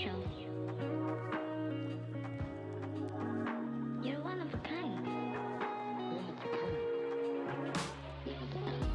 special. You're one of a kind. One of a kind. One of a kind.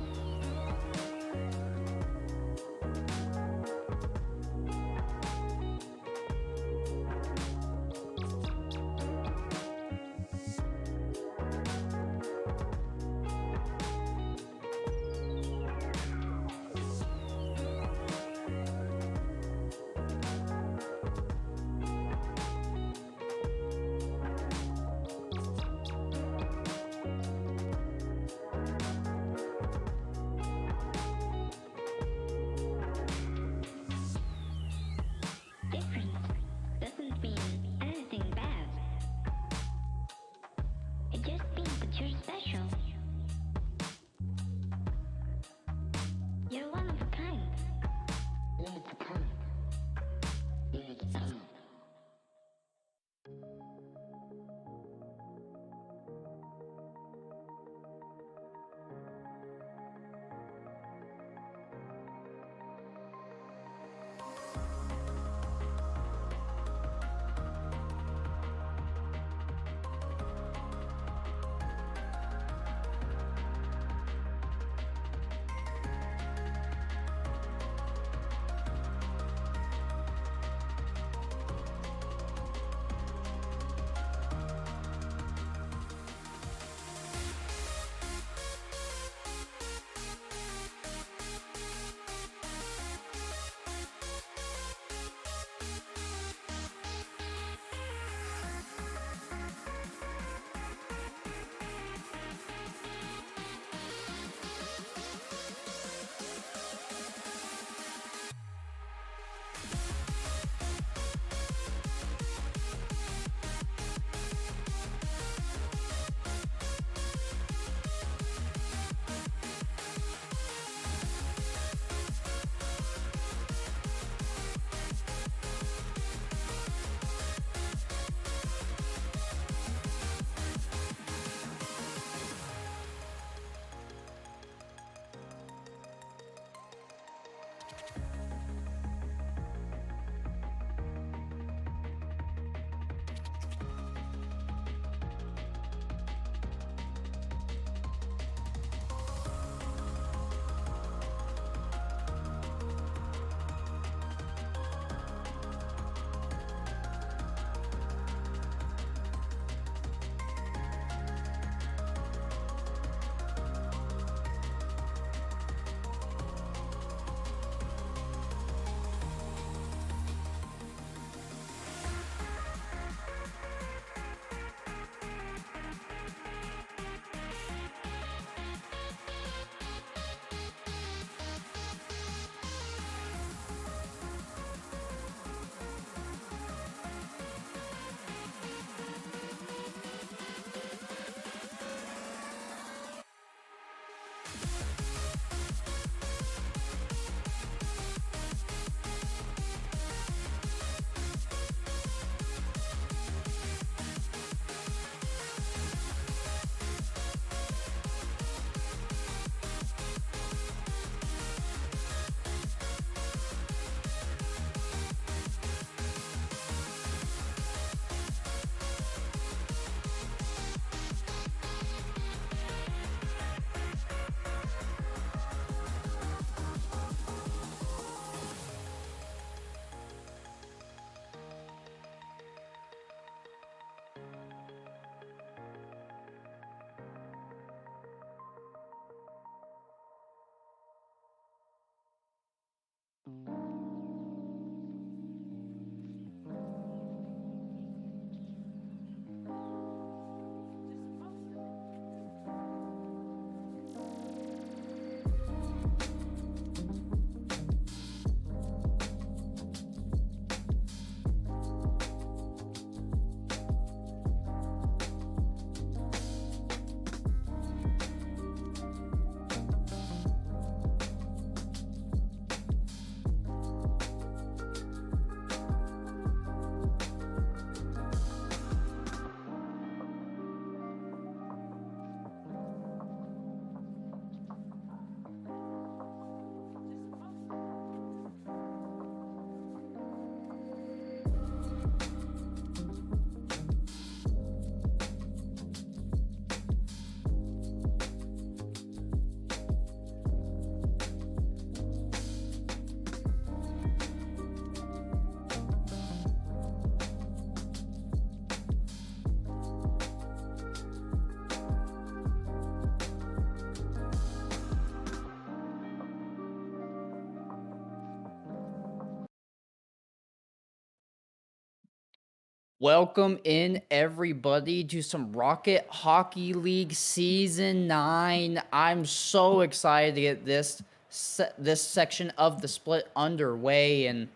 Welcome in everybody to some Rocket Hockey League Season 9. I'm so excited to get this section of the split underway, and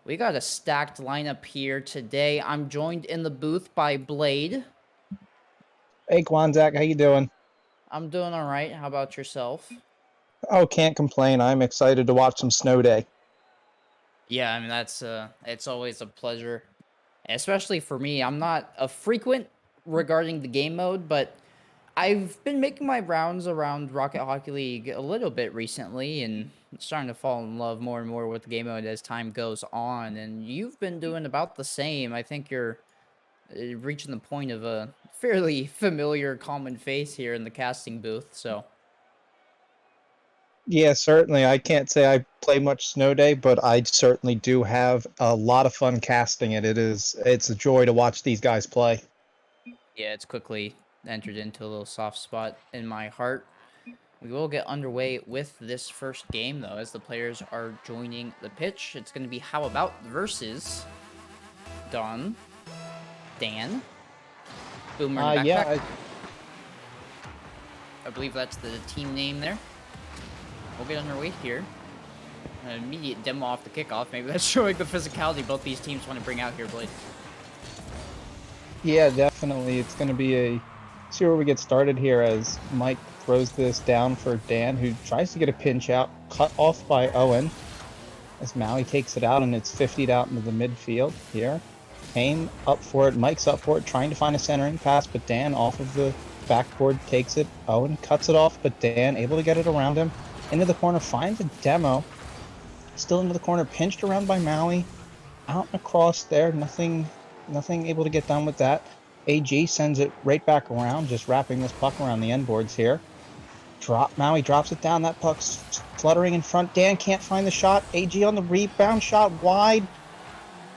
we got a stacked lineup here today. I'm joined in the booth by Blade. Hey, Quanzek, how you doing? I'm doing all right. How about yourself? Oh, can't complain. I'm excited to watch some snow day. Yeah, I mean that's it's always a pleasure, especially for me. I'm not a frequent regarding the game mode, but I've been making my rounds around Rocket Hockey League a little bit recently and starting to fall in love more and more with the game mode as time goes on. And you've been doing about the same. I think you're reaching the point of a fairly familiar common face here in the casting booth. So, Yeah, certainly. I can't say I play much snow day, but I certainly do have a lot of fun casting it. It's a joy to watch these guys play. yeah, it's quickly entered into a little soft spot in my heart. We will get underway with this first game, though, as the players are joining the pitch. It's going to be How About versus Don, Dan, Boomer in the backpack. Yeah, I believe that's the team name there. We'll get underway here. An immediate demo off the kickoff. Maybe that's showing the physicality both these teams want to bring out here, Blade. yeah, definitely. It's going to be see where we get started here as Mike throws this down for Dan, who tries to get a pinch out, cut off by Owen. As Maui takes it out, and it's 50'd out into the midfield here. Haim up for it, Mike's up for it, trying to find a centering pass, but Dan off of the backboard takes it. Owen cuts it off, but Dan able to get it around him. Into the corner, finds a demo. Still into the corner, pinched around by Maui. Out and across there, nothing able to get done with that. AG sends it right back around, just wrapping this puck around the end boards here. Maui drops it down, that puck's fluttering in front. Dan can't find the shot. AG on the rebound, shot wide.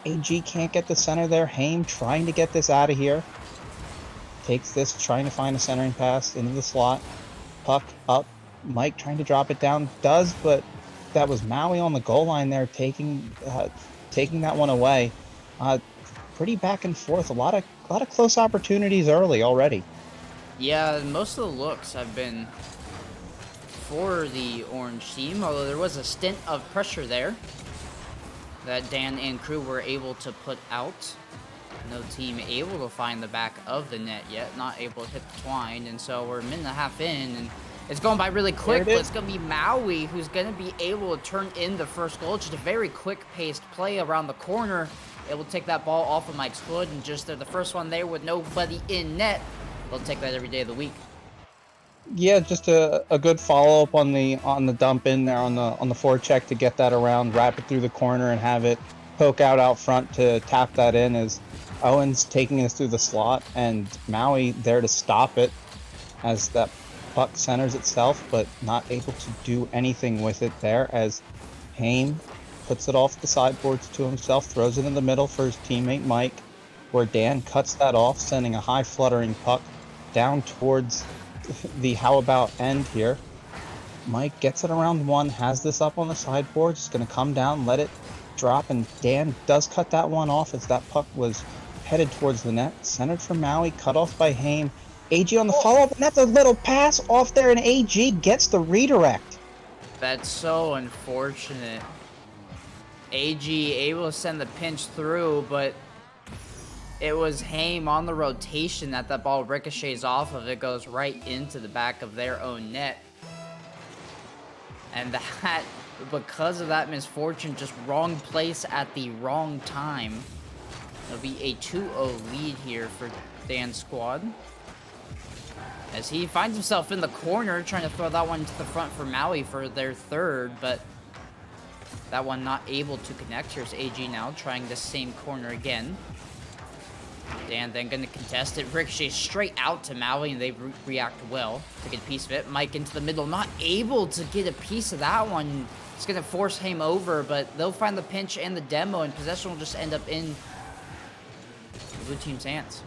AG can't get the center there. Haim trying to get this out of here. Takes this, trying to find a centering pass into the slot. Puck up. Mike trying to drop it down. Does, but that was Maui on the goal line there taking that one away. Pretty back and forth. A lot of close opportunities early already. Yeah, most of the looks have been for the orange team, although there was a stint of pressure there that Dan and crew were able to put out. No team able to find the back of the net yet, not able to hit the twine, and so we're a minute and a half in, and it's going by really quick, but it's going to be Maui who's going to be able to turn in the first goal. Just a very quick-paced play around the corner. It will take that ball off of Mike's hood, and just they're the first one there with nobody in net. They'll take that every day of the week. Yeah, just a good follow up on the dump in there on the forecheck to get that around, wrap it through the corner, and have it poke out front to tap that in. As Owen's taking us through the slot, and Maui there to stop it as that puck centers itself, but not able to do anything with it there. As Haim puts it off the sideboards to himself, throws it in the middle for his teammate Mike, where Dan cuts that off, sending a high fluttering puck down towards the How About end here. Mike gets it around one, has this up on the sideboard, just going to come down, let it drop, and Dan does cut that one off as that puck was headed towards the net. Centered for Maui, cut off by Haim. AG on the follow-up, and that's a little pass off there, and AG gets the redirect. That's so unfortunate. AG able to send the pinch through, but it was Haim on the rotation that ball ricochets off of. It goes right into the back of their own net. And that, because of that misfortune, just wrong place at the wrong time. It'll be a 2-0 lead here for Dan's squad, as he finds himself in the corner trying to throw that one to the front for Maui for their third, but that one not able to connect. Here's AG now trying the same corner again. Dan then going to contest it. Ricochet straight out to Maui, and they react well to get a piece of it. Mike into the middle, not able to get a piece of that one. It's going to force him over, but they'll find the pinch and the demo, and possession will just end up in the blue team's hands.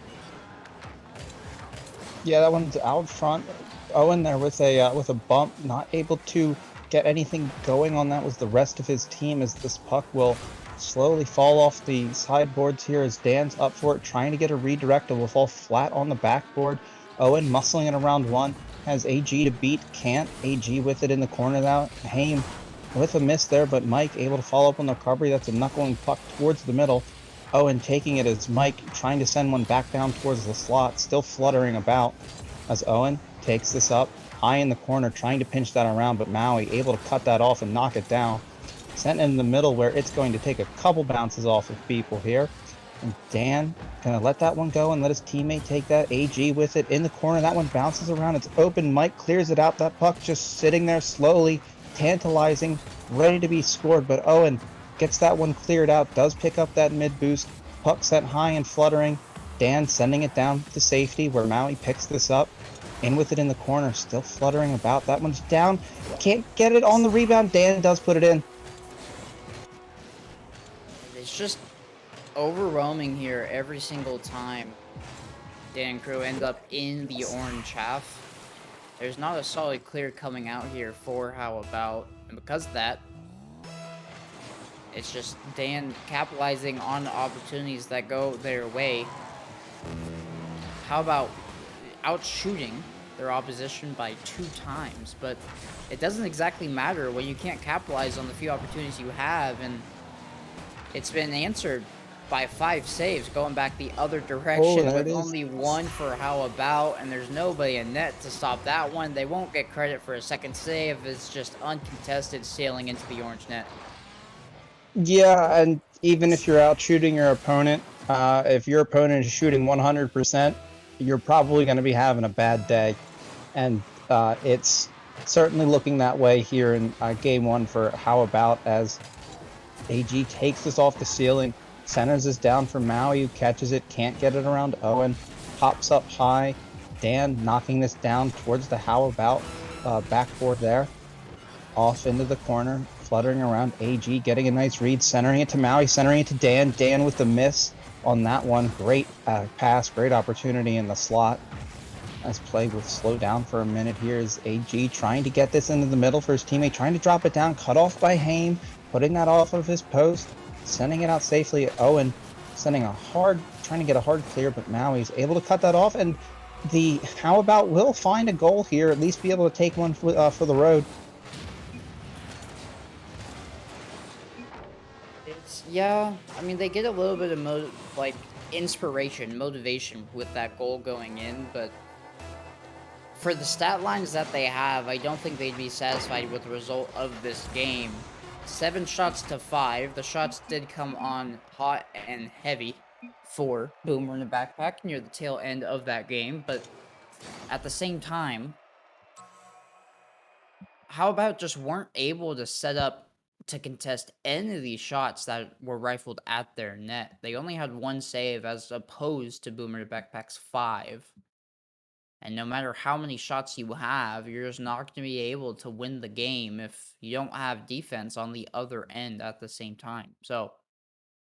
Yeah, that one's out front. Owen there with a bump, not able to get anything going on that. Was the rest of his team, as this puck will slowly fall off the sideboards here as Dan's up for it, trying to get a redirect. It will fall flat on the backboard. Owen muscling it around one, has AG to beat, can't. AG with it in the corner now. Haim with a miss there, but Mike able to follow up on the recovery. That's a knuckling puck towards the middle. Owen taking it as Mike trying to send one back down towards the slot, still fluttering about as Owen takes this up high in the corner, trying to pinch that around, but Maui able to cut that off and knock it down. Sent in the middle where it's going to take a couple bounces off of people here. And Dan gonna let that one go and let his teammate take that. AG with it in the corner. That one bounces around. It's open. Mike clears it out. That puck just sitting there slowly, tantalizing, ready to be scored. But Owen gets that one cleared out. Does pick up that mid boost. Puck sent high and fluttering. Dan sending it down to safety where Maui picks this up. In with it in the corner. Still fluttering about. That one's down. Can't get it on the rebound. Dan does put it in. It's just overwhelming here every single time Dan and crew end up in the orange half. There's not a solid clear coming out here for How About, and because of that, it's just Dan capitalizing on the opportunities that go their way. How About out shooting their opposition by 2 times, but it doesn't exactly matter when you can't capitalize on the few opportunities you have, and it's been answered by 5 saves going back the other direction with only 1 for How About, and there's nobody in net to stop that one. They won't get credit for a second save. It's just uncontested sailing into the orange net. Yeah, and even if you're out shooting your opponent, if your opponent is shooting 100%, you're probably going to be having a bad day. And it's certainly looking that way here in game 1 for How About, as AG takes this off the ceiling, centers this down for Maui, who catches it, can't get it around Owen, pops up high. Dan knocking this down towards the How About backboard there, off into the corner, fluttering around. AG getting a nice read, centering it to Maui, centering it to Dan. Dan with the miss on that one. Great pass, great opportunity in the slot. Nice play with slow down for a minute here as AG trying to get this into the middle for his teammate, trying to drop it down, cut off by Haim, putting that off of his post, sending it out safely. Owen sending trying to get a hard clear, but Maui's able to cut that off, and the How About will find a goal here, at least be able to take one for the road. Yeah, I mean, they get a little bit of motivation with that goal going in, but for the stat lines that they have, I don't think they'd be satisfied with the result of this game. 7 shots to 5. The shots did come on hot and heavy for Boomer in the backpack near the tail end of that game, but at the same time, How About just weren't able to set up to contest any of these shots that were rifled at their net. They only had 1 save as opposed to Boomer the Backpack's 5. And no matter how many shots you have, you're just not going to be able to win the game if you don't have defense on the other end at the same time. So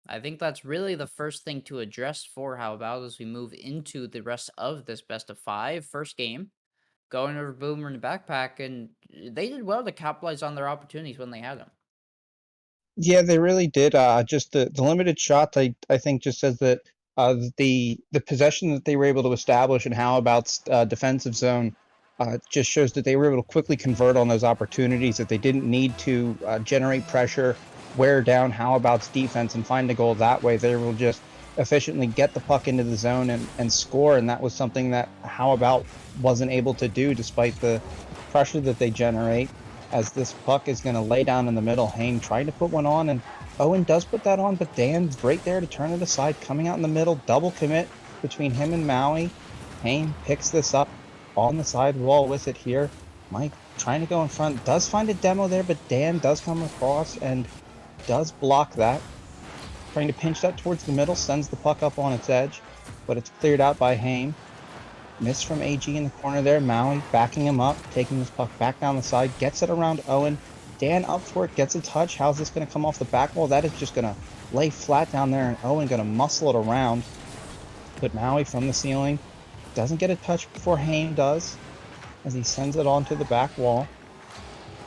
I think that's really the first thing to address for How About as we move into the rest of this best of 5 first game, going over Boomer in the Backpack, and they did well to capitalize on their opportunities when they had them. Yeah, they really did. Just the limited shot, I think, just says that the possession that they were able to establish and How About's defensive zone just shows that they were able to quickly convert on those opportunities, that they didn't need to generate pressure, wear down How About's defense, and find a goal that way. They will just efficiently get the puck into the zone and score, and that was something that How About wasn't able to do despite the pressure that they generate. As this puck is going to lay down in the middle, Haim trying to put one on, and Owen does put that on, but Dan's right there to turn it aside, coming out in the middle, double commit between him and Maui. Haim picks this up on the side wall with it here. Mike trying to go in front, does find a demo there, but Dan does come across and does block that. Trying to pinch that towards the middle, sends the puck up on its edge, but it's cleared out by Haim. Miss from AG in the corner there. Maui backing him up, taking this puck back down the side, gets it around Owen. Dan up for it, gets a touch. How's this going to come off the back wall? That is just going to lay flat down there, and Owen going to muscle it around. But Maui from the ceiling doesn't get a touch before Haim does, as he sends it onto the back wall.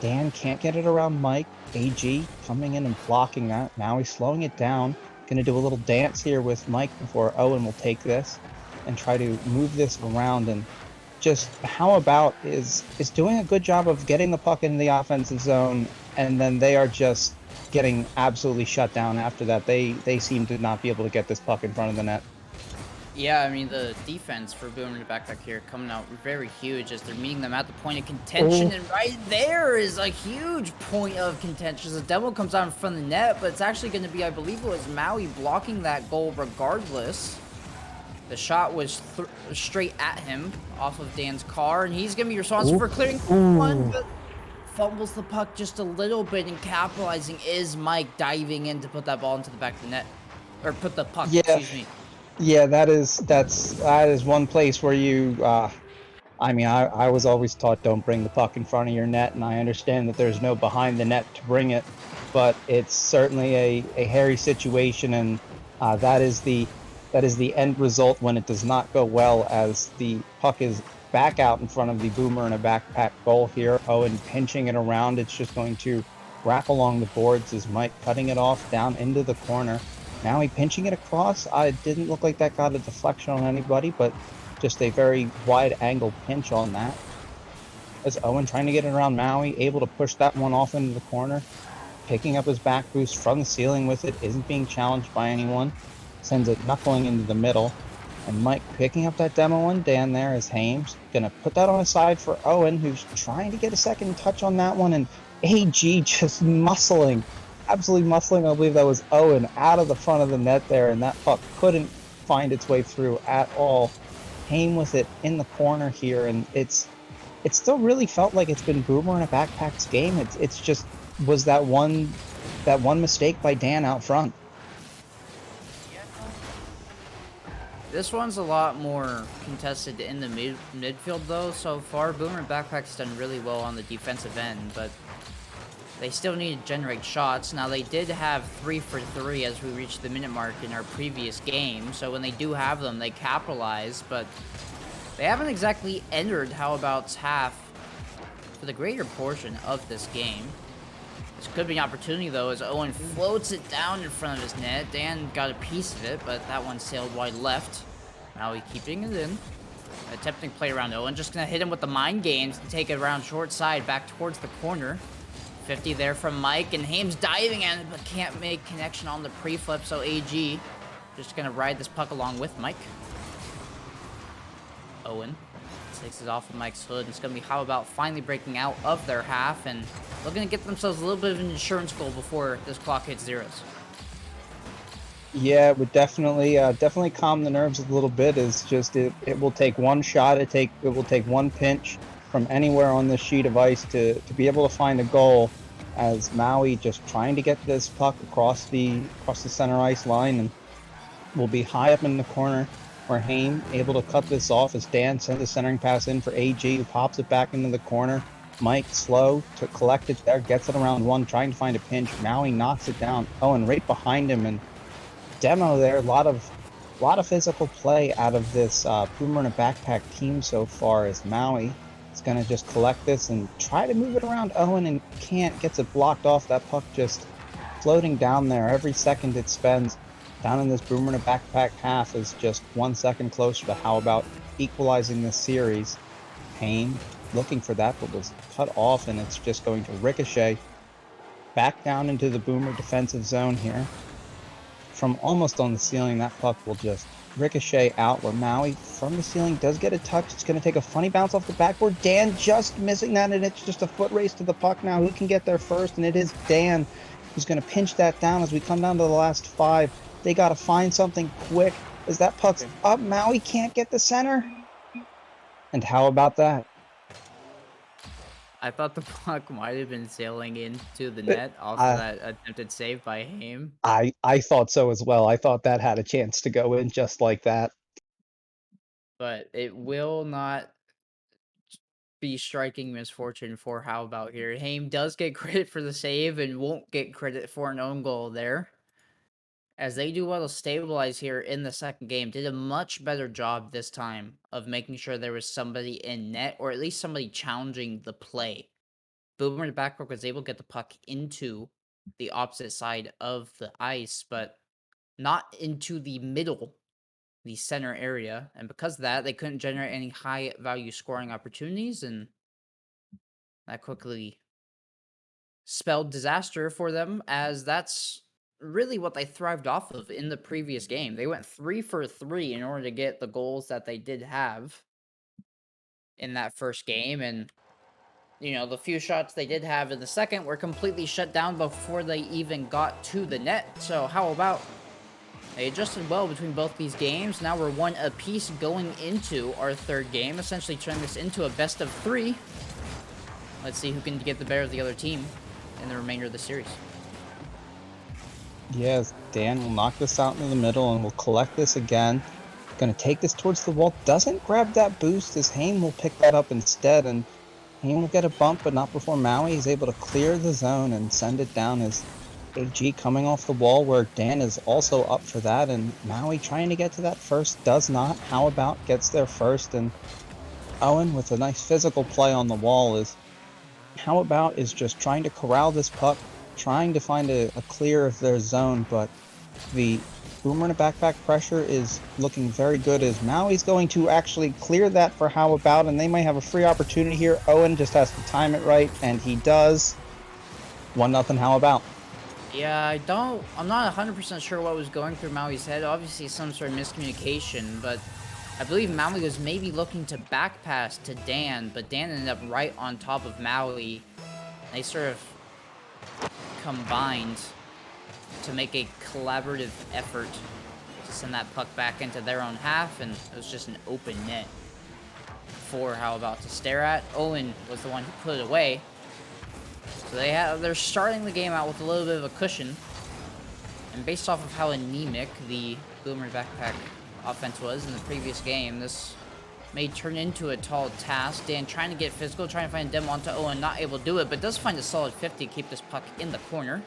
Dan can't get it around Mike. AG coming in and blocking that. Now he's slowing it down. Gonna do a little dance here with Mike before Owen will take this and try to move this around. And just how about is doing a good job of getting the puck into the offensive zone, and then they are just getting absolutely shut down after that. They seem to not be able to get this puck in front of the net. Yeah, I mean, the defense for Boomer and the Backpack here coming out very huge as they're meeting them at the point of Oh, contention. And right there is a huge point of contention. As the demo comes out in front of the net, but it's actually going to be, I believe it was Maui blocking that goal regardless. The shot was straight at him off of Dan's car, and he's going to be responsible for clearing one, ooh. but fumbles the puck just a little bit, and capitalizing is Mike diving in to put that ball into the back of the net. Or put the puck, Yeah, excuse me. yeah, that is one place where you I mean, I was always taught don't bring the puck in front of your net, and I understand that there's no behind the net to bring it, but it's certainly a hairy situation, and that is the end result when it does not go well, as the puck is back out in front of the Boomer and a Backpack goal here. Owen pinching it around. It's just going to wrap along the boards as Mike cutting it off down into the corner. Now he pinching it across. It didn't look like that got a deflection on anybody, but just a very wide angle pinch on that. As Owen trying to get it around Maui, able to push that one off into the corner, picking up his back boost from the ceiling with it, isn't being challenged by anyone, sends it knuckling into the middle. And Mike picking up that demo one, Dan there is Hames. Gonna put that on his side for Owen, who's trying to get a second touch on that one, and AG just muscling, absolutely muscling. I believe that was Owen out of the front of the net there, and that puck couldn't find its way through at all. Haim with it in the corner here, and it still really felt like it's been Boomer and a Backpack's game. It's just was that one mistake by Dan out front. This one's a lot more contested in the midfield, though, so far. Boomer and Backpack's done really well on the defensive end, but they still need to generate shots. Now, they did have 3 for 3 as we reached the minute mark in our previous game, so when they do have them, they capitalize, but they haven't exactly entered How About's half for the greater portion of this game. This could be an opportunity, though, as Owen floats it down in front of his net. Dan got a piece of it, but that one sailed wide left. Maui keeping it in. Attempting play around Owen. Just going to hit him with the mind games and take it around short side back towards the corner. 50 there from Mike, and Hames diving at it, but can't make connection on the pre-flip, so AG just going to ride this puck along with Mike. Owen takes it off of Mike's hood. It's going to be How About finally breaking out of their half and looking to get themselves a little bit of an insurance goal before this clock hits zeros. Yeah, it would definitely calm the nerves a little bit. Is just it will take one shot. It will take one pinch from anywhere on this sheet of ice to be able to find a goal. As Maui just trying to get this puck across the center ice line, and will be high up in the corner where Haim able to cut this off as Dan sends a centering pass in for AG, who pops it back into the corner. Mike slow to collect it there, gets it around one, trying to find a pinch. Maui knocks it down. Owen right behind him, and demo there. A lot of physical play out of this Boomer and a Backpack team so far, as Maui is going to just collect this and try to move it around Owen, and can't. Gets it blocked off. That puck just floating down there. Every second it spends down in this Boomer and a Backpack half is just 1 second closer to How About equalizing this series. Payne looking for that, but was cut off, and it's just going to ricochet back down into the Boomer defensive zone here. From almost on the ceiling, that puck will just ricochet out, where Maui from the ceiling does get a touch. It's going to take a funny bounce off the backboard. Dan just missing that, and it's just a foot race to the puck now. Who can get there first? And it is Dan who's going to pinch that down as we come down to the last 5. They got to find something quick as that puck's up. Maui can't get the center. And how about that? I thought the puck might have been sailing into the net off of I, that attempted save by Haim. I thought so as well. I thought that had a chance to go in just like that. But it will not be striking misfortune for How About here. Haim does get credit for the save and won't get credit for an own goal there. As they do well to stabilize here in the second game, did a much better job this time of making sure there was somebody in net, or at least somebody challenging the play. Boomer in the backcourt was able to get the puck into the opposite side of the ice, but not into the middle, the center area. And because of that, they couldn't generate any high value scoring opportunities, and that quickly spelled disaster for them, as that's really what they thrived off of in the previous game. They went 3 for 3 in order to get the goals that they did have in that first game, and the few shots they did have in the second were completely shut down before they even got to the net. So how about they adjusted well between both these games? Now we're 1 apiece going into our third game, essentially turning this into a best of 3. Let's see who can get the better of the other team in the remainder of the series. Yes, Dan will knock this out into the middle and will collect this again. Going to take this towards the wall. Doesn't grab that boost as Haim will pick that up instead, and Haim will get a bump, but not before Maui is able to clear the zone and send it down as AG coming off the wall, where Dan is also up for that, and Maui trying to get to that first, does not. How About gets there first, and Owen with a nice physical play on the wall is How About is just trying to corral this puck, trying to find a clear of their zone, but the Boomer in a backpack pressure is looking very good, as Maui's going to actually clear that for How About, and they might have a free opportunity here. Owen just has to time it right, and he does. 1-0 How About. Yeah, I'm not 100% sure what was going through Maui's head. Obviously some sort of miscommunication, but I believe Maui was maybe looking to back pass to Dan, but Dan ended up right on top of Maui. They sort of combined to make a collaborative effort to send that puck back into their own half, and it was just an open net for How About to stare at. Owen was the one who put it away. So they're starting the game out with a little bit of a cushion, and based off of how anemic the Boomer backpack offense was in the previous game, this may turn into a tall task. Dan trying to get physical, trying to find a demo onto Owen, not able to do it, but does find a solid 50 to keep this puck in the corner.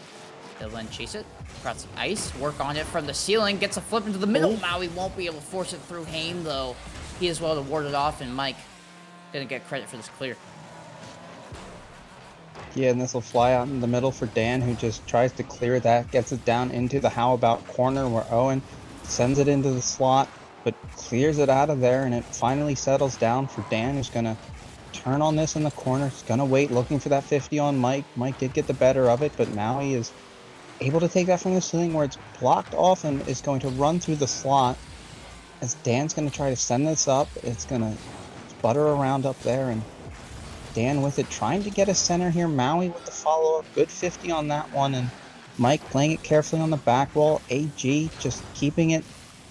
They'll then chase it across the ice, work on it from the ceiling, gets a flip into the middle. Maui won't be able to force it through Haim, though. He is well to ward it off, and Mike gonna get credit for this clear. Yeah, and this will fly out in the middle for Dan, who just tries to clear that, gets it down into the How About corner, where Owen sends it into the slot, but clears it out of there, and it finally settles down for Dan, who's going to turn on this in the corner. He's going to wait, looking for that 50 on Mike. Mike did get the better of it, but Maui is able to take that from the ceiling, where it's blocked off and is going to run through the slot, as Dan's going to try to send this up. It's going to sputter around up there, and Dan with it, trying to get a center here. Maui with the follow-up. Good 50 on that one, and Mike playing it carefully on the back wall. AG just keeping it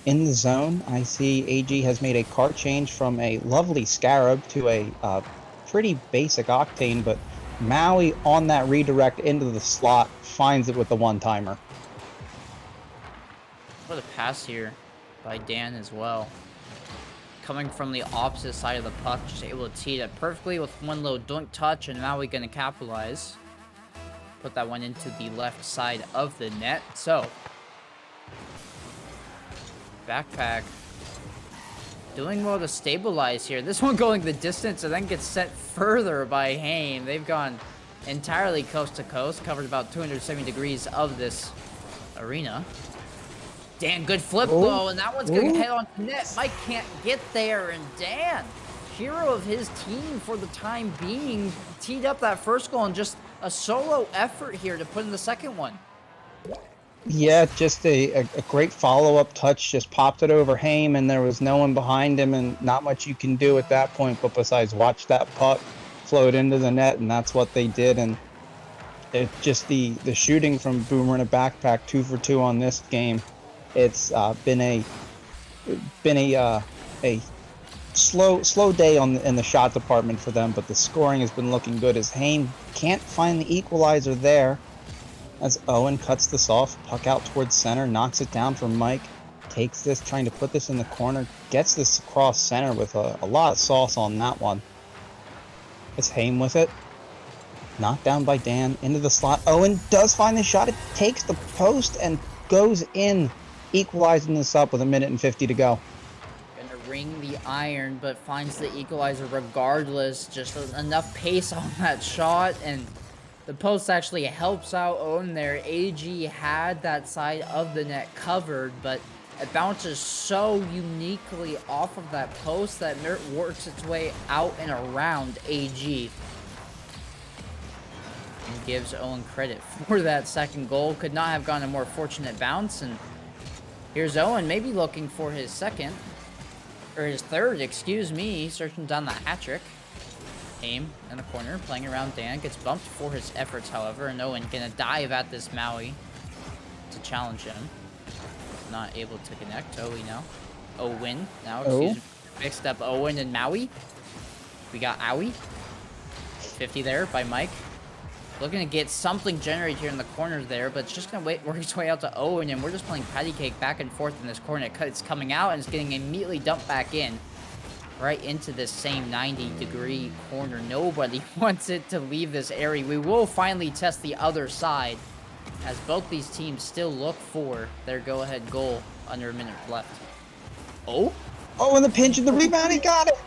in the zone. I see AG has made a card change from a lovely Scarab to a pretty basic Octane, but Maui on that redirect into the slot finds it with the one-timer. What a pass here by Dan as well. Coming from the opposite side of the puck, just able to tee it perfectly with one little dunk touch, and Maui gonna capitalize. Put that one into the left side of the net. So, backpack doing well to stabilize here. This one going the distance and then gets sent further by Haim. They've gone entirely coast to coast, covered about 270 degrees of this arena. Dan, good flip though, and that one's gonna head on net. Mike can't get there, and Dan, hero of his team for the time being, teed up that first goal, and just a solo effort here to put in the second one. Yeah, just a great follow-up touch, just popped it over Haim, and there was no one behind him, and not much you can do at that point, but besides watch that puck float into the net, and that's what they did. And it just the shooting from Boomer in a backpack, 2 for 2 on this game. It's been a slow day in the shot department for them, but the scoring has been looking good, as Haim can't find the equalizer there, as Owen cuts this off, puck out towards center, knocks it down for Mike, takes this, trying to put this in the corner, gets this across center with a lot of sauce on that one. It's Haim with it, knocked down by Dan, into the slot. Owen does find the shot, it takes the post and goes in, equalizing this up with 1:50 to go. Gonna ring the iron, but finds the equalizer regardless. Just enough pace on that shot, and the post actually helps out Owen there. AG had that side of the net covered, but it bounces so uniquely off of that post that it works its way out and around AG. And gives Owen credit for that second goal. Could not have gone a more fortunate bounce, and here's Owen maybe looking for his second, or his third, excuse me, searching down the hat trick. Aim in the corner, playing around Dan, gets bumped for his efforts, however, and Owen gonna dive at this Maui to challenge him. Not able to connect. Owen now, excuse me. Mixed up Owen and Maui. We got Owie. 50 there by Mike. Looking to get something generated here in the corner there, but it's just going to work its way out to Owen, and we're just playing patty cake back and forth in this corner. It's coming out, and it's getting immediately dumped back in. Right into this same 90-degree corner. Nobody wants it to leave this area. We will finally test the other side, as both these teams still look for their go-ahead goal under a minute left. Oh, and the pinch and the rebound, he got it!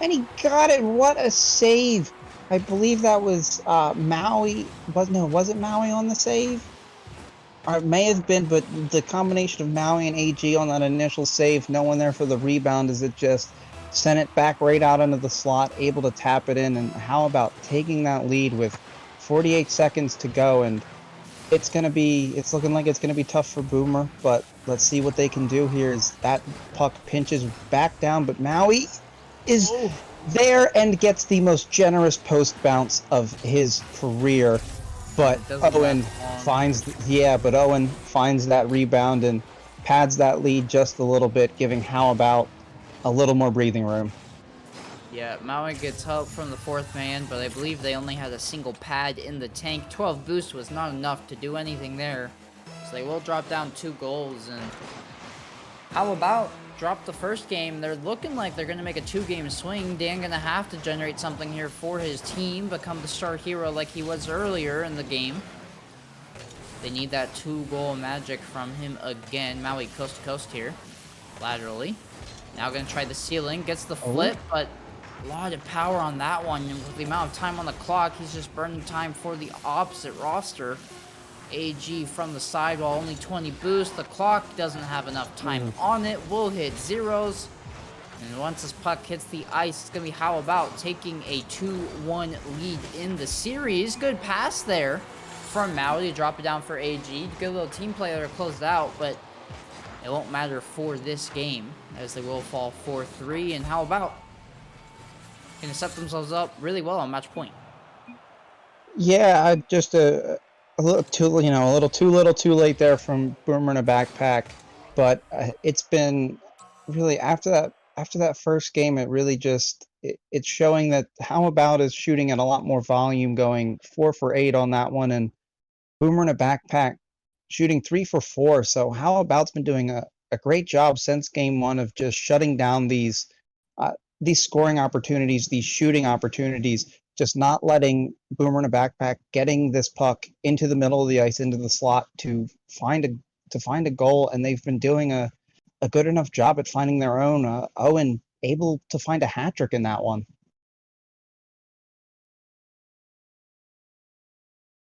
And he got it! What a save! I believe that was Maui. Was it Maui on the save? Or it may have been, but the combination of Maui and AG on that initial save, no one there for the rebound, as it just sent it back right out into the slot, able to tap it in. And how about taking that lead with 48 seconds to go? And it's looking like it's gonna be tough for Boomer, but let's see what they can do here. As that puck pinches back down, but Maui is there and gets the most generous post bounce of his career. But Owen finds that rebound and pads that lead just a little bit, giving How About a little more breathing room. Yeah, Maui gets help from the fourth man, but I believe they only had a single pad in the tank. 12 boost was not enough to do anything there. So they will drop down 2 goals, and How About drop the first game. They're looking like they're going to make a 2-game swing. Dan going to have to generate something here for his team, become the star hero like he was earlier in the game. They need that 2-goal magic from him again. Maui coast to coast here, laterally. Now going to try the ceiling, gets the flip, but a lot of power on that one. And with the amount of time on the clock, he's just burning time for the opposite roster. AG from the sidewall, only 20 boost. The clock doesn't have enough time on it. Will hit zeros. And once this puck hits the ice, it's going to be How About taking a 2-1 lead in the series. Good pass there from Maui to drop it down for AG. Good little team play there to close it out, but it won't matter for this game, as they will fall 4-3. And How About going to set themselves up really well on match point. Yeah, just a little too little, too late there from Boomer in a backpack. But it's been really after that first game, it really just it's showing that How About is shooting at a lot more volume, going 4 for 8 on that one, and Boomer in a backpack shooting 3 for 4. So How About's been doing a great job since game 1 of just shutting down these scoring opportunities, these shooting opportunities, just not letting Boomer in a backpack getting this puck into the middle of the ice, into the slot to find a goal. And they've been doing a good enough job at finding their own. Owen able to find a hat trick in that one.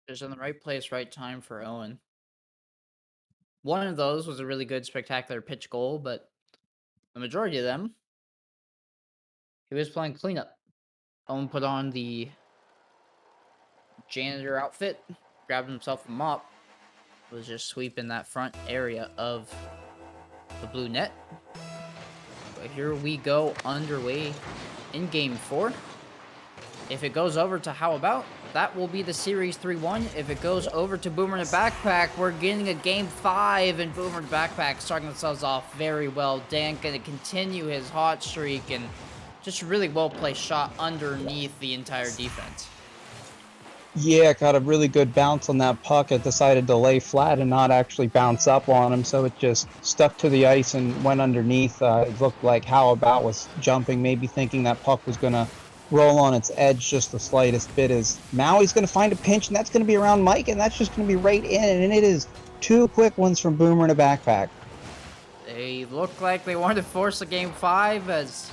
Just in the right place, right time for Owen. One of those was a really good, spectacular pitch goal, but the majority of them, he was playing cleanup. Owen put on the janitor outfit, grabbed himself a mop, was just sweeping that front area of the blue net. But here we go, underway in game 4. If it goes over to How About, that will be the series 3-1. If it goes over to Boomer in a backpack, we're getting a game 5, and Boomer in a backpack starting themselves off very well. Dan going to continue his hot streak, and just a really well-placed shot underneath the entire defense. Yeah, got a really good bounce on that puck. It decided to lay flat and not actually bounce up on him, so it just stuck to the ice and went underneath. It looked like How About was jumping, maybe thinking that puck was going to roll on its edge just the slightest bit. As Maui's going to find a pinch, and that's going to be around Mike, and that's just going to be right in, and it is 2 quick ones from Boomer in a backpack. They look like they want to force a game 5 as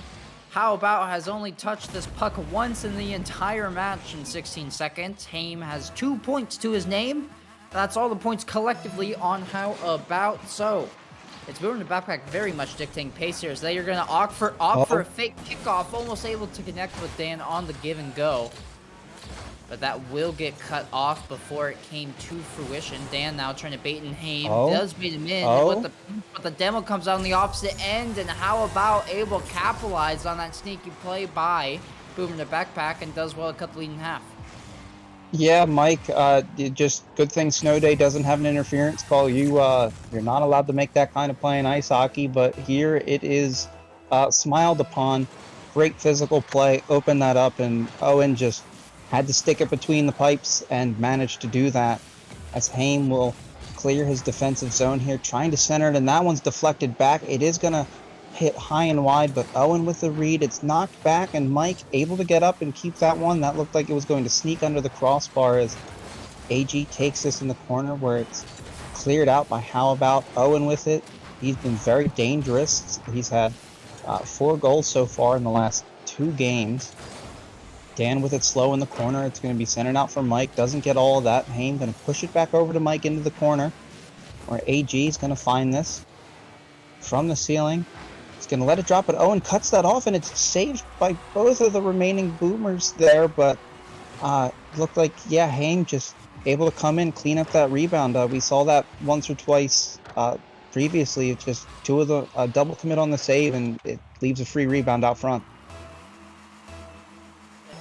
How About has only touched this puck once in the entire match in 16 seconds. Haim has 2 points to his name. That's all the points collectively on How About. So it's Boomer in the Backpack very much dictating pace here as they are going to opt for a fake kickoff, almost able to connect with Dan on the give and go. But that will get cut off before it came to fruition. Dan now trying to bait in Haim. Does bait him in. But the demo comes out on the opposite end. And How About able to capitalize on that sneaky play by Boomer in the Backpack and does well to cut the lead in half. Yeah, Mike, just good thing Snow Day doesn't have an interference call. You're not allowed to make that kind of play in ice hockey, but here it is smiled upon. Great physical play, opened that up, and Owen just had to stick it between the pipes and managed to do that as Haim will clear his defensive zone here, trying to center it, and that one's deflected back. It is going to hit high and wide, but Owen with the read, it's knocked back, and Mike able to get up and keep that one. That looked like it was going to sneak under the crossbar as AG takes this in the corner where it's cleared out by How About. Owen with it. He's been very dangerous. He's had 4 goals so far in the last 2 games. Dan with it slow in the corner. It's going to be centered out for Mike. Doesn't get all of that. Haim going to push it back over to Mike into the corner where AG is going to find this from the ceiling. He's going to let it drop, but Owen cuts that off, and it's saved by both of the remaining Boomers there. But looked like, yeah, Haim just able to come in, clean up that rebound. We saw that once or twice previously. It's just 2 of the double commit on the save, and it leaves a free rebound out front.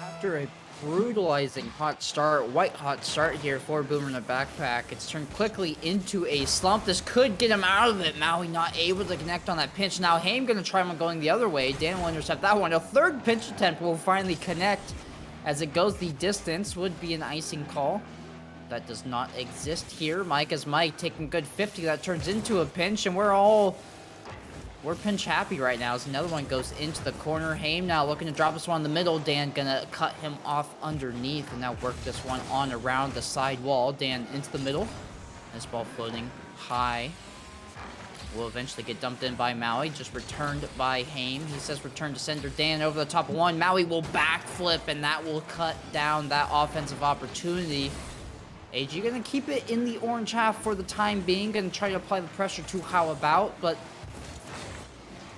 After a brutalizing white hot start here for Boomer in the Backpack, it's turned quickly into a slump. This could get him out of it. Maui not able to connect on that pinch. Now Haim going to try him going the other way. Dan will intercept that one. A third pinch attempt will finally connect as it goes the distance. Would be an icing call. That does not exist here. Mike taking good 50. That turns into a pinch, and we're pinch happy right now as another one goes into the corner. Haim now looking to drop this one in the middle. Dan gonna cut him off underneath and now work this one on around the side wall. Dan into the middle. This ball floating high. Will eventually get dumped in by Maui. Just returned by Haim. He says return to sender. Dan over the top of one. Maui will backflip, and that will cut down that offensive opportunity. AG gonna keep it in the orange half for the time being. Gonna try to apply the pressure to How About, but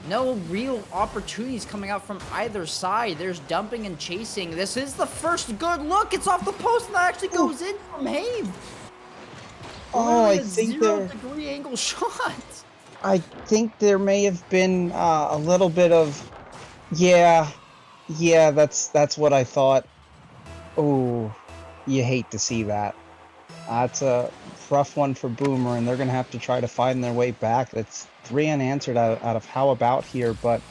no real opportunities coming out from either side. There's dumping and chasing. This is the first good look. It's off the post, and that actually goes in from Haim. Oh, I think 0-degree angle shot. I think there may have been a little bit of, yeah, that's what I thought. Oh, you hate to see that. That's a rough one for Boomer, and they're going to have to try to find their way back. That's 3 unanswered out of How About here, but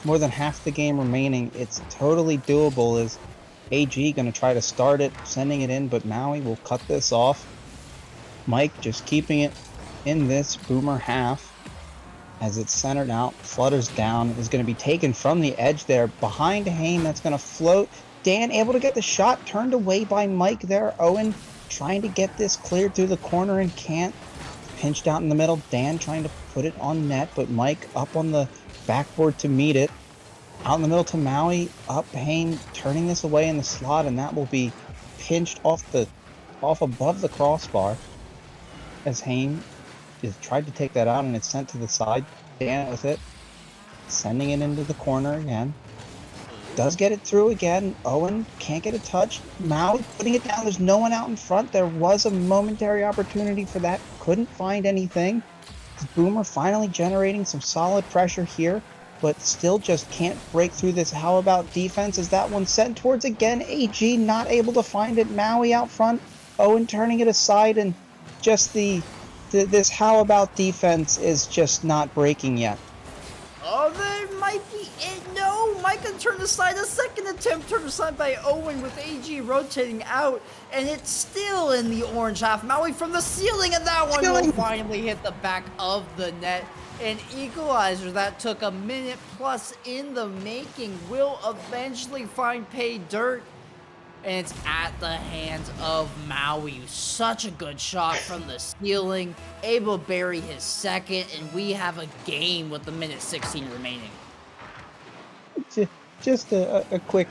more than half the game remaining. It's totally doable. Is AG going to try to start it, sending it in, but Maui will cut this off. Mike just keeping it in this Boomer half as it's centered out, flutters down, is going to be taken from the edge there behind Haim. That's going to float. Dan able to get the shot, turned away by Mike there. Owen trying to get this cleared through the corner and can't. Pinched out in the middle. Dan trying to put it on net, but Mike up on the backboard to meet it. Out in the middle to Maui. Up Haim turning this away in the slot, and that will be pinched off above the crossbar as Haim is tried to take that out, and it's sent to the side. Dan with it, sending it into the corner again. Does get it through again. Owen can't get a touch. Maui putting it down. There's no one out in front. There was a momentary opportunity for that. Couldn't find anything. Boomer finally generating some solid pressure here, but still just can't break through this How About defense as that one's sent towards again. AG not able to find it. Maui out front. Owen turning it aside, and just this How About defense is just not breaking yet. Oh, there might be it. No, Mike can turn aside. A second attempt turned aside by Owen with AG rotating out, and it's still in the orange half. Maui from the ceiling, and that one will finally hit the back of the net. An equalizer that took a minute plus in the making will eventually find pay dirt And it's at the hands of Maui. Such a good shot from the ceiling. Able to bury his second, and we have a game with the minute 16 remaining. Just a quick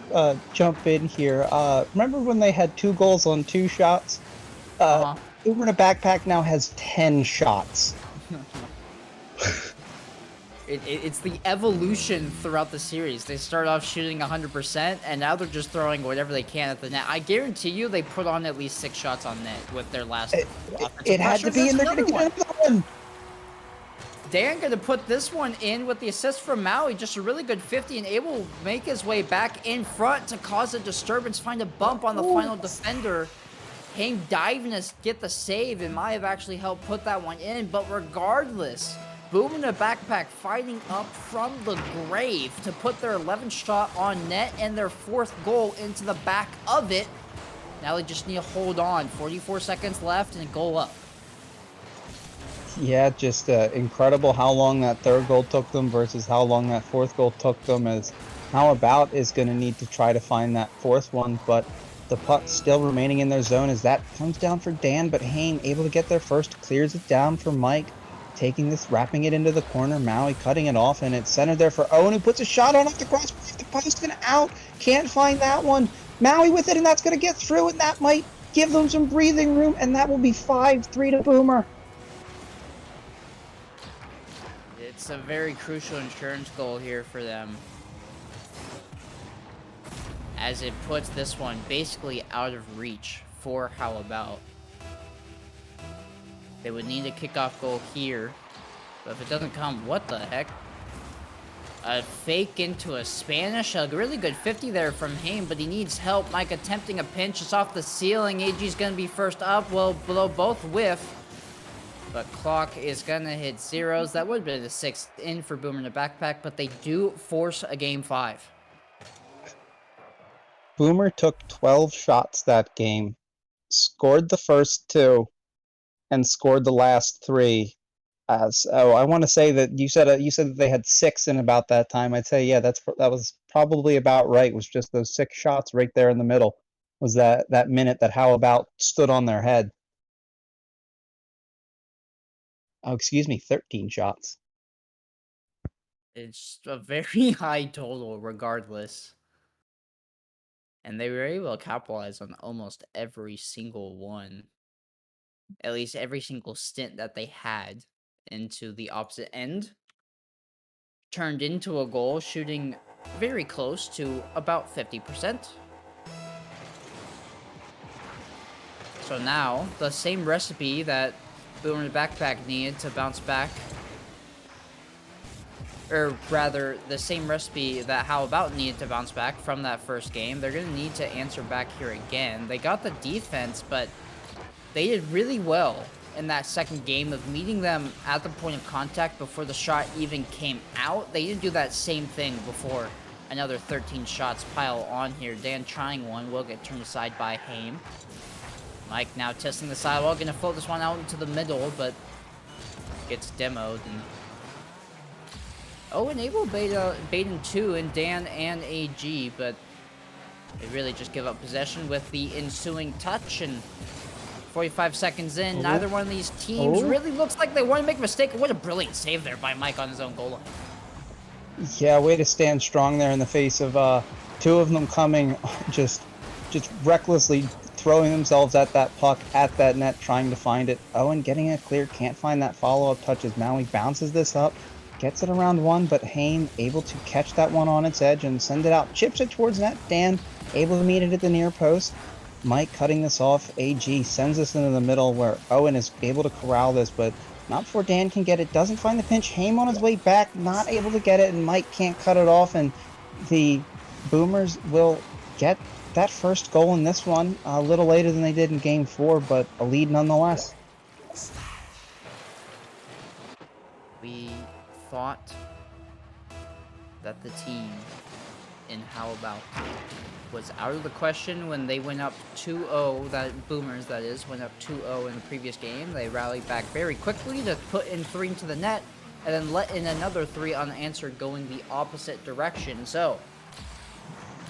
jump in here. Remember when they had 2 goals on 2 shots? Boomer in a Backpack now has 10 shots. It's the evolution throughout the series. They start off shooting 100%, and now they're just throwing whatever they can at the net. I guarantee you they put on at least 6 shots on net with their last It had to be, and they're going to get another one. Dan going to put this one in with the assist from Maui. Just a really good 50 and able to make his way back in front to cause a disturbance, find a bump on the final defender. Haim diving to get the save and might have actually helped put that one in, but regardless, Boom in a Backpack fighting up from the grave to put their 11th shot on net and their 4th goal into the back of it. Now they just need to hold on. 44 seconds left and a goal up. Yeah, just incredible how long that 3rd goal took them versus how long that 4th goal took them, as How About is going to need to try to find that 4th one, but the puck still remaining in their zone as that comes down for Dan, but Hain able to get there first, clears it down for Mike, taking this, wrapping it into the corner, Maui cutting it off, and it's centered there for Owen, who puts a shot on off the cross, the post and out, can't find that one, Maui with it, and that's going to get through, and that might give them some breathing room, and that will be 5-3 to Boomer. It's a very crucial insurance goal here for them, as it puts this one basically out of reach for How About. They would need a kickoff goal here, but if it doesn't come, what the heck? A fake into a Spanish, a really good 50 there from Haim, but he needs help. Mike attempting a pinch, it's off the ceiling. AG's gonna be first up, well, below both whiff, but clock is gonna hit zeros. That would have been the 6th in for Boomer in the Backpack, but they do force a game 5. Boomer took 12 shots that game, scored the first 2, and scored the last 3. So I want to say that you said that they had 6 in about that time. I'd say yeah, that was probably about right. It was just those 6 shots right there in the middle. Was that minute that How About stood on their head? Oh, excuse me, 13 shots. It's a very high total regardless. And they were able to capitalize on almost every single one. At least every single stint that they had into the opposite end. Turned into a goal, shooting very close to about 50%. So now, the same recipe that Boomer in the Backpack needed to bounce back, or rather, the same recipe that How About needed to bounce back from that first game, they're going to need to answer back here again. They got the defense, but they did really well in that second game of meeting them at the point of contact before the shot even came out. They didn't do that same thing before another 13 shots pile on here. Dan trying one, will get turned aside by Haim. Mike now testing the sidewall, gonna float this one out into the middle, but gets demoed. And Owen able baiting 2 in Dan and AG, but they really just give up possession with the ensuing touch, and 45 seconds in, neither one of these teams really looks like they want to make a mistake. What a brilliant save there by Mike on his own goal line. Yeah, way to stand strong there in the face of 2 of them coming, just recklessly throwing themselves at that puck, at that net, trying to find it. Owen getting it clear, can't find that follow-up touch as Maui bounces this up, gets it around 1, but Haim able to catch that one on its edge and send it out, chips it towards net. Dan able to meet it at the near post. Mike cutting this off. AG sends this into the middle where Owen is able to corral this, but not before Dan can get it. Doesn't find the pinch. Haim on his way back, not able to get it, and Mike can't cut it off, and the Boomers will get that first goal in this one a little later than they did in Game 4, but a lead nonetheless. We thought that the team in How About was out of the question when they went up 2-0, that Boomers, that is, went up 2-0 in the previous game. They rallied back very quickly to put in 3 into the net, and then let in another 3 unanswered going the opposite direction. So,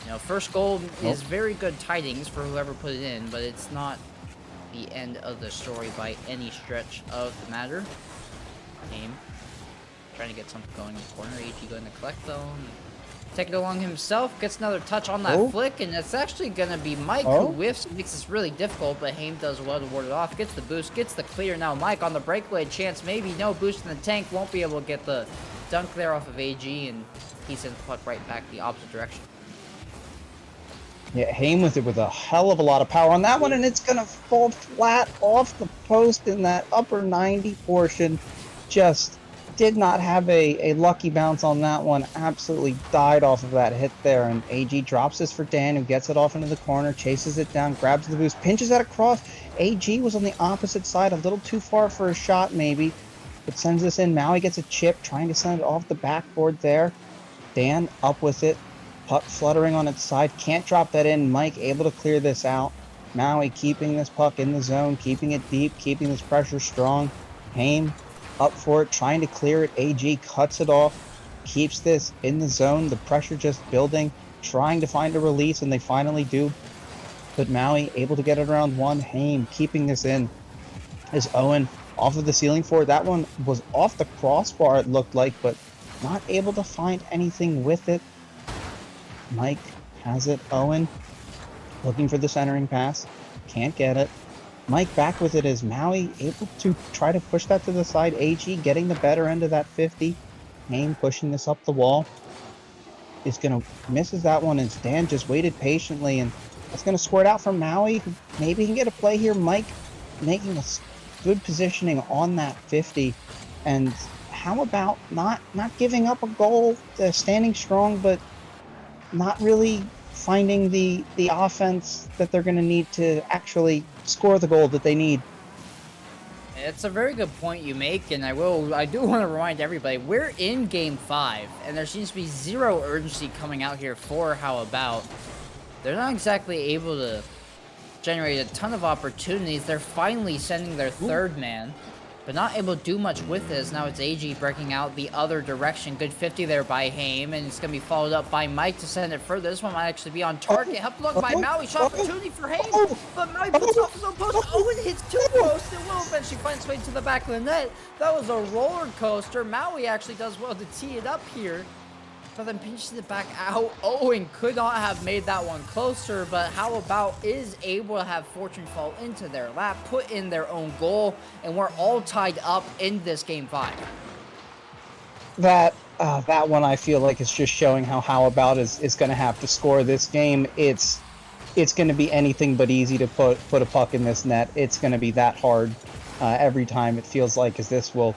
You know, first goal is very good tidings for whoever put it in, but it's not the end of the story by any stretch of the matter. Aim. Trying to get something going in the corner. AG going to collect though. Take it along himself. Gets another touch on that flick, and it's actually going to be Mike who whiffs. Makes this really difficult, but Haim does well to ward it off. Gets the boost. Gets the clear. Now Mike on the breakaway. Chance maybe. No boost in the tank. Won't be able to get the dunk there off of AG, and he sends the puck right back the opposite direction. Yeah, Haim with it with a hell of a lot of power on that one, and it's going to fall flat off the post in that upper 90 portion. Just did not have a lucky bounce on that one. Absolutely died off of that hit there, and AG drops this for Dan, who gets it off into the corner, chases it down, grabs the boost, pinches that across. AG was on the opposite side, a little too far for a shot maybe. It sends this in. Maui gets a chip, trying to send it off the backboard there. Dan up with it. Puck fluttering on its side. Can't drop that in. Mike able to clear this out. Maui keeping this puck in the zone, keeping it deep, keeping this pressure strong. Haim up for it, trying to clear it. AG cuts it off, keeps this in the zone. The pressure just building, trying to find a release, and they finally do. But Maui able to get it around one. Haim keeping this in as Owen off of the ceiling for it. That one was off the crossbar, it looked like, but not able to find anything with it. Mike has it. Owen looking for the centering pass. Can't get it. Mike back with it as Maui able to try to push that to the side. AG getting the better end of that 50. Haim pushing this up the wall. Is going to misses that one as Dan just waited patiently, and that's going to squirt out from Maui. Maybe he can get a play here. Mike making a good positioning on that 50. And how about not giving up a goal, standing strong, but not really finding the offense that they're going to need to actually score the goal that they need. It's a very good point you make, and I do want to remind everybody, we're in Game 5, and there seems to be zero urgency coming out here for How About. They're not exactly able to generate a ton of opportunities. They're finally sending their third man, but not able to do much with this. Now it's AG breaking out the other direction. Good 50 there by Haim, and it's going to be followed up by Mike to send it further. This one might actually be on target. Help look by Maui. Shot opportunity for Haim, but Maui puts off his own post. Owen hits two posts. It will eventually find its way to the back of the net. That was a roller coaster. Maui actually does well to tee it up here, but then pinches it back out. Owen could not have made that one closer, but How About is able to have fortune fall into their lap, put in their own goal, and we're all tied up in this Game 5. That one I feel like is just showing How About is going to have to score this game. It's going to be anything but easy to put a puck in this net. It's going to be that hard every time, it feels like, as this will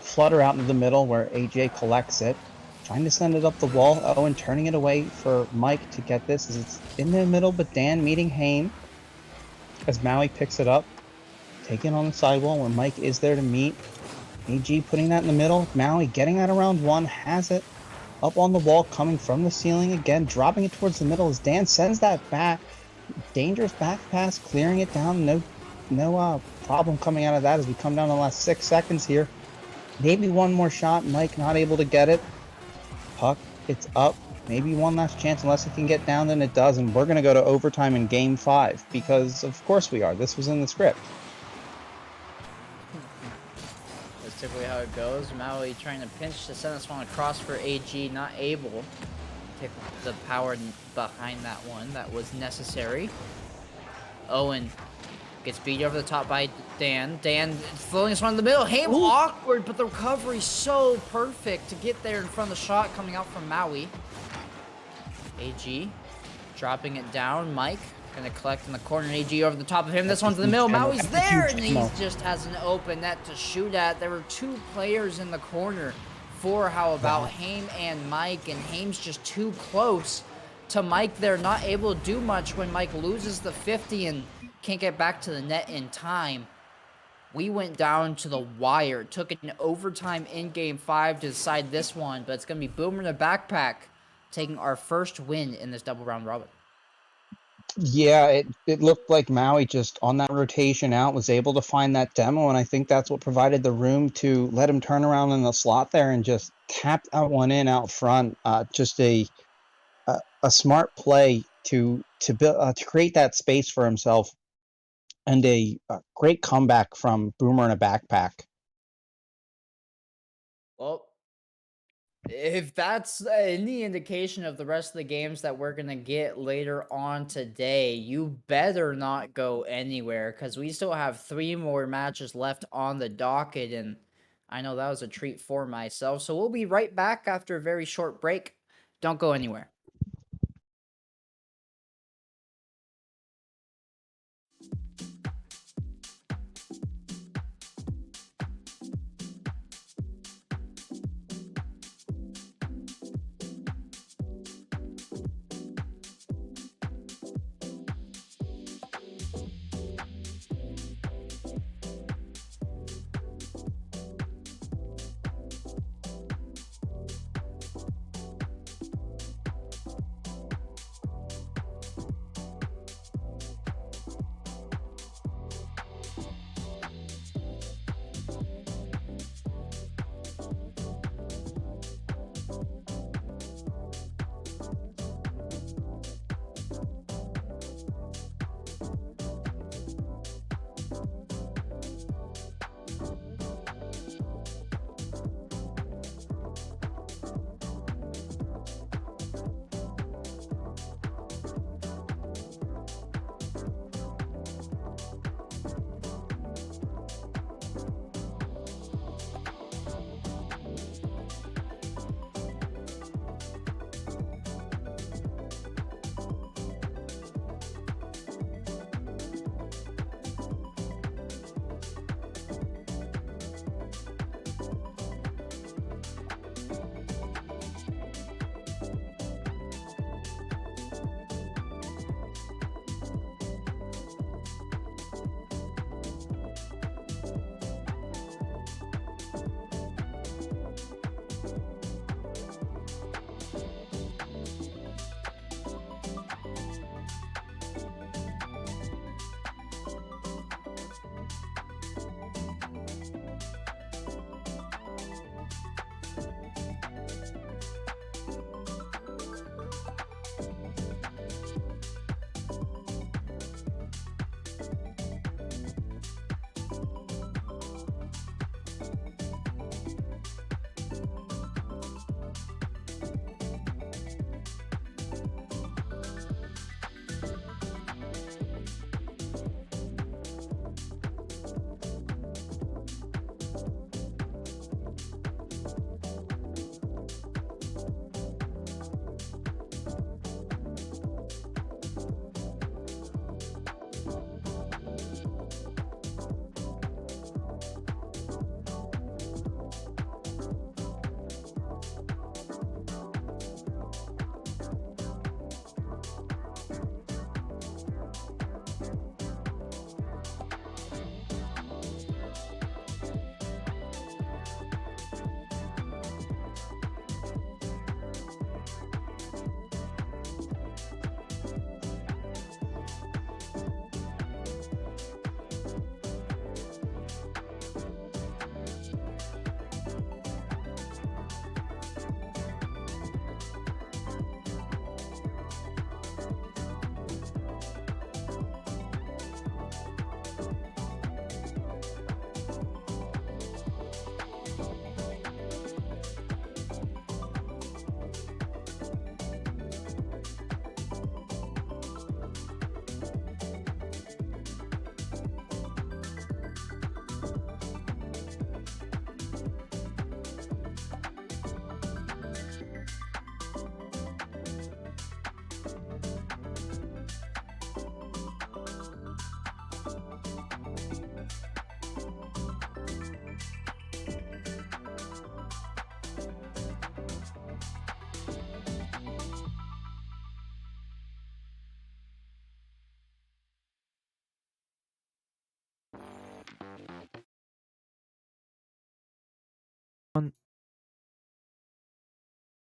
flutter out into the middle where AJ collects it. Trying to send it up the wall. Owen turning it away for Mike to get this as it's in the middle, but Dan meeting Haim as Maui picks it up. Taken on the sidewall where Mike is there to meet. AG putting that in the middle. Maui getting that around one. Has it up on the wall, coming from the ceiling again. Dropping it towards the middle as Dan sends that back. Dangerous back pass, clearing it down. No problem coming out of that as we come down to the last 6 seconds here. Maybe one more shot. Mike not able to get it. Puck, it's up. Maybe one last chance, unless it can get down, then it does. And we're going to go to overtime in Game 5, because of course we are. This was in the script. That's typically how it goes. Maui trying to pinch to send this one across for AG, not able to take the power behind that one. That was necessary. Owen gets beat over the top by Dan. Dan throwing this one in the middle. Haim awkward, but the recovery so perfect to get there in front of the shot coming out from Maui. AG dropping it down. Mike gonna collect in the corner. AG over the top of him. This one's in the middle. Maui's there, and he just has an open net to shoot at. There were two players in the corner for How About, Haim and Mike, and Haim's just too close to Mike there. Not able to do much when Mike loses the 50 and can't get back to the net in time. We went down to the wire. It took an overtime in Game 5 to decide this one, but it's going to be Boomer in the backpack taking our first win in this double round robin. Yeah, it looked like Maui just on that rotation out was able to find that demo, and I think that's what provided the room to let him turn around in the slot there and just tap that one in out front. Just a a smart play to build to create that space for himself, and a great comeback from Boomer in a backpack. Well, if that's any indication of the rest of the games that we're going to get later on today, you better not go anywhere because we still have 3 more matches left on the docket, and I know that was a treat for myself. So we'll be right back after a very short break. Don't go anywhere.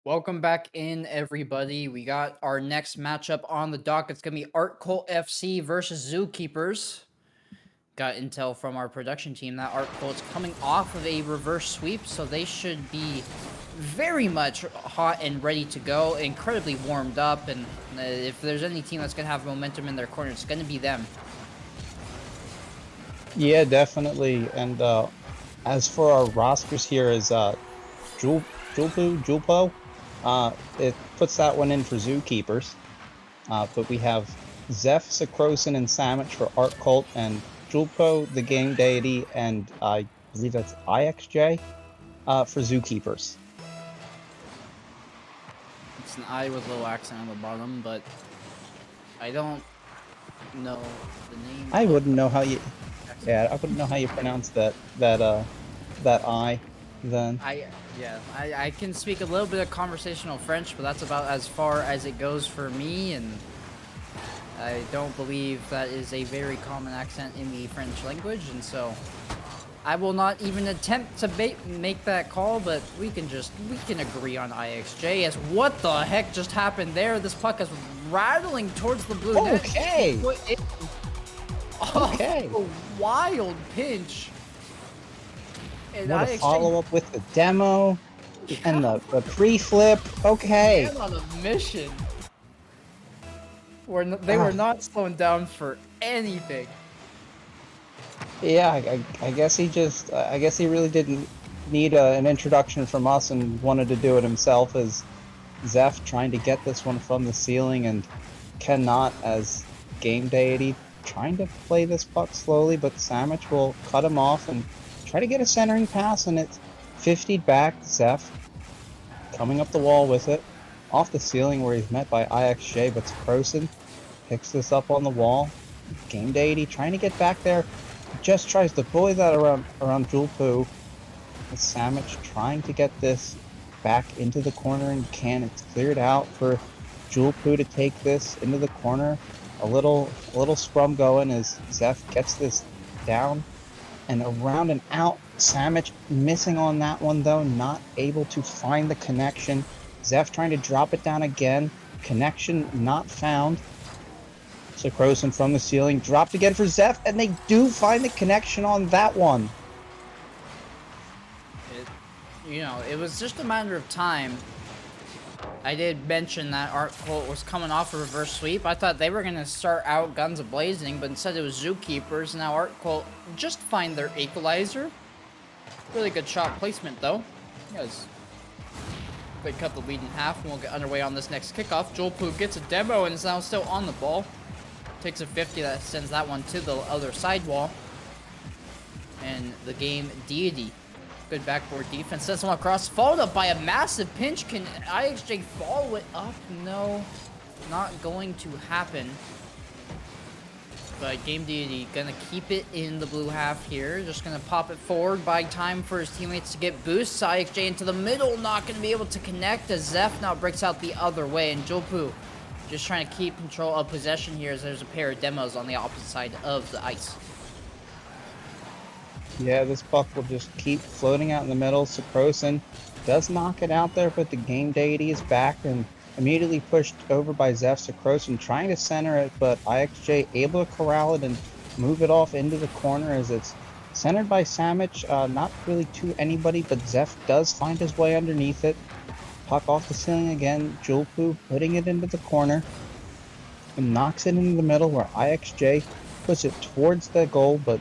Welcome back in, everybody. We got our next matchup on the dock. It's going to be Art Cult FC versus Zookeepers. got intel from our production team that Art Colt's coming off of a reverse sweep, so they should be very much hot and ready to go, incredibly warmed up, and if there's any team that's going to have momentum in their corner, it's going to be them. Yeah, definitely. And as for our rosters here is Julpo. It puts that one in for Zookeepers. But we have Zeph, Sakrosin, and Samich for Art Cult, and Julpo, the Game Deity, and I believe that's IXJ for Zookeepers. It's an I with a little accent on the bottom, but I don't know the name. I wouldn't know how you. Yeah, I wouldn't know how you pronounce that I. Then. I can speak a little bit of conversational French, but that's about as far as it goes for me, and I don't believe that is a very common accent in the French language, and so I will not even attempt to make that call, but we can agree on IXJ as what the heck just happened there. This puck is rattling towards the blue net. Okay. Okay. A wild pinch. And what a IXJ follow-up with the demo and the pre-flip. Okay. on a mission. They were not slowing down for anything. Yeah, I guess he just, I guess he really didn't need an introduction from us and wanted to do it himself, as Zeph trying to get this one from the ceiling and cannot, as Game Deity trying to play this puck slowly, but Samich will cut him off and try to get a centering pass, and it's 50'd back. Zeph coming up the wall with it, off the ceiling where he's met by IXJ, but Sakrosin picks this up on the wall. Game Deity trying to get back there, just tries to bully that around Julpu. Samich trying to get this back into the corner and can. It's cleared out for Julpu to take this into the corner. A little scrum going as Zeph gets this down and around and out. Samich missing on that one though, not able to find the connection. Zeph trying to drop it down again. Connection not found. Sakrosin from the ceiling, dropped again for Zeph, and they do find the connection on that one. It was just a matter of time. I did mention that Art Colt was coming off a reverse sweep. I thought they were going to start out guns a-blazing, but instead it was Zookeepers. Now Art Colt just find their equalizer. Really good shot placement, though. Yes. They cut the lead in half, and we'll get underway on this next kickoff. Julpu gets a demo and is now still on the ball. Takes a 50 that sends that one to the other sidewall. And the Game Deity. Good backboard defense. Sends one across. Followed up by a massive pinch. Can IXJ follow it up? No. Not going to happen. But Game Deity gonna keep it in the blue half here. Just gonna pop it forward. Buy time for his teammates to get boosts. IXJ into the middle. Not gonna be able to connect as Zeph now breaks out the other way. And Julpu just trying to keep control of possession here as there's a pair of demos on the opposite side of the ice. Yeah, this puck will just keep floating out in the middle. Sakrosin does knock it out there, but the Game Deity is back and immediately pushed over by Zeph. Sakrosin trying to center it, but IXJ able to corral it and move it off into the corner as it's centered by Samich. Not really to anybody, but Zeph does find his way underneath it. Puck off the ceiling again. Julpu putting it into the corner and knocks it into the middle where IXJ puts it towards the goal, but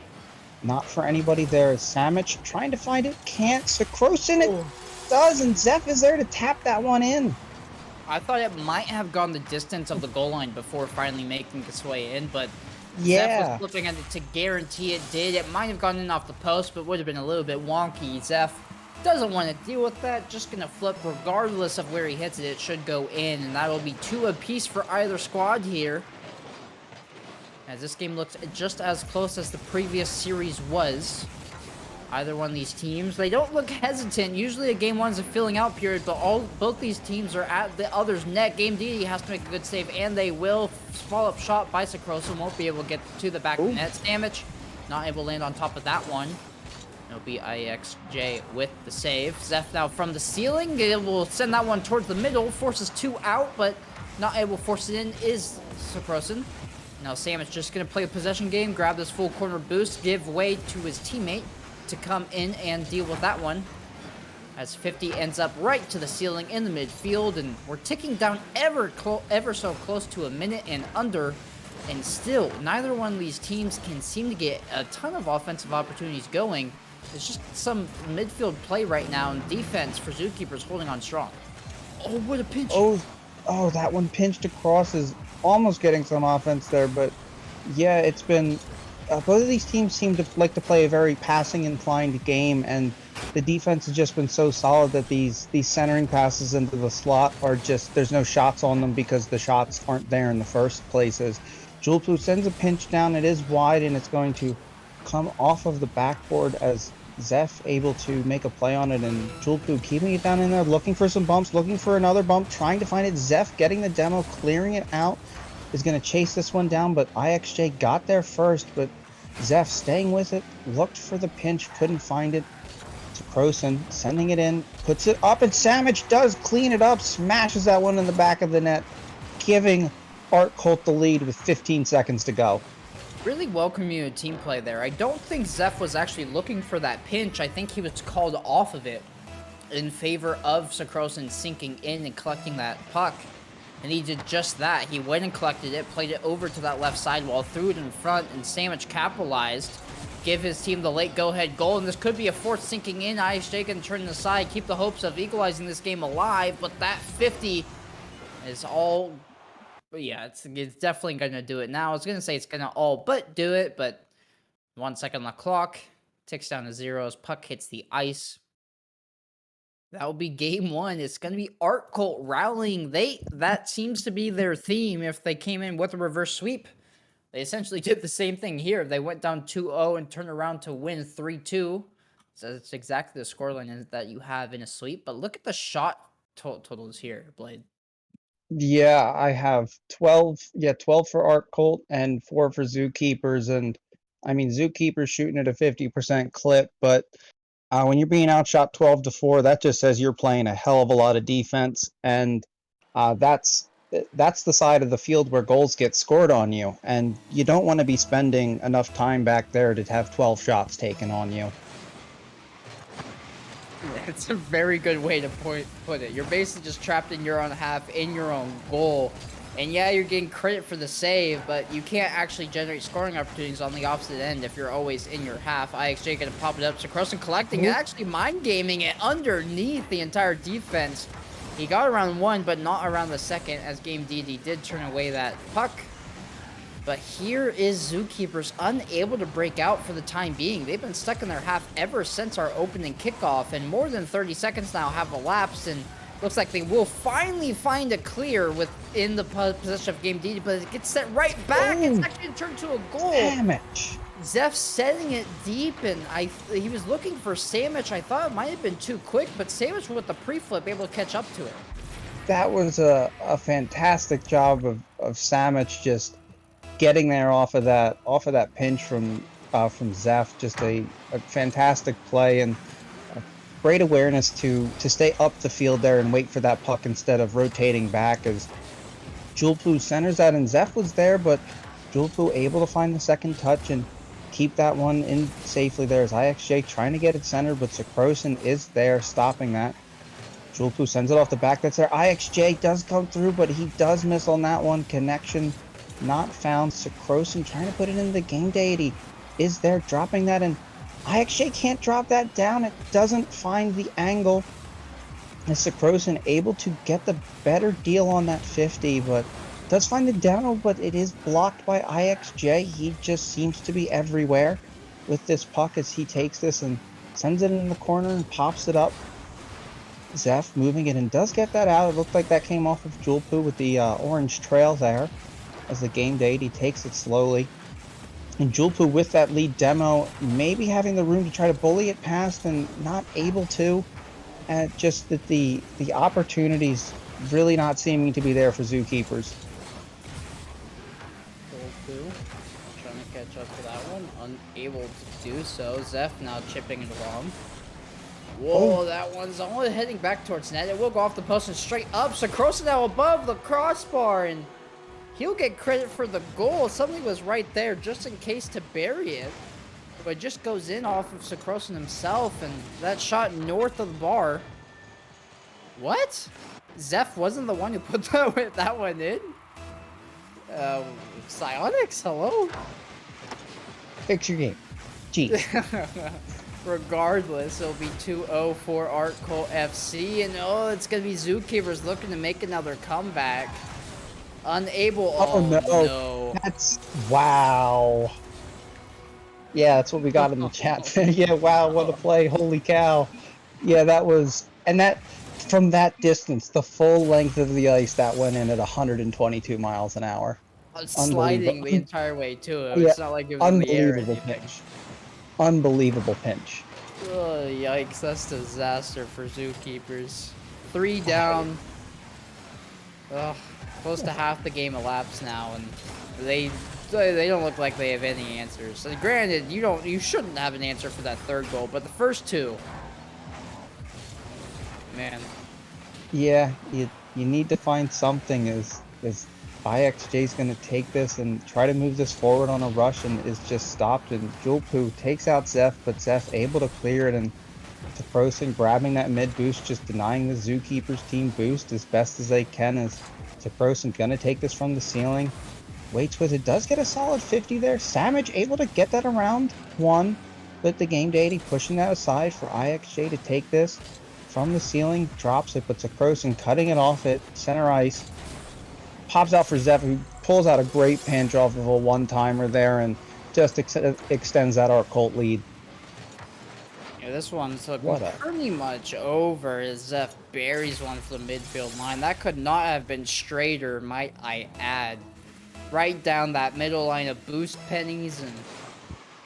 not for anybody there. Samich trying to find it, can't. Sakrosin it does, and Zeph is there to tap that one in. I thought it might have gone the distance of the goal line before finally making its way in, but yeah, Zeph was flipping at it to guarantee it did. It might have gone in off the post, but would have been a little bit wonky. Zeph doesn't want to deal with that, just going to flip regardless of where he hits it. It should go in, and that'll be 2 apiece for either squad here. As this game looks just as close as the previous series was. Either one of these teams, they don't look hesitant. Usually a game 1's a filling out period, but both these teams are at the other's net. Game D has to make a good save, and they will. Follow-up shot by Sakrosin won't be able to get to the back of the net. Damage, not able to land on top of that one. It'll be IXJ with the save. Zeph now from the ceiling. It will send that one towards the middle. Forces 2 out, but not able to force it in is Sakrosin. Now Sam is just going to play a possession game, grab this full corner boost, give way to his teammate to come in and deal with that one. As 50 ends up right to the ceiling in the midfield, and we're ticking down ever so close to a minute and under, and still neither one of these teams can seem to get a ton of offensive opportunities going. It's just some midfield play right now, and defense for Zookeeper's holding on strong. Oh, what a pinch! Oh, that one pinched across is almost getting some offense there, but yeah, it's been both of these teams seem to like to play a very passing inclined game, and the defense has just been so solid that these centering passes into the slot are just, there's no shots on them because the shots aren't there in the first place. As Julpu sends a pinch down, it is wide and it's going to come off of the backboard as Zeph able to make a play on it, and Julpu keeping it down in there, looking for some bumps, looking for another bump, trying to find it. Zeph getting the demo, clearing it out, is going to chase this one down, but IXJ got there first, but Zeph staying with it, looked for the pinch, couldn't find it. To Croson, sending it in, puts it up, and Samic does clean it up, smashes that one in the back of the net, giving Art Colt the lead with 15 seconds to go. Really well communicated team play there. I don't think Zeph was actually looking for that pinch. I think he was called off of it in favor of Sakrosin sinking in and collecting that puck. And he did just that. He went and collected it, played it over to that left sidewall, threw it in front, and Samic capitalized. Give his team the late go-ahead goal, and this could be a fourth sinking in. IXJ can turn aside, keep the hopes of equalizing this game alive, but that 50 is all... Yeah, it's definitely going to do it now. I was going to say it's going to all but do it, but 1 second on the clock. Ticks down to 0 as puck hits the ice. That will be game 1. It's going to be Art Colt rallying. That seems to be their theme if they came in with a reverse sweep. They essentially did the same thing here. They went down 2-0 and turned around to win 3-2. So it's exactly the scoreline that you have in a sweep. But look at the shot totals here, Blade. Yeah, I have 12 for Art Colt and 4 for Zookeepers, and I mean Zookeepers shooting at a 50% clip, but when you're being outshot 12-4, that just says you're playing a hell of a lot of defense, and that's the side of the field where goals get scored on you, and you don't want to be spending enough time back there to have 12 shots taken on you. It's a very good way to put it. You're basically just trapped in your own half, in your own goal. And yeah, you're getting credit for the save, but you can't actually generate scoring opportunities on the opposite end if you're always in your half. IXJ gonna pop it up. So Croson collecting and actually mind gaming it underneath the entire defense. He got around 1, but not around the second, as Game DD did turn away that puck. But here is Zookeepers unable to break out for the time being. They've been stuck in their half ever since our opening kickoff, and more than 30 seconds now have elapsed, and looks like they will finally find a clear within the possession of Game DD, but it gets set right back. It's actually turned to a goal. Damage. Zeph setting it deep, and he was looking for Samic. I thought it might have been too quick, but Samic with the pre-flip able to catch up to it. That was a fantastic job of Samic just getting there off of that pinch from Zeph. Just a fantastic play and a great awareness to stay up the field there and wait for that puck instead of rotating back, as Julpu centers that, and Zeph was there, but Julpu able to find the second touch and keep that one in safely there, as IXJ trying to get it centered, but Sakrosin is there stopping that. Julpu sends it off the back. That's there. IXJ does come through, but he does miss on that one. Connection not found. Sakrosin trying to put it in the game deity is there, dropping that, and IXJ can't drop that down. It doesn't find the angle. And Sakrosin able to get the better deal on that 50, but does find the demo, but it is blocked by IXJ. He just seems to be everywhere with this puck as he takes this and sends it in the corner and pops it up. Zeph moving it and does get that out. It looked like that came off of Julpu with the orange trail there as the game deity takes it slowly. And Julpu with that lead demo, maybe having the room to try to bully it past and not able to. And just that the opportunities really not seeming to be there for Zookeepers. Trying to catch up to that one, unable to do so. Zeph now chipping it along. Whoa, that one's only heading back towards net. It will go off the post and straight up. So Croson now above the crossbar, and He'll get credit for the goal. Something was right there just in case to bury it. But it just goes in off of Sakrosin himself, and that shot north of the bar. What? Zeph wasn't the one who put that one in? Psionics, hello? Fix your game. Jeez. Regardless, it'll be 2-0 for Art Cult FC, and oh, it's gonna be Zookeepers looking to make another comeback. Unable. Oh, no. That's wow. Yeah, that's what we got in the chat. Yeah, wow, what a play. Holy cow. Yeah, that was, and that, from that distance, the full length of the ice, that went in at 122 miles an hour. Sliding the entire way, too. Yeah, It's not like it was in the air or unbelievable anything. pinch. Unbelievable pinch. Oh, yikes, that's disaster for Zookeepers. 3 down. Ugh, close to half the game elapsed now, and they don't look like they have any answers. So granted, you shouldn't have an answer for that third goal, but the first two, man. Yeah, you need to find something as IXJ's going to take this and try to move this forward on a rush, and is just stopped, and Julpu takes out Zeph, but Zeph able to clear it, and Sakrosin grabbing that mid boost, just denying the Zookeepers team boost as best as they can, as Sakrosin going to take this from the ceiling. Waits with it, does get a solid 50 there. Samage able to get that around one, but the game deity pushing that aside for IXJ to take this from the ceiling, drops it, but Sakrosin cutting it off at center ice. Pops out for Zeph, who pulls out a great pinch off of a one-timer there, and just extends that Art Cult lead. Yeah, this one's What pretty much over as Zeph buries one for the midfield line. That could not have been straighter, might I add. Right down that middle line of boost pennies, and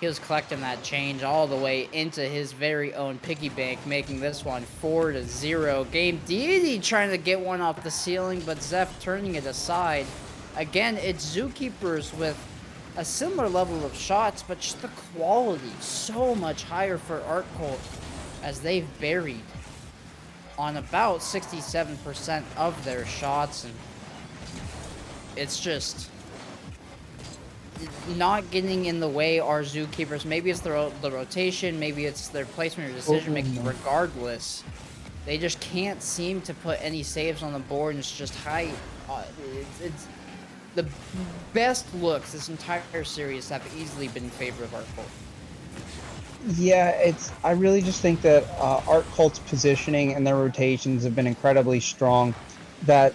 he was collecting that change all the way into his very own piggy bank, making this one 4-0. Game Deity trying to get one off the ceiling, but Zeph turning it aside. Again, it's Zookeepers with a similar level of shots, but just the quality so much higher for Art Cult, as they've buried on about 67% of their shots, and it's just not getting in the way are Zookeepers. Maybe it's the rotation, maybe it's their placement or decision making. Regardless, they just can't seem to put any saves on the board, and it's just high. It's the best looks this entire series have easily been in favor of Art Cult. Yeah, I really just think that Art Cult's positioning and their rotations have been incredibly strong. That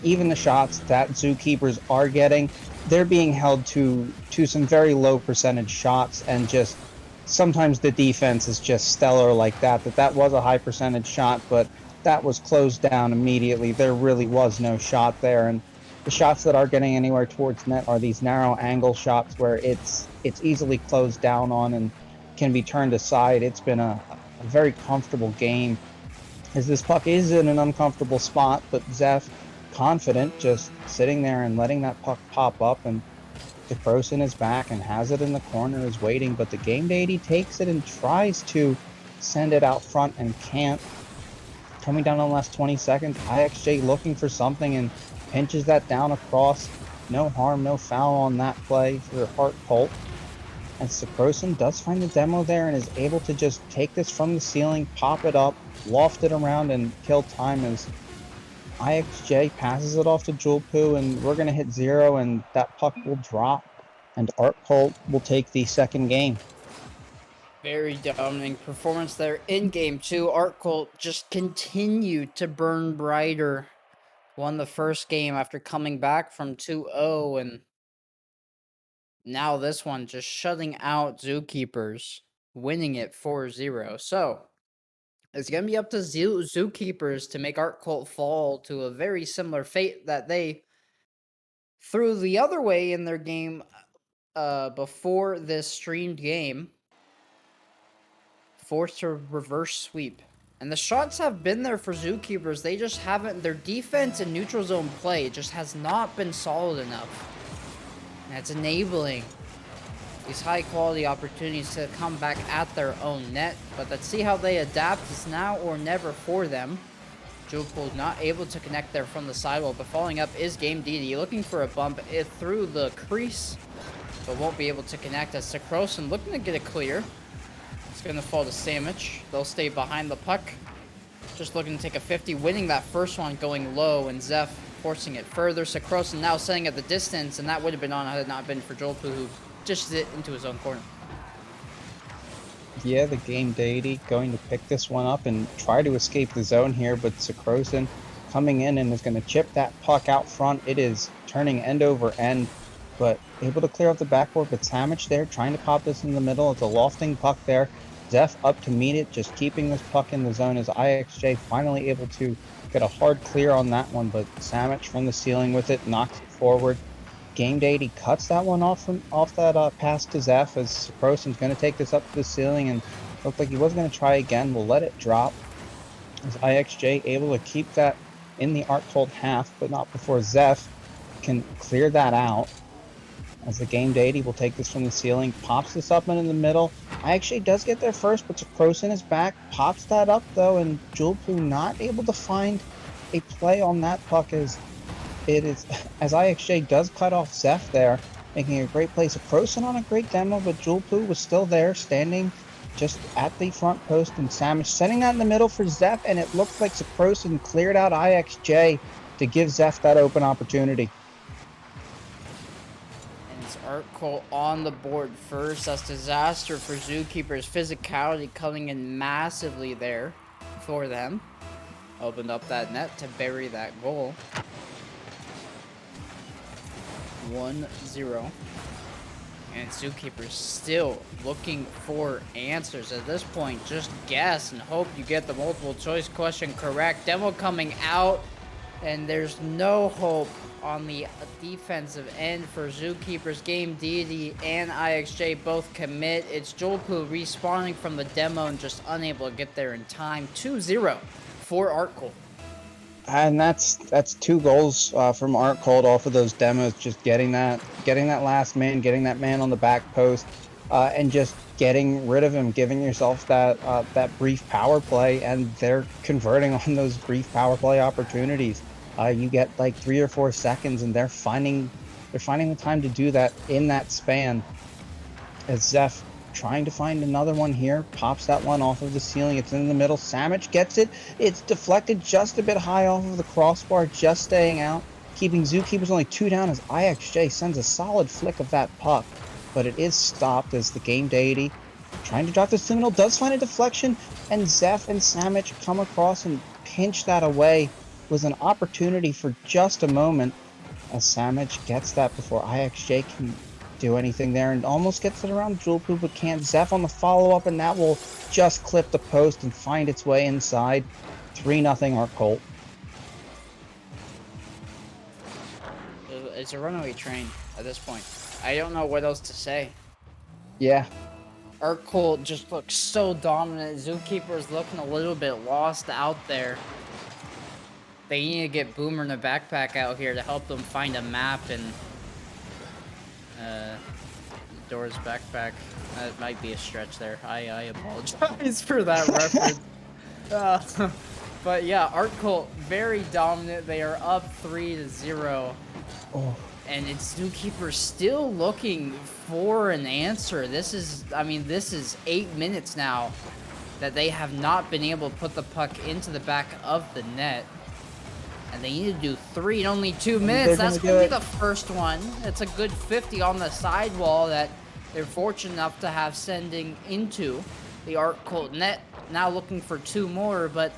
even the shots that Zookeepers are getting, they're being held to some very low percentage shots, and just sometimes the defense is just stellar like that. That was a high percentage shot, but that was closed down immediately. There really was no shot there, and the shots that are getting anywhere towards net are these narrow angle shots where it's easily closed down on and can be turned aside. It's been a very comfortable game, as this puck is in an uncomfortable spot, but Zeph confident, just sitting there and letting that puck pop up, and Sakrosin is back and has it in the corner, is waiting, but the game deity takes it and tries to send it out front and can't. Coming down in the last 20 seconds, IXJ looking for something and pinches that down across. No harm, no foul on that play for Art Cult. And Sakrosin does find the demo there and is able to just take this from the ceiling, pop it up, loft it around, and kill time as IXJ passes it off to Julpu, and we're going to hit 0, and that puck will drop, and Art Cult will take the second game. Very dominating performance there in Game 2. Art Cult just continued to burn brighter. Won the first game after coming back from 2-0, and now this one just shutting out Zookeepers, winning it 4-0. So, it's going to be up to Zookeepers to make Art Cult fall to a very similar fate that they threw the other way in their game before this streamed game. Forced to reverse sweep. And the shots have been there for Zookeepers. They just haven't. Their defense and neutral zone play just has not been solid enough. And it's enabling these high quality opportunities to come back at their own net. But let's see how they adapt. It's now or never for them. Jewelpool not able to connect there from the sidewall, but following up is Game DD, looking for a bump through the crease, but won't be able to connect as Sakrosin looking to get it clear. It's going to fall to Sandwich. They'll stay behind the puck. Just looking to take a 50, winning that first one, going low, and Zeph forcing it further. Sakrosin now setting at the distance, and that would have been on had it not been for Jewelpool, who dishes it into his own corner. Yeah, the game deity going to pick this one up and try to escape the zone here, but Sakrosin coming in and is going to chip that puck out front. It is turning end over end, but able to clear off the backboard, but Sandwich there trying to pop this in the middle. It's a lofting puck there. Zeph up to meet it, just keeping this puck in the zone as IXJ finally able to get a hard clear on that one, but Sandwich from the ceiling with it, knocks it forward. Game Deity cuts that one off that pass to Zeph as Sakrosin's going to take this up to the ceiling and looked like he was going to try again. We'll let it drop as IXJ able to keep that in the arc hold half, but not before Zeph can clear that out. As the Game Deity will take this from the ceiling, pops this up into the middle. IXJ does get there first, but Sakrosin is back, pops that up though, and Jewelpool not able to find a play on that puck as IXJ does cut off Zeph there, making a great play. Sakrosin on a great demo, but Jewelpool was still there, standing just at the front post, and Sandwich setting that in the middle for Zeph, and it looked like Sakrosin cleared out IXJ to give Zeph that open opportunity. And it's Art Cole on the board first. That's disaster for Zookeeper's physicality coming in massively there for them. Opened up that net to bury that goal. 1-0. And Zookeeper's still looking for answers at this point. Just guess and hope you get the multiple choice question correct. Demo coming out, and there's no hope on the defensive end for Zookeeper's. Game Deity and IXJ both commit. It's Jewelpool respawning from the demo and just unable to get there in time. 2-0 for Art Cole. And that's 2 goals from Art Cold off of those demos, just getting that last man, getting that man on the back post, and just getting rid of him, giving yourself that brief power play, and they're converting on those brief power play opportunities. You get like 3 or 4 seconds, and they're finding the time to do that in that span. As Zeph trying to find another one here, pops that one off of the ceiling. It's in the middle. Sandwich gets it. It's deflected just a bit high off of the crossbar, just staying out, keeping Zookeepers only 2 down as IXJ sends a solid flick of that puck, but it is stopped as the Game Deity trying to drop this to the middle, does find a deflection, and Zeph and Sandwich come across and pinch that away. Was an opportunity for just a moment as Sandwich gets that before IXJ can do anything there, and almost gets it around Jewelpool, but can't. Zeph on the follow-up, and that will just clip the post and find its way inside. 3-0 Art Colt. It's a runaway train at this point. I don't know what else to say. Yeah. Art Colt just looks so dominant. Zookeeper's looking a little bit lost out there. They need to get Boomer in the backpack out here to help them find a map and Dora's backpack. That might be a stretch there. I apologize for that reference. But yeah, Art Colt very dominant. They are up 3-0. Oh. And it's Zookeeper still looking for an answer. This is 8 minutes now that they have not been able to put the puck into the back of the net. And they need to do 3 in only 2 minutes. That's going to be the first one. It's a good 50 on the sidewall that they're fortunate enough to have sending into the Art Colt net. Now looking for 2 more, but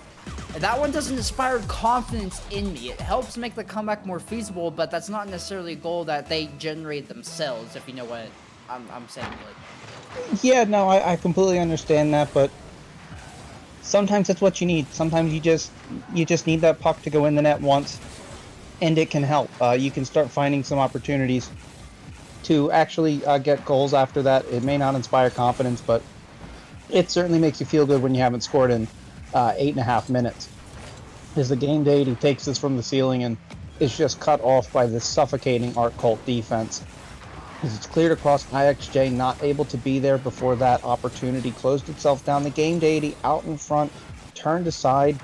that one doesn't inspire confidence in me. It helps make the comeback more feasible, but that's not necessarily a goal that they generate themselves, if you know what I'm saying. Yeah, no, I completely understand that, but sometimes that's what you need. Sometimes you just need that puck to go in the net once, and it can help. You can start finding some opportunities to actually get goals after that. It may not inspire confidence, but it certainly makes you feel good when you haven't scored in 8.5 minutes. As the Game Deity takes this from the ceiling and is just cut off by this suffocating Art Colt defense. As it's cleared across, IXJ not able to be there before that opportunity closed itself down. The Game Deity out in front, turned aside,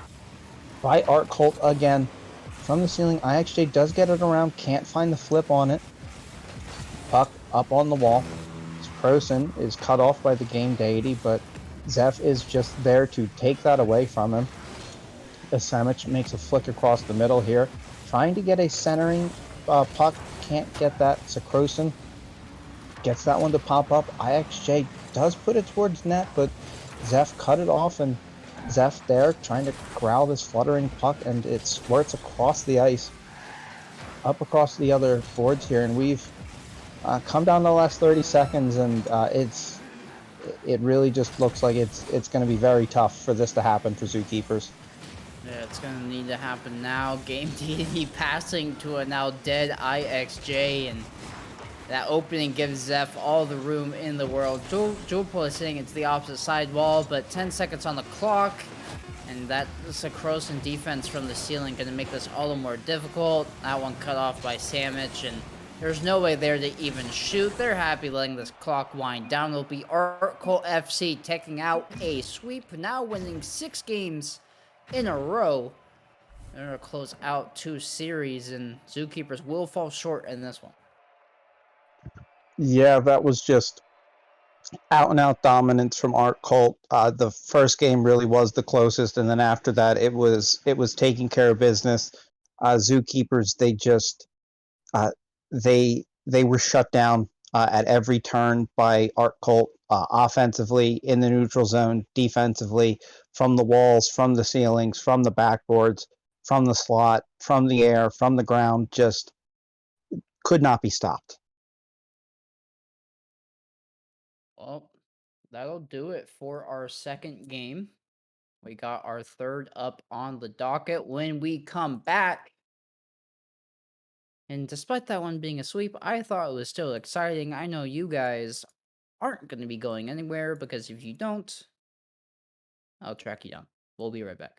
by Art Colt again. From the ceiling, IXJ does get it around, can't find the flip on it. Puck up on the wall. Croson is cut off by the game deity, but Zeph is just there to take that away from him. Samich makes a flick across the middle here, trying to get a centering puck, can't get that. Croson gets that one to pop up. IXJ does put it towards net, but Zeph cut it off, and Zeph there trying to corral this fluttering puck, and it squirts across the ice, up across the other boards here, and we've come down to the last 30 seconds, and it really just looks like it's going to be very tough for this to happen for Zookeepers. Yeah, it's gonna need to happen now. Game deity passing to a now dead IXJ, and that opening gives Zeph all the room in the world. Jewel is sitting into the opposite side wall, but 10 seconds on the clock. And that Sakrosan defense from the ceiling going to make this all the more difficult. That one cut off by Samich, and there's no way there to even shoot. They're happy letting this clock wind down. It'll be Artcolt FC taking out a sweep, now winning 6 games in a row. They're going to close out 2 series, and Zookeepers will fall short in this one. Yeah, that was just out-and-out dominance from Art Colt. The first game really was the closest, and then after that, it was taking care of business. Zookeepers, they just they were shut down at every turn by Art Colt, offensively in the neutral zone, defensively from the walls, from the ceilings, from the backboards, from the slot, from the air, from the ground. Just could not be stopped. Well, that'll do it for our second game. We got our third up on the docket. When we come back, and despite that one being a sweep, I thought it was still exciting. I know you guys aren't going to be going anywhere, because if you don't, I'll track you down. We'll be right back.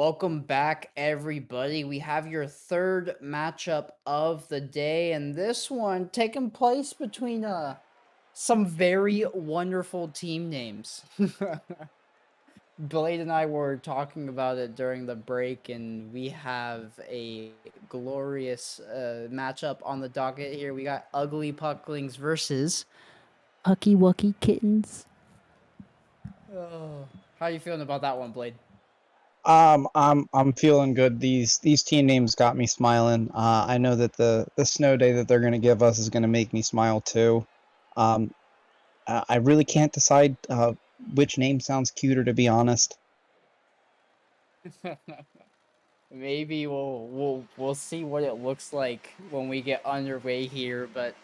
Welcome back, everybody. We have your third matchup of the day, and this one taking place between some very wonderful team names. Blade and I were talking about it during the break, and we have a glorious matchup on the docket here. We got Ugly Pucklings versus Pucky Wucky Kittens. Oh, how you feeling about that one, Blade? I'm feeling good. These team names got me smiling. I know that the snow day that they're gonna give us is gonna make me smile too. Um, I really can't decide which name sounds cuter, to be honest. Maybe we'll see what it looks like when we get underway here, but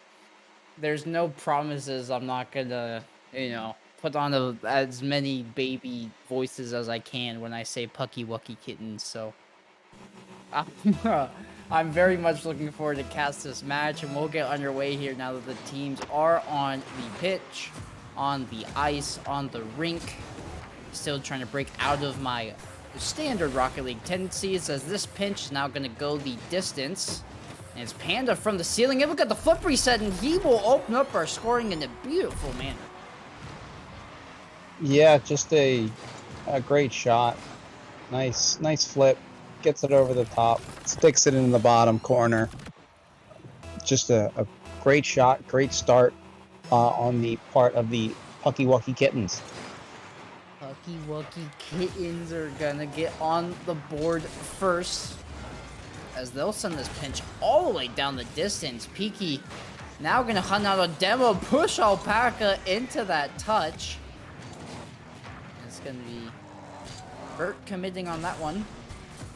there's no promises. I'm not gonna, put on as many baby voices as I can when I say Pucky Wucky Kittens. So I'm, I'm very much looking forward to cast this match, and we'll get underway here now that the teams are on the pitch, on the ice, on the rink. Still trying to break out of my standard Rocket League tendencies, as this pinch is now going to go the distance. And it's Panda from the ceiling. And look at the flip reset, and he will open up our scoring in a beautiful manner. Yeah, just a great shot. Nice flip. Gets it over the top. Sticks it in the bottom corner. Just a great shot. Great start on the part of the Pucky Wucky Kittens. Pucky Wucky Kittens are gonna get on the board first, as they'll send this pinch all the way down the distance. Peaky now gonna hunt out a demo, push Alpaca into that touch. It's gonna be Bert committing on that one,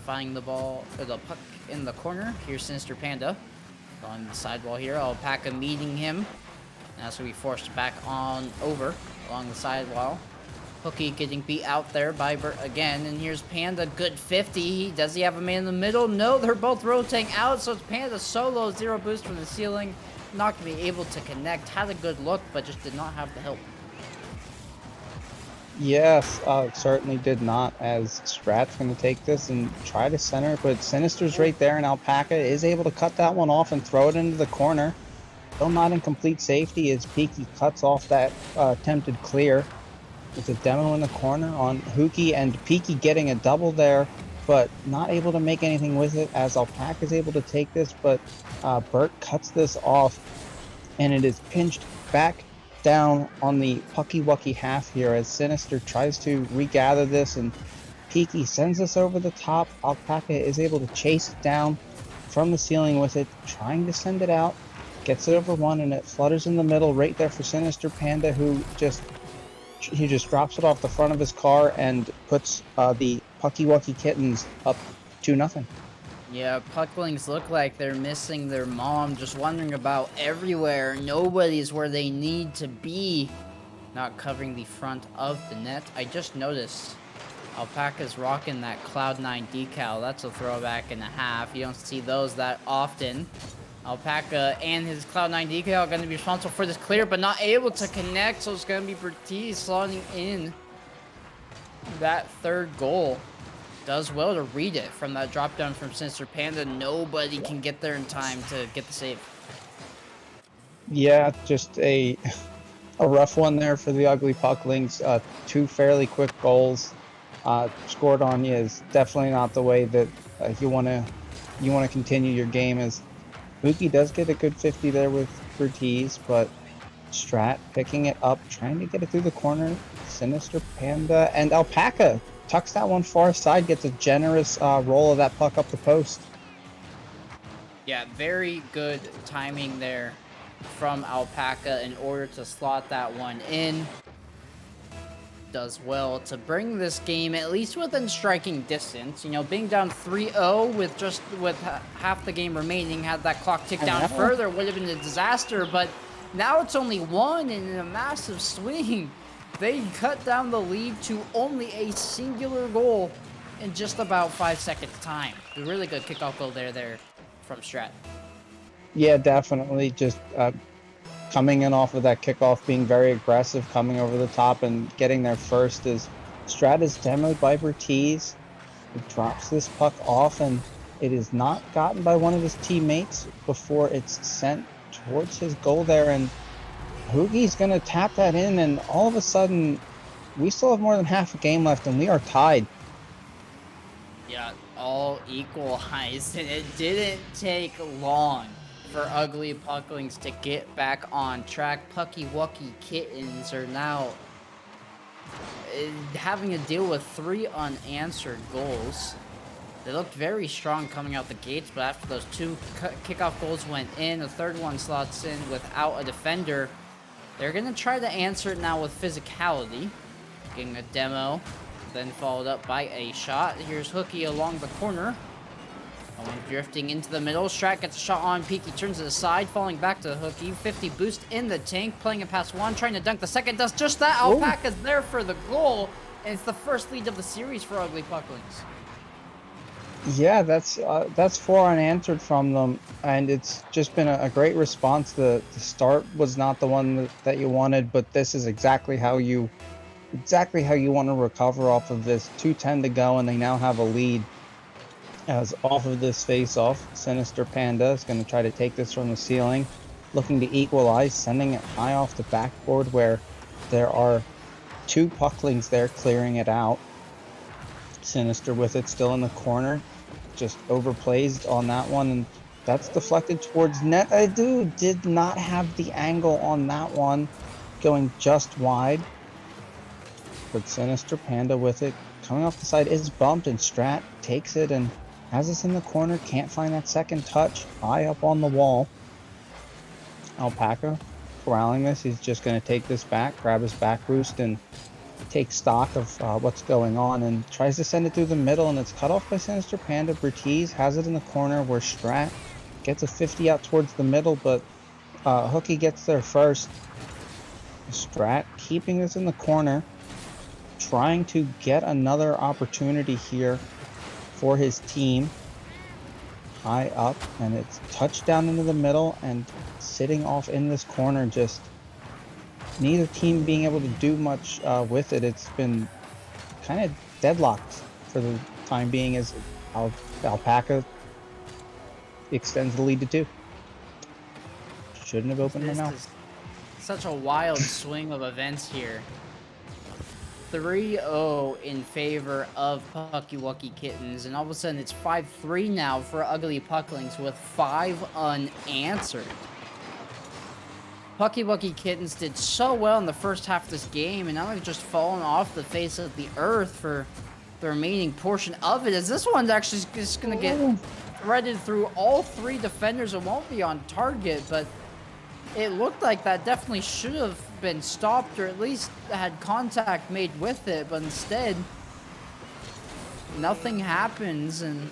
finding the ball, or the puck in the corner. Here's Sinister Panda on the sidewall here. Alpaca meeting him. Now so we forced back on over along the sidewall. Hooky getting beat out there by Bert again, and here's Panda, good 50. Does he have a man in the middle? No, they're both rotating out, so it's Panda solo, 0 boost from the ceiling. Not going to be able to connect. Had a good look, but just did not have the help. Yes, certainly did not, as Strat's going to take this and try to center, but Sinister's right there, and Alpaca is able to cut that one off and throw it into the corner. Still not in complete safety as Peaky cuts off that attempted clear. With a demo in the corner on Hookie, and Peaky getting a double there, but not able to make anything with it, as Alpaca is able to take this, but Bert cuts this off, and it is pinched back down on the Pucky Wucky half here as Sinister tries to regather this, and Peaky sends this over the top. Alpaca is able to chase it down from the ceiling with it, trying to send it out, gets it over one, and it flutters in the middle right there for Sinister Panda, who just drops it off the front of his car and puts the Pucky Wucky Kittens up 2-0. Yeah, Pucklings look like they're missing their mom, just wandering about everywhere. Nobody's where they need to be. Not covering the front of the net. I just noticed Alpaca's rocking that Cloud9 decal. That's a throwback and a half. You don't see those that often. Alpaca and his Cloud9 decal are going to be responsible for this clear, but not able to connect, so it's going to be Bertiz slotting in that third goal. Does well to read it from that drop down from Sinister Panda. Nobody can get there in time to get the save. Yeah, just a rough one there for the Ugly Pucklings. 2 fairly quick goals scored on you is definitely not the way that you want to continue your game, as Mookie does get a good 50 there with Bertiz, but Strat picking it up, trying to get it through the corner. Sinister Panda and Alpaca tucks that one far side, gets a generous roll of that puck up the post. Yeah, very good timing there from Alpaca in order to slot that one in. Does well to bring this game at least within striking distance. You know, being down 3-0 with half the game remaining, had that clock tick down further, would have been a disaster, but now it's only 1, and in a massive swing, they cut down the lead to only a singular goal in just about 5 seconds time. A really good kickoff goal there from Strat. Yeah, definitely. Just coming in off of that kickoff, being very aggressive, coming over the top and getting there first, is Strat is demoed by Bertiz. He drops this puck off, and it is not gotten by one of his teammates before it's sent towards his goal there. And Hoogie's going to tap that in, and all of a sudden, we still have more than half a game left, and we are tied. Yeah, all equalized, and it didn't take long for Ugly Pucklings to get back on track. Pucky Wucky Kittens are now having to deal with 3 unanswered goals. They looked very strong coming out the gates, but after those 2 kickoff goals went in, the third one slots in without a defender. They're going to try to answer it now with physicality. Getting a demo, then followed up by a shot. Here's Hookie along the corner. Owen drifting into the middle. Strat gets a shot on Peak. He turns it aside, falling back to Hookie. 50 boost in the tank, playing it past one, trying to dunk the second. Does just that. Alpaca's there for the goal, and it's the first lead of the series for Ugly Pucklings. Yeah, that's 4 unanswered from them, and it's just been a great response. The start was not the one that you wanted, but this is exactly how you want to recover off of this. 2:10 to go, and they now have a lead. As off of this face-off, Sinister Panda is going to try to take this from the ceiling, looking to equalize, sending it high off the backboard where there are 2 Pucklings there clearing it out. Sinister with it still in the corner, just overplays on that one, and that's deflected towards net. I did not have the angle on that one, going just wide. But Sinister Panda with it, coming off the side, is bumped, and Strat takes it and has us in the corner. Can't find that second touch, high up on the wall. Alpaca corralling this. He's just going to take this back, grab his back boost, and take stock of what's going on, and tries to send it through the middle, and it's cut off by Sinister Panda. Bertiz has it in the corner where Strat gets a 50 out towards the middle, but Hookie gets there first. Strat keeping this in the corner, trying to get another opportunity here for his team. High up, and it's touched down into the middle and sitting off in this corner, just neither team being able to do much with it. It's been kind of deadlocked for the time being as Alpaca extends the lead to 2. Shouldn't have opened her mouth. Is such a wild swing of events here. 3-0 in favor of Pucky Wucky Kittens, and all of a sudden it's 5-3 now for Ugly Pucklings with 5 unanswered. Pucky Wucky Kittens did so well in the first half of this game, and now they've just fallen off the face of the earth for the remaining portion of it, as this one's actually just going to get threaded through all 3 defenders. It won't be on target, but it looked like that definitely should have been stopped, or at least had contact made with it, but instead nothing happens, and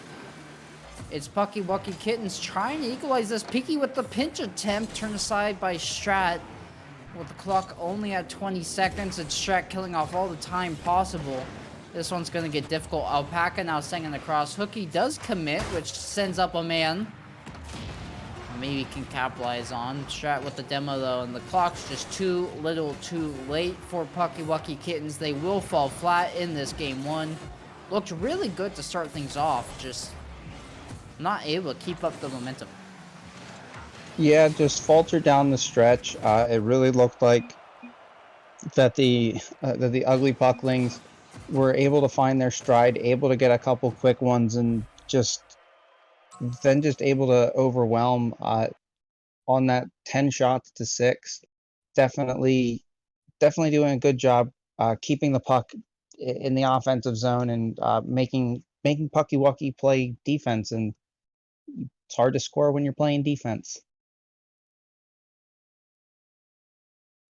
it's Pucky Wucky Kittens trying to equalize this. Peaky with the pinch attempt, turned aside by Strat with the clock only at 20 seconds, and Strat killing off all the time possible. This one's going to get difficult. Alpaca now sending across. Hookie does commit, which sends up a man. Maybe can capitalize on. Strat with the demo though, and the clock's just too little too late for Pucky Wucky Kittens. They will fall flat in this game 1. Looked really good to start things off, just not able to keep up the momentum. Yeah, just faltered down the stretch. It really looked like that the Ugly Pucklings were able to find their stride, able to get a couple quick ones, and just able to overwhelm on that 10 shots to 6. Definitely doing a good job keeping the puck in the offensive zone, and making Pucky Wucky play defense, and it's hard to score when you're playing defense.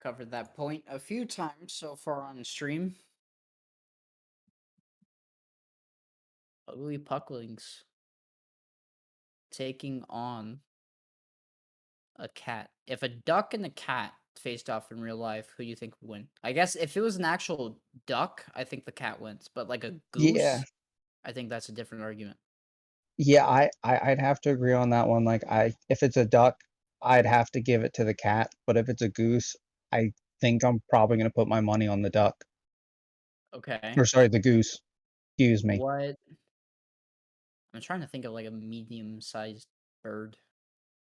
Covered that point a few times so far on the stream. Ugly Pucklings taking on a cat. If a duck and a cat faced off in real life, who do you think would win? I guess if it was an actual duck, I think the cat wins. But like a goose, Yeah. I think that's a different argument. Yeah, I'd have to agree on that one. Like, if it's a duck, I'd have to give it to the cat. But if it's a goose, I think I'm probably gonna put my money on the duck. Okay. Or sorry, the goose. Excuse me. I'm trying to think of like a medium-sized bird.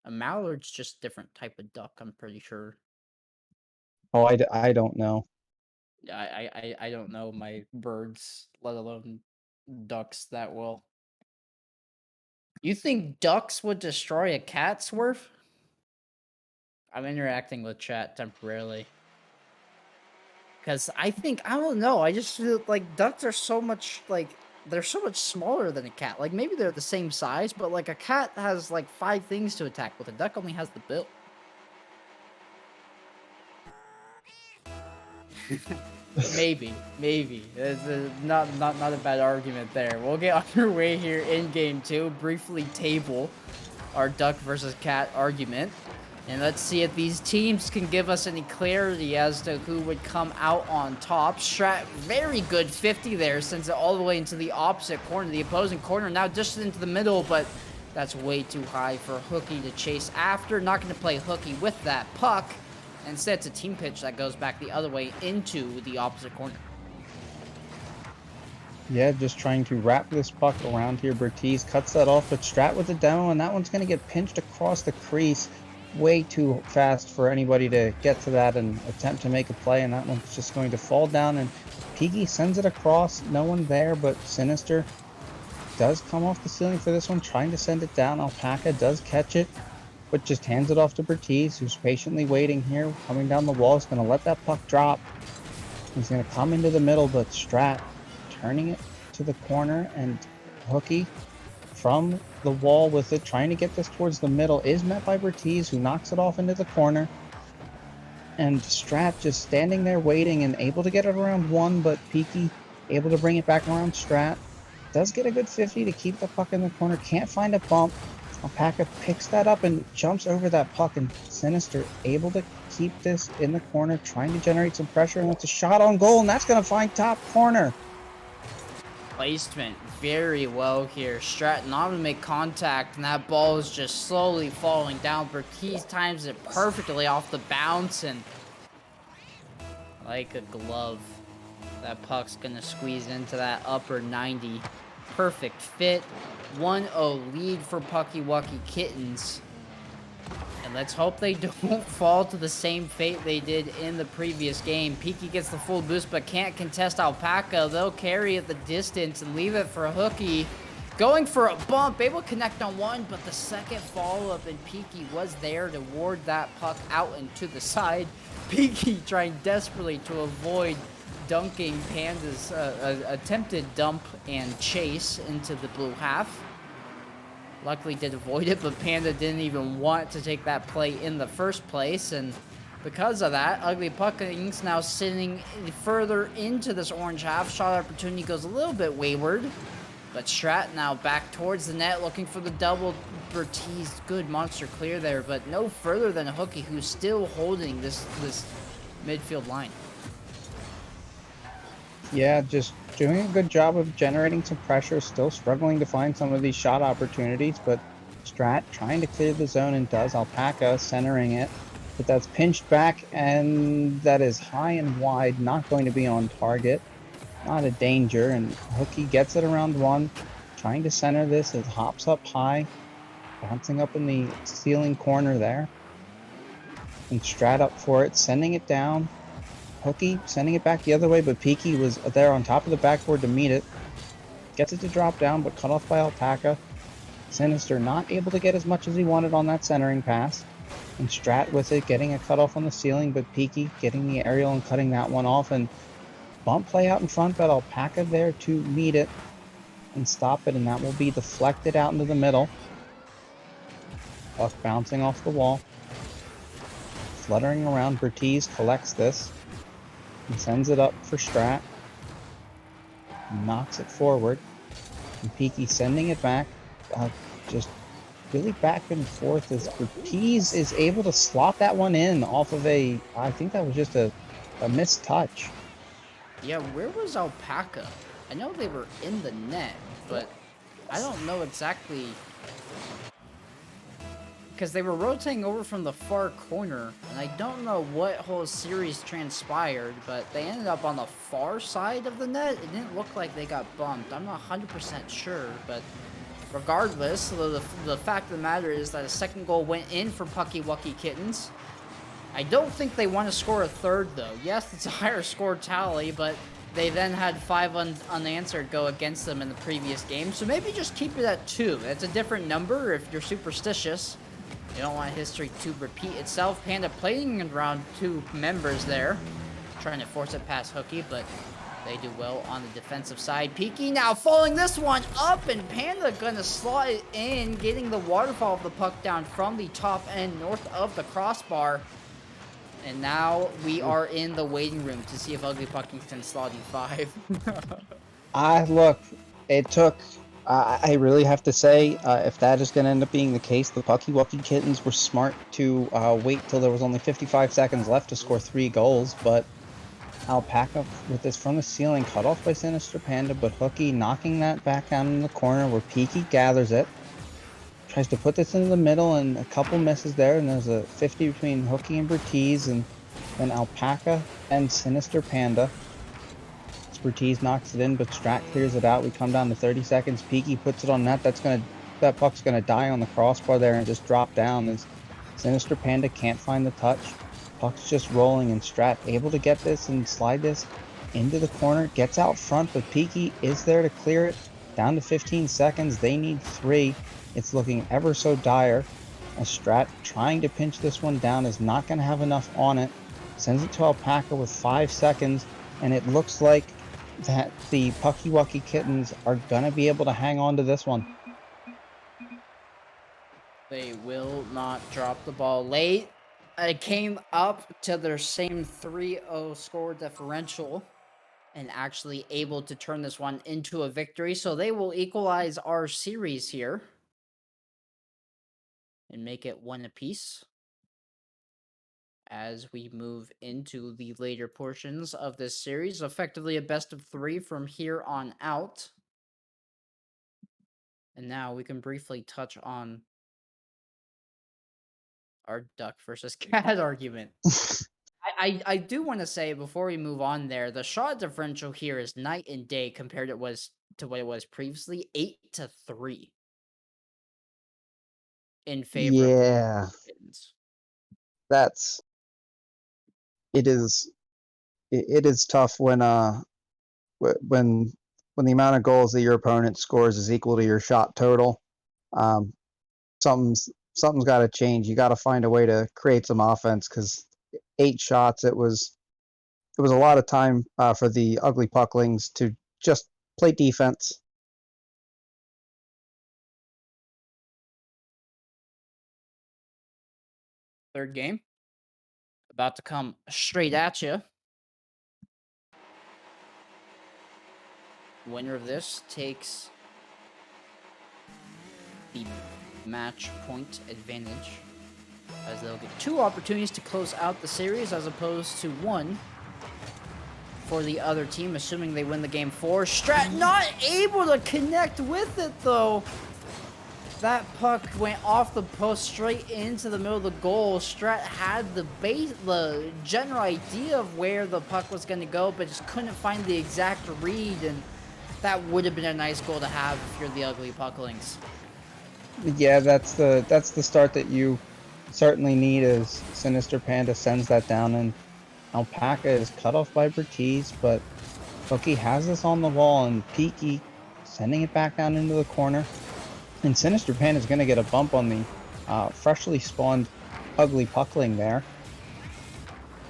A mallard's just a different type of duck, I'm pretty sure. Oh, I don't know. I don't know my birds, let alone ducks, that well. You think ducks would destroy a cat, Swerve? I'm interacting with chat temporarily. Because I don't know, I just feel like ducks are so much, like, they're so much smaller than a cat. Like, maybe they're the same size, but, like, a cat has, like, 5 things to attack with. A duck only has the bill. Maybe. It's not a bad argument there. We'll get underway here in game 2. Briefly table our duck versus cat argument. And let's see if these teams can give us any clarity as to who would come out on top. Strat, very good 50 there, sends it all the way into the opposite corner. The opposing corner now dished into the middle, but that's way too high for Hooky to chase after. Not going to play Hooky with that puck. Instead, it's a team pitch that goes back the other way into the opposite corner. Yeah, just trying to wrap this puck around here. Bertiz cuts that off, but Strat with the demo, and that one's going to get pinched across the crease. Way too fast for anybody to get to that and attempt to make a play, and that one's just going to fall down, and Piggy sends it across. No one there, but Sinister does come off the ceiling for this one, trying to send it down. Alpaca does catch it, but just hands it off to Bertiz, who's patiently waiting here, coming down the wall. He's going to let that puck drop. He's going to come into the middle, but Strat turning it to the corner, and Hooky from the wall with it, trying to get this towards the middle, is met by Bertiz, who knocks it off into the corner. And Strat just standing there waiting and able to get it around one, but Peaky able to bring it back around Strat. Does get a good 50 to keep the puck in the corner, can't find a bump. Alpaca picks that up and jumps over that puck, and Sinister able to keep this in the corner, trying to generate some pressure, and it's a shot on goal, and that's going to find top corner. Placement very well here. Strat not to make contact, and that ball is just slowly falling down. Bertiz times it perfectly off the bounce, and like a glove, that puck's gonna squeeze into that upper 90. Perfect fit. 1-0 lead for Pucky Wucky Kittens. And let's hope they don't fall to the same fate they did in the previous game. Peaky gets the full boost but can't contest Alpaca. They'll carry it the distance and leave it for Hooky. Going for a bump, able to connect on one, but the second follow-up, and Peaky was there to ward that puck out and to the side. Peaky trying desperately to avoid dunking Panda's attempted dump and chase into the blue half. Luckily did avoid it, but Panda didn't even want to take that play in the first place, and because of that, Ugly Puckings now sitting further into this orange half. Shot opportunity goes a little bit wayward, but Strat now back towards the net looking for the double. Bertiz, good monster clear there, but no further than Hooky, who's still holding this midfield line. Yeah, just doing a good job of generating some pressure, still struggling to find some of these shot opportunities, but Strat trying to clear the zone and does. Alpaca centering it, but that's pinched back, and that is high and wide, not going to be on target. Not a danger, and Hooky gets it around one, trying to center this. It hops up high, bouncing up in the ceiling corner there. And Strat up for it, sending it down. Hooky sending it back the other way, but Peaky was there on top of the backboard to meet it. Gets it to drop down, but cut off by Alpaca. Sinister not able to get as much as he wanted on that centering pass. And Strat with it, getting a cutoff on the ceiling, but Peaky getting the aerial and cutting that one off. And bump play out in front, but Alpaca there to meet it and stop it, and that will be deflected out into the middle. Puck bouncing off the wall. Fluttering around, Bertiz collects this and sends it up for Strat. Knocks it forward. And Peaky sending it back. Just really back and forth as Bertiz is able to slot that one in off of I think that was just a missed touch. Yeah, where was Alpaca? I know they were in the net, but I don't know exactly, because they were rotating over from the far corner, and I don't know what whole series transpired, but they ended up on the far side of the net. It didn't look like they got bumped. I'm not 100% sure, but regardless, the fact of the matter is that a second goal went in for Pucky Wucky Kittens. I don't think they want to score a third, though. Yes, it's a higher score tally, but they then had 5 unanswered go against them in the previous game, so maybe just keep it at 2. That's a different number if you're superstitious. You don't want history to repeat itself. Panda playing around 2 members there, trying to force it past Hooky, but they do well on the defensive side. Peaky now following this one up, and Panda gonna slot it in, getting the waterfall of the puck down from the top end north of the crossbar. And now we are in the waiting room to see if Ugly Pucky can slot in 5. Look, it took, I really have to say, if that is going to end up being the case, the Pucky Wucky Kittens were smart to wait till there was only 55 seconds left to score 3 goals, but Alpaca with this from the ceiling, cut off by Sinister Panda, but Hooky knocking that back down in the corner where Peaky gathers it. Tries to put this into the middle, and a couple misses there, and there's a 50 between Hooky and Bertiz, and then Alpaca and Sinister Panda. Bertiz knocks it in, but Strat clears it out. We come down to 30 seconds. Peaky puts it on net. That puck's gonna die on the crossbar there and just drop down as Sinister Panda can't find the touch. Puck's just rolling, and Strat able to get this and slide this into the corner. Gets out front, but Peaky is there to clear it. Down to 15 seconds. They need 3. It's looking ever so dire as Strat trying to pinch this one down is not going to have enough on it. Sends it to Alpaca with 5 seconds, and it looks like that the Pucky Wucky Kittens are going to be able to hang on to this one. They will not drop the ball late. It came up to their same 3-0 score differential and actually able to turn this one into a victory. So they will equalize our series here and make it 1 apiece as we move into the later portions of this series. Effectively a best of 3 from here on out. And now we can briefly touch on our duck versus cat argument. I do want to say before we move on there, the shot differential here is night and day compared to what it was previously, 8-3 in favor of the Kittens. It is tough when when the amount of goals that your opponent scores is equal to your shot total. Something's got to change. You got to find a way to create some offense, because 8 shots, it was a lot of time for the Ugly Pucklings to just play defense. Third game about to come straight at you. Winner of this takes the match point advantage, as they'll get 2 opportunities to close out the series as opposed to 1 for the other team, assuming they win the game 4. Strat not able to connect with it, though. That puck went off the post straight into the middle of the goal. Strat had the general idea of where the puck was going to go, but just couldn't find the exact read, and that would have been a nice goal to have if you're the Ugly Pucklings. Yeah, that's the start that you certainly need, as Sinister Panda sends that down, and Alpaca is cut off by Bertiz, but Hooky has this on the wall, and Peaky sending it back down into the corner. And Sinister Panda is going to get a bump on the freshly spawned Ugly Puckling there.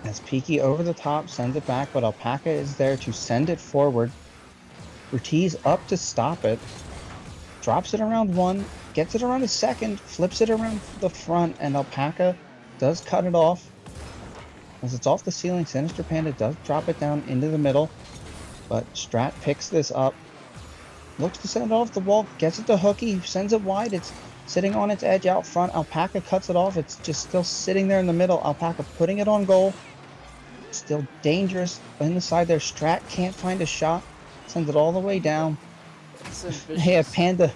As Peaky over the top sends it back, but Alpaca is there to send it forward. Bertiz up to stop it. Drops it around 1, gets it around a second, flips it around the front, and Alpaca does cut it off. As it's off the ceiling, Sinister Panda does drop it down into the middle, but Strat picks this up. Looks to send it off the wall, gets it to Hooky, sends it wide. It's sitting on its edge out front. Alpaca cuts it off. It's just still sitting there in the middle. Alpaca putting it on goal. Still dangerous in the side there. Strat can't find a shot. Sends it all the way down. Yeah, Panda.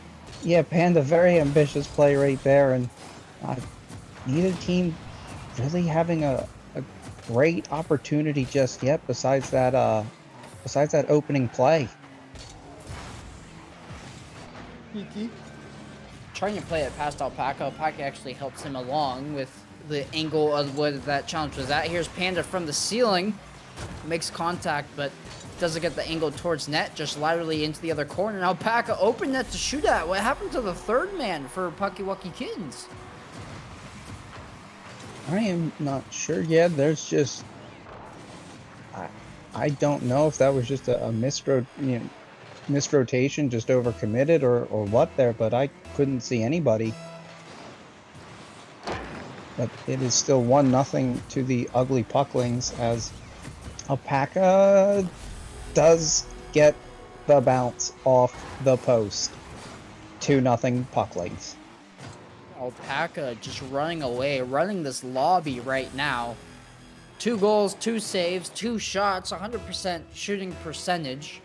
Very ambitious play right there, and neither team really having a great opportunity just yet. Besides that opening play. Peaky trying to play it past Alpaca. Alpaca actually helps him along with the angle of where that challenge was at. Here's Panda from the ceiling. Makes contact, but doesn't get the angle towards net, just laterally into the other corner. And Alpaca open net to shoot at. What happened to the third man for Pucky Kittens? I am not sure. Yeah, there's just... I don't know if that was just a misrotation, just overcommitted or what there, but I couldn't see anybody. But it is still 1-0 to the Ugly Pucklings as Alpaca does get the bounce off the post. 2-0 Pucklings. Alpaca just running away, running this lobby right now. 2 goals, 2 saves, 2 shots, 100% shooting percentage,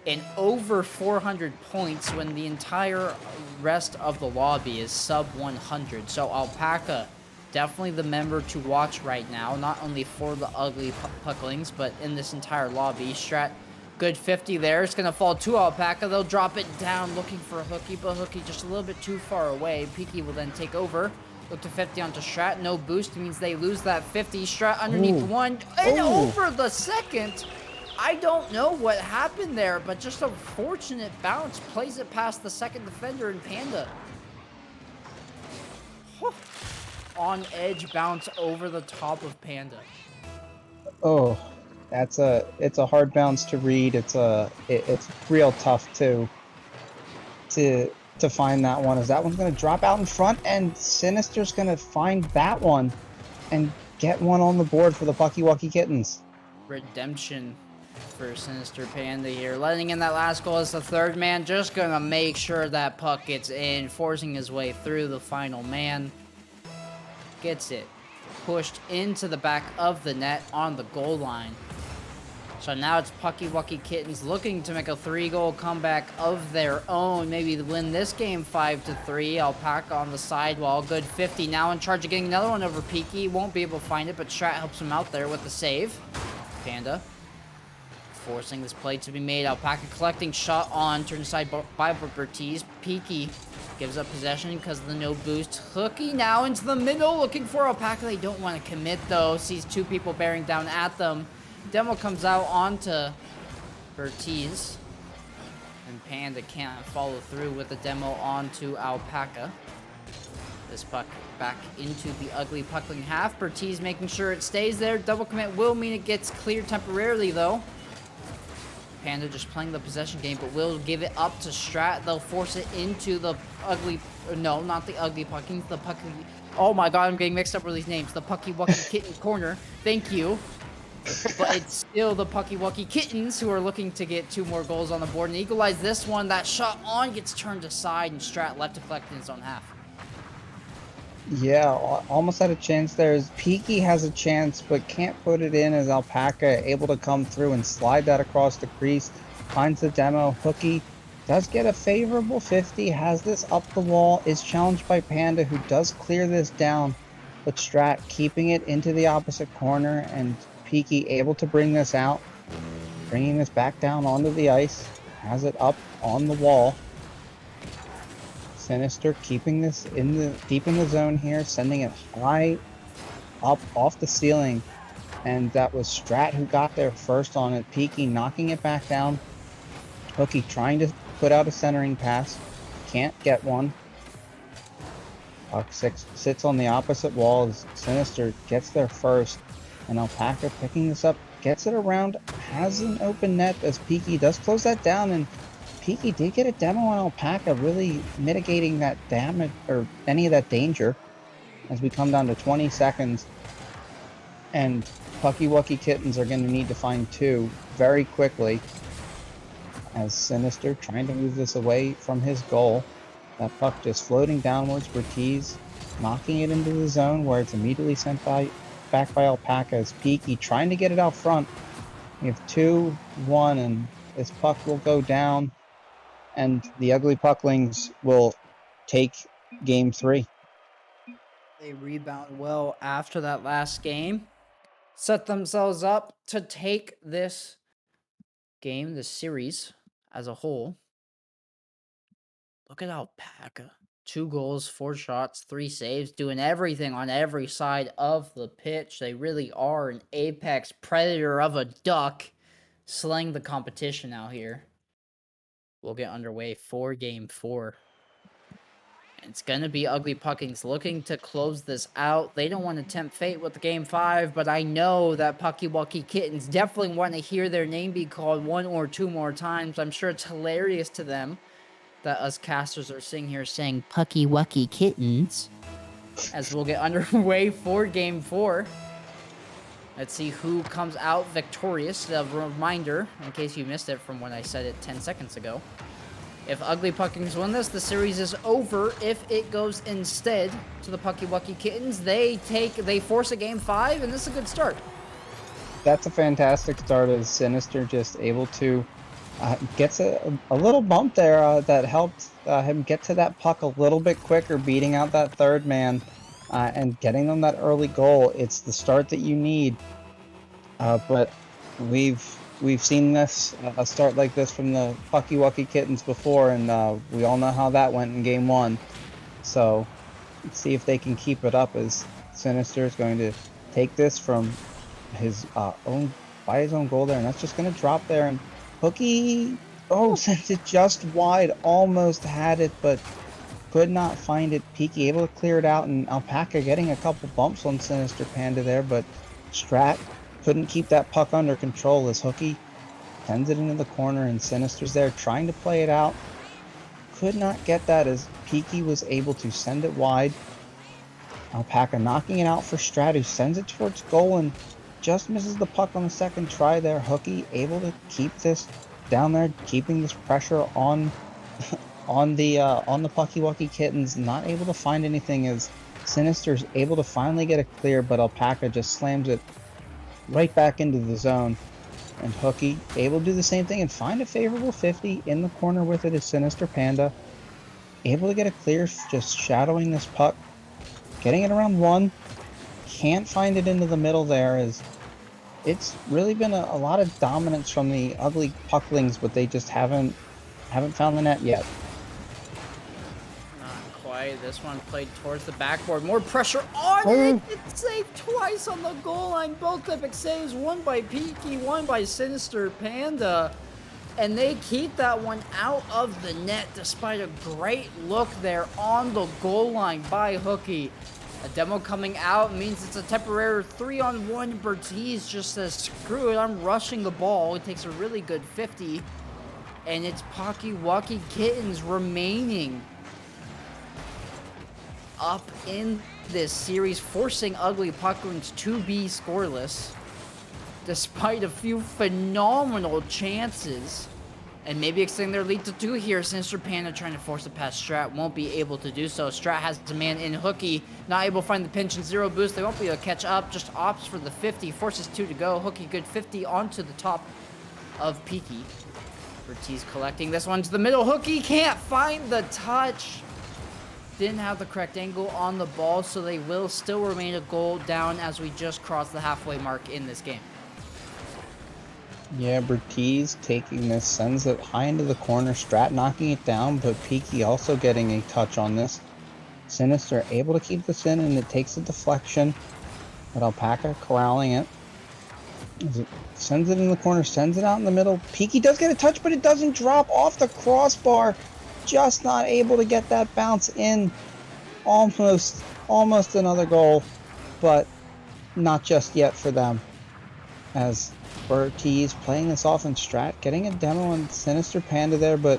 and over 400 points when the entire rest of the lobby is sub 100. So Alpaca, definitely the member to watch right now, not only for the Ugly Pucklings, but in this entire lobby. Strat, good 50 there. It's going to fall to Alpaca. They'll drop it down looking for Hooky, but Hooky just a little bit too far away. Peaky will then take over. Look to 50 onto Strat. No boost means they lose that 50. Strat underneath one and over the second. I don't know what happened there, but just a fortunate bounce. Plays it past the second defender in Panda. On edge bounce over the top of Panda. Oh, it's a hard bounce to read. It's real tough to find that one, as that one's going to drop out in front, and Sinister's going to find that one and get one on the board for the Pucky Kittens. Redemption for Sinister Panda here. Letting in that last goal as the third man, just going to make sure that puck gets in, forcing his way through the final man. Gets it pushed into the back of the net on the goal line. So now it's Pucky Kittens looking to make a 3-goal comeback of their own. Maybe win this game 5-3. Alpaca on the sidewall. Good 50 now in charge of getting another one over Peaky. Won't be able to find it, but Strat helps him out there with the save. Panda forcing this play to be made. Alpaca collecting shot on. Turned aside by Bertiz. Peaky gives up possession because of the no boost. Hooky now into the middle looking for Alpaca. They don't want to commit though. Sees 2 people bearing down at them. Demo comes out onto Bertiz, and Panda can't follow through with the demo onto Alpaca. This puck back into the Ugly Puckling half. Bertiz making sure it stays there. Double commit will mean it gets cleared temporarily though. Panda just playing the possession game, but will give it up to Strat. They'll force it into the Ugly, no, not the Ugly Puckings, the Pucky, oh my god, I'm getting mixed up with these names. The Pucky Kitten corner, thank you. But it's still the Pucky Kittens who are looking to get 2 more goals on the board and equalize this one. That shot on gets turned aside, and Strat left to collect in his own half. Yeah, almost had a chance there. As Peaky has a chance, but can't put it in, as Alpaca able to come through and slide that across the crease. Finds the demo. Hooky does get a favorable 50, has this up the wall, is challenged by Panda, who does clear this down, but Strat keeping it into the opposite corner, and Peaky able to bring this out, bringing this back down onto the ice, has it up on the wall. Sinister keeping this deep in the zone here, sending it high up off the ceiling, and that was Strat who got there first on it. Peaky knocking it back down. Hooky trying to put out a centering pass, can't get one. Puck sits on the opposite wall as Sinister gets there first, and Alpaca picking this up, gets it around, has an open net as Peaky does close that down, and Peaky did get a demo on Alpaca, really mitigating that damage or any of that danger as we come down to 20 seconds. And Pucky Kittens are going to need to find 2 very quickly, as Sinister trying to move this away from his goal. That puck just floating downwards. Bertiz knocking it into the zone where it's immediately sent back by Alpaca as Peaky trying to get it out front. We have 2-1, and this puck will go down, and the Ugly Pucklings will take game 3. They rebound well after that last game. Set themselves up to take this game, this series as a whole. Look at Alpaca. 2 goals, 4 shots, 3 saves, doing everything on every side of the pitch. They really are an apex predator of a duck, slaying the competition out here. We'll get underway for game 4. It's going to be Ugly Puckings looking to close this out. They don't want to tempt fate with the game 5, but I know that Pucky Wucky Kittens definitely want to hear their name be called 1 or 2 more times. I'm sure it's hilarious to them that us casters are sitting here saying Pucky Wucky Kittens as we'll get underway for game 4. Let's see who comes out victorious. A reminder, in case you missed it from when I said it 10 seconds ago. If Ugly Puckings win this, the series is over. If it goes instead to the Pucky Wucky Kittens, they force a game 5, and this is a good start. That's a fantastic start as Sinister just able to gets a little bump there that helped him get to that puck a little bit quicker, beating out that third man and getting them that early goal. It's the start that you need, but we've seen this a start like this from the Pucky Wucky Kittens before, and we all know how that went in game 1. So let's see if they can keep it up as Sinister is going to take this from his own goal there, and that's just going to drop there. And Hooky, sent it just wide, almost had it, but could not find it. Peaky able to clear it out, and Alpaca getting a couple bumps on Sinister Panda there, but Strat couldn't keep that puck under control as Hooky sends it into the corner, and Sinister's there trying to play it out. Could not get that as Peaky was able to send it wide. Alpaca knocking it out for Strat, who sends it towards goal and just misses the puck on the second try there. Hooky able to keep this down there, keeping this pressure on the Pucky Wucky Kittens. Not able to find anything as Sinister's able to finally get it clear, but Alpaca just slams it right back into the zone. And Hooky able to do the same thing and find a favorable 50 in the corner with it as Sinister Panda. Able to get a clear, just shadowing this puck. Getting it around 1. Can't find it into the middle there as it's really been a lot of dominance from the Ugly Pucklings, but they just haven't found the net yet. Not quite. This one played towards the backboard. More pressure on it. It's saved twice on the goal line. Both epic saves. One by Peaky, one by Sinister Panda. And they keep that one out of the net despite a great look there on the goal line by Hooky. A demo coming out means it's a temporary 3-on-1. Bertiz just says, screw it, I'm rushing the ball. It takes a really good 50. And it's Pucky Wucky Kittens remaining up in this series, forcing Ugly Pucklings to be scoreless, despite a few phenomenal chances. And maybe extending their lead to 2 here. Sinister Panda trying to force it past Strat. Won't be able to do so. Strat has a man in Hooky. Not able to find the pinch and 0 boost. They won't be able to catch up. Just opts for the 50. Forces 2 to go. Hooky good 50 onto the top of Peaky. Bertiz collecting this one to the middle. Hooky can't find the touch. Didn't have the correct angle on the ball, so they will still remain a goal down as we just crossed the halfway mark in this game. Yeah, Bertiz taking this, sends it high into the corner. Strat knocking it down, but Peaky also getting a touch on this. Sinister able to keep this in, and it takes a deflection. But Alpaca corralling it. As it sends it in the corner, sends it out in the middle. Peaky does get a touch, but it doesn't drop off the crossbar. Just not able to get that bounce in. Almost another goal, but not just yet for them. As Bertiz playing this off in Strat, getting a demo on Sinister Panda there, but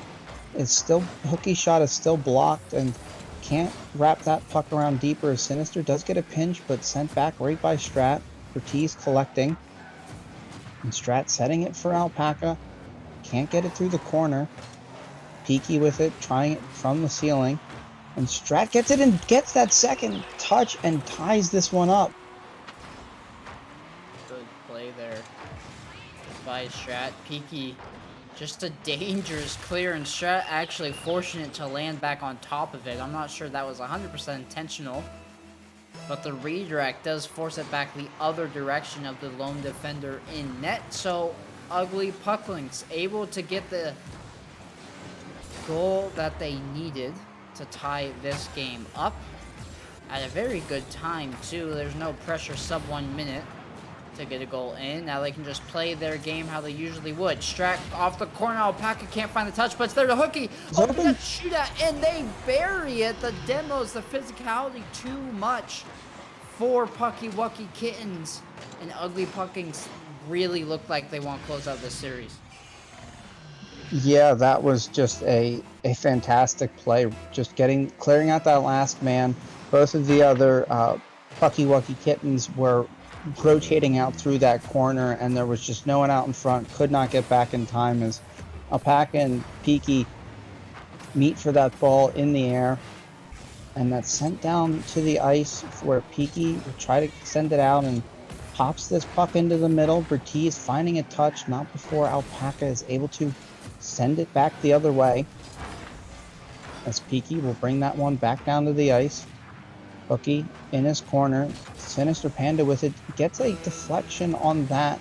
it's still, Hooky shot is still blocked and can't wrap that puck around deeper. Sinister does get a pinch, but sent back right by Strat. Bertiz collecting. And Strat setting it for Alpaca. Can't get it through the corner. Peaky with it, trying it from the ceiling. And Strat gets it and gets that second touch and ties this one up. Good play there by Strat. Peaky, just a dangerous clear, and Strat actually fortunate to land back on top of it. I'm not sure that was 100% intentional, but the redirect does force it back the other direction of the lone defender in net. So Ugly Pucklings able to get the goal that they needed to tie this game up at a very good time, too. There's no pressure sub 1 minute to get a goal in. Now they can just play their game how they usually would. Strat off the corner. Alpaca can't find the touch, but it's there to Hookie. Oh, they got shootout, and they bury it. The demos, the physicality, too much for Pucky Wucky Kittens. And Ugly Puckings really look like they want to close out this series. Yeah, that was just a fantastic play. Just clearing out that last man. Both of the other Pucky Wucky Kittens were rotating out through that corner, and there was just no one out in front. Could not get back in time as Alpaca and Peaky meet for that ball in the air, and that's sent down to the ice where Peaky will try to send it out and pops this puck into the middle. Bertiz finding a touch, not before Alpaca is able to send it back the other way, as Peaky will bring that one back down to the ice. Hookie in his corner, Sinister Panda with it, gets a deflection on that.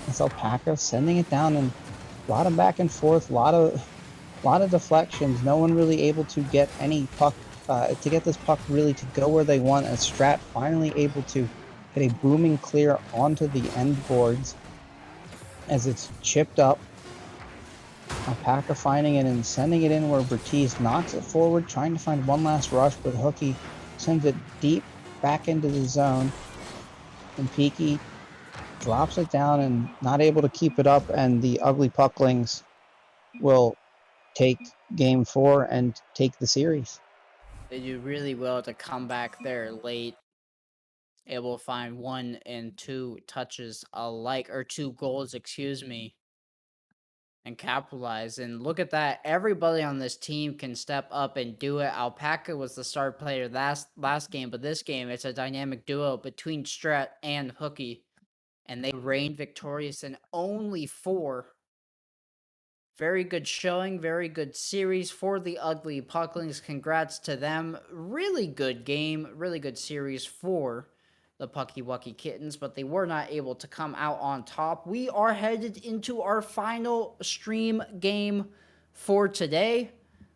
It's Alpaca sending it down, and a lot of back and forth, a lot of deflections. No one really able to get any puck, to get this puck really to go where they want, as Strat finally able to hit a booming clear onto the end boards as it's chipped up. Alpaca finding it and sending it in where Bertiz knocks it forward, trying to find one last rush, but Hookie sends it deep back into the zone. And Peaky drops it down and not able to keep it up, and the Ugly Pucklings will take game 4 and take the series. They do really well to come back there late, able to find 1 and 2 touches alike, or 2 goals, excuse me, and capitalize. And look at that. Everybody on this team can step up and do it. Alpaca was the star player last game, but this game, it's a dynamic duo between Strat and Hookie. And they reigned victorious in only 4. Very good showing, very good series for the Ugly Pucklings. Congrats to them. Really good game, really good series for the Pucky Wucky Kittens, but they were not able to come out on top. We are headed into our final stream game for today.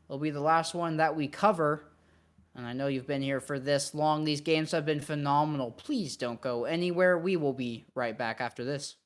It'll be the last one that we cover. And I know you've been here for this long. These games have been phenomenal. Please don't go anywhere. We will be right back after this.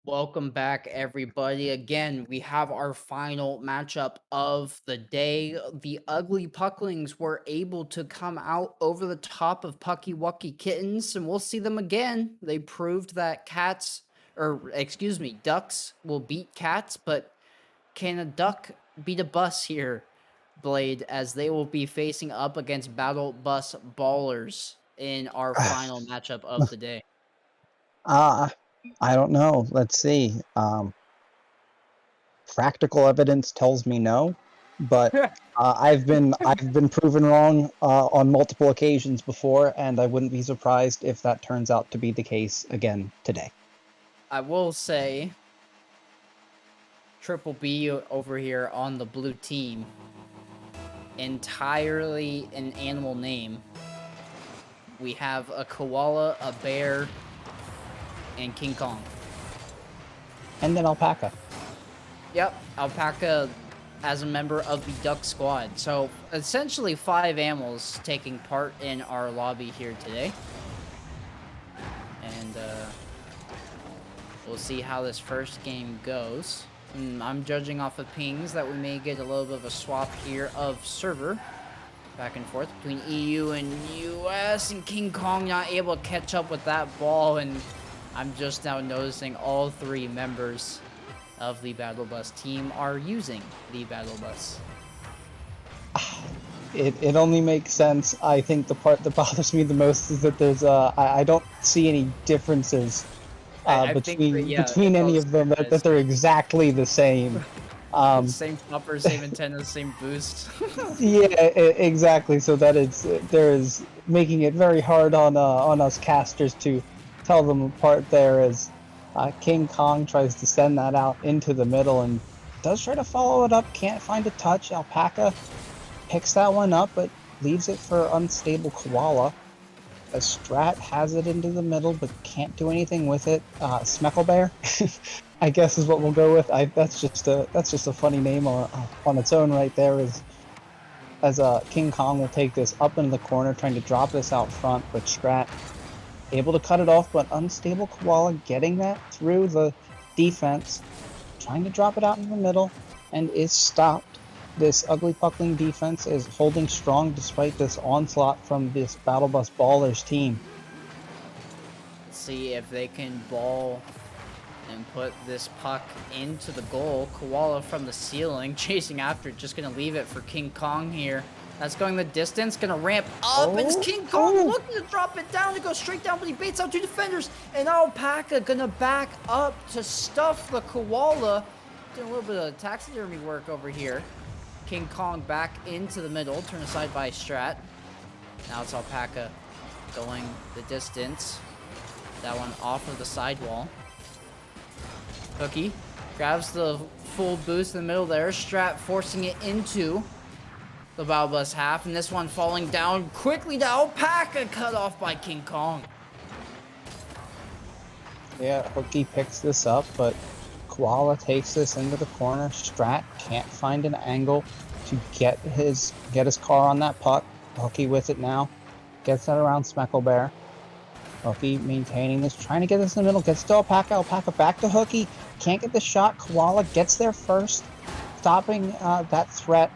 Welcome back, everybody. Again, we have our final matchup of the day. The Ugly Pucklings were able to come out over the top of Pucky Wucky Kittens, and we'll see them again. They proved that ducks will beat cats, but can a duck beat a bus here, Blade, as they will be facing up against Battle Bus Ballers in our final matchup of the day? I don't know. Let's see. Practical evidence tells me no, but I've been proven wrong on multiple occasions before, and I wouldn't be surprised if that turns out to be the case again today. I will say, Triple B over here on the blue team, entirely an animal name. We have a koala, a bear, and King Kong. And then alpaca. Yep, alpaca as a member of the duck squad. So essentially 5 animals taking part in our lobby here today. And we'll see how this first game goes. I'm judging off of pings that we may get a little bit of a swap here of server back and forth between EU and US, and King Kong not able to catch up with that ball, and I'm just now noticing all 3 members of the Battle Bus team are using the Battle Bus. It only makes sense. I think the part that bothers me the most is that there's I don't see any differences between any of them, that they're exactly the same. Same popper, same antenna, same boost. Yeah, exactly. So there is making it very hard on us casters to tell them apart there, as King Kong tries to send that out into the middle and does try to follow it up. Can't find a touch. Alpaca picks that one up, but leaves it for unstable koala. A Strat has it into the middle, but can't do anything with it. Smecklebear, I guess, is what we'll go with. That's just a funny name on its own right there. As King Kong will take this up into the corner, trying to drop this out front, but Strat able to cut it off, but unstable koala getting that through the defense, trying to drop it out in the middle, and is stopped. This Ugly Puckling defense is holding strong despite this onslaught from this Battle Bus Ballers team. Let's see if they can ball and put this puck into the goal. Koala from the ceiling, chasing after it, just gonna leave it for King Kong here. That's going the distance, gonna ramp up, and it's King Kong looking to drop it down to go straight down, but he baits out 2 defenders, and Alpaca gonna back up to stuff the koala. Doing a little bit of taxidermy work over here. King Kong back into the middle, turned aside by Strat. Now it's Alpaca going the distance. That one off of the sidewall. Cookie grabs the full boost in the middle there. Strat forcing it into the Battle Bus half, and this one falling down quickly to Alpaca, cut off by King Kong. Yeah, Hookie picks this up, but Koala takes this into the corner. Strat can't find an angle to get his car on that puck. Hookie with it now. Gets that around Smecklebear. Hookie maintaining this, trying to get this in the middle. Gets to Alpaca. Alpaca back to Hookie. Can't get the shot. Koala gets there first, stopping that threat.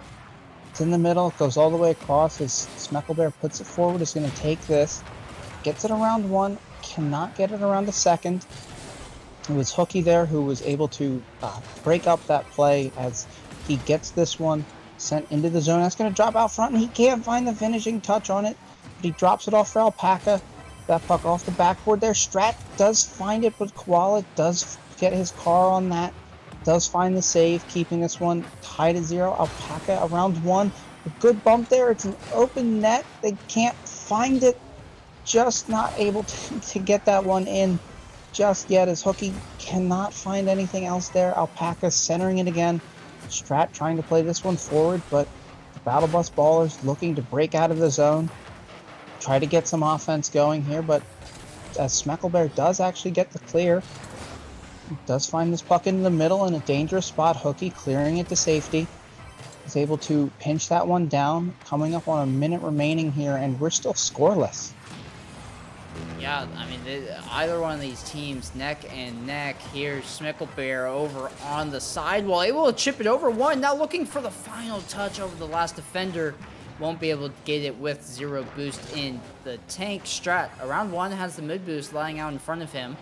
It's in the middle. It goes all the way across as Smecklebear puts it forward. Is going to take this. Gets it around 1. Cannot get it around the second. It was Hookie there who was able to break up that play as he gets this one sent into the zone. That's going to drop out front, and he can't find the finishing touch on it, but he drops it off for Alpaca. That puck off the backboard there. Strat does find it, but Koala does get his car on that. Does find the save, keeping this one tied at 0. Alpaca around 1. A good bump there. It's an open net. They can't find it. Just not able to get that one in just yet, as Hookie cannot find anything else there. Alpaca centering it again. Strat trying to play this one forward, but the Battle Bus Ballers looking to break out of the zone. Try to get some offense going here, but as Smecklebear does actually get the clear, does find this puck in the middle in a dangerous spot. Hookie clearing it to safety. Is able to pinch that one down, coming up on a minute remaining here, and we're still scoreless. Yeah, I mean, either one of these teams, neck and neck. Here's Smicklebear over on the sidewall, able to chip it over one. Now looking for the final touch over the last defender. Won't be able to get it with 0 boost in the tank. Strat, around 1, has the mid boost lying out in front of him.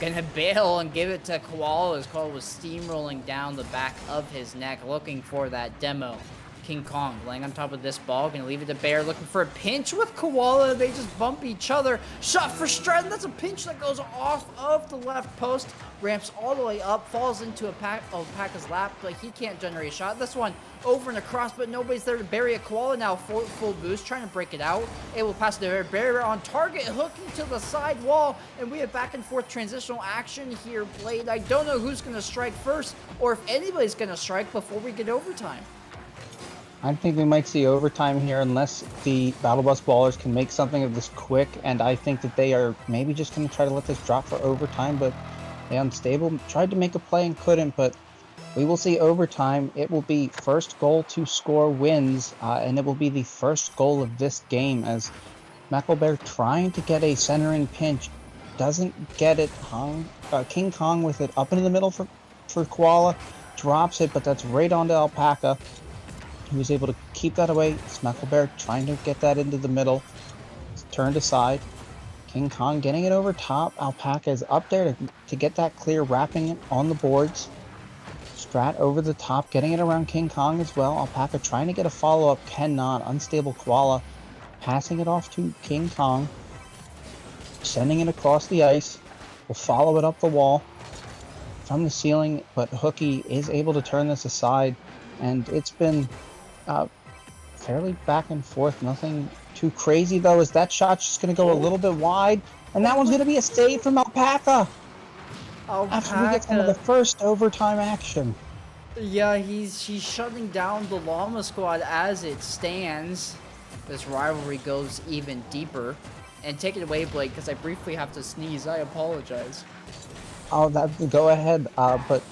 Gonna bail and give it to Koala, as Koala was steamrolling down the back of his neck, looking for that demo. King Kong laying on top of this ball, gonna leave it to Bear, looking for a pinch with Koala. They just bump each other. Shot for Stratton, that's a pinch that goes off of the left post, ramps all the way up, falls into Alpaca's lap, but he can't generate a shot. This one over and across, but nobody's there to bury it. Koala now full boost, trying to break it out. Able to pass it to Bear. Bear on target, hooking to the side wall, and we have back and forth transitional action here, Blade. I don't know who's gonna strike first, or if anybody's gonna strike before we get overtime. I think we might see overtime here unless the Battle Bus Ballers can make something of this quick, and I think that they are maybe just going to try to let this drop for overtime, but they unstable. Tried to make a play and couldn't, but we will see overtime. It will be first goal to score wins, and it will be the first goal of this game as Mecklebear trying to get a centering pinch. Doesn't get it. King Kong with it up into the middle for Koala. Drops it, but that's right onto Alpaca. He was able to keep that away. Smecklebear trying to get that into the middle. It's turned aside. King Kong getting it over top. Alpaca is up there to get that clear, wrapping it on the boards. Strat over the top, getting it around King Kong as well. Alpaca trying to get a follow-up, cannot. Unstable Koala passing it off to King Kong. Sending it across the ice. Will follow it up the wall from the ceiling, but Hooky is able to turn this aside. And it's been fairly back and forth. Nothing too crazy, though, as that shot's just going to go a little bit wide. And that one's going to be a save from Alpaca. After we get some of the first overtime action. Yeah, he's shutting down the Llama Squad as it stands. This rivalry goes even deeper. And take it away, Blake, because I briefly have to sneeze. I apologize. Oh, go ahead. But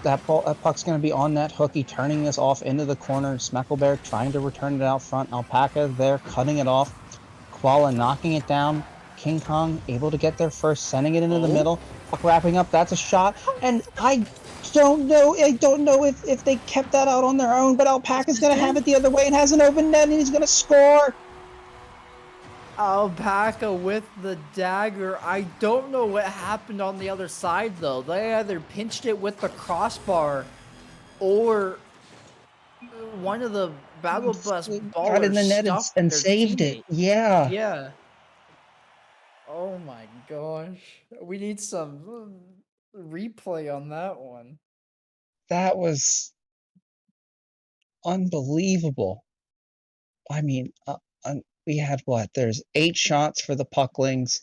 that puck's going to be on net. Hooky turning this off into the corner. Smecklebear trying to return it out front. Alpaca there cutting it off. Koala knocking it down. King Kong able to get there first, sending it into the middle. Puck wrapping up. That's a shot. And I don't know if they kept that out on their own, but Alpaca's going to have it the other way and has an open net, and he's going to score. Alpaca with the dagger. I don't know what happened on the other side, though. They either pinched it with the crossbar or one of the Battle Bus ballers got in the net and saved it. Yeah. Yeah. Oh my gosh. We need some replay on that one. That was unbelievable. I mean, we had what? There's 8 shots for the Pucklings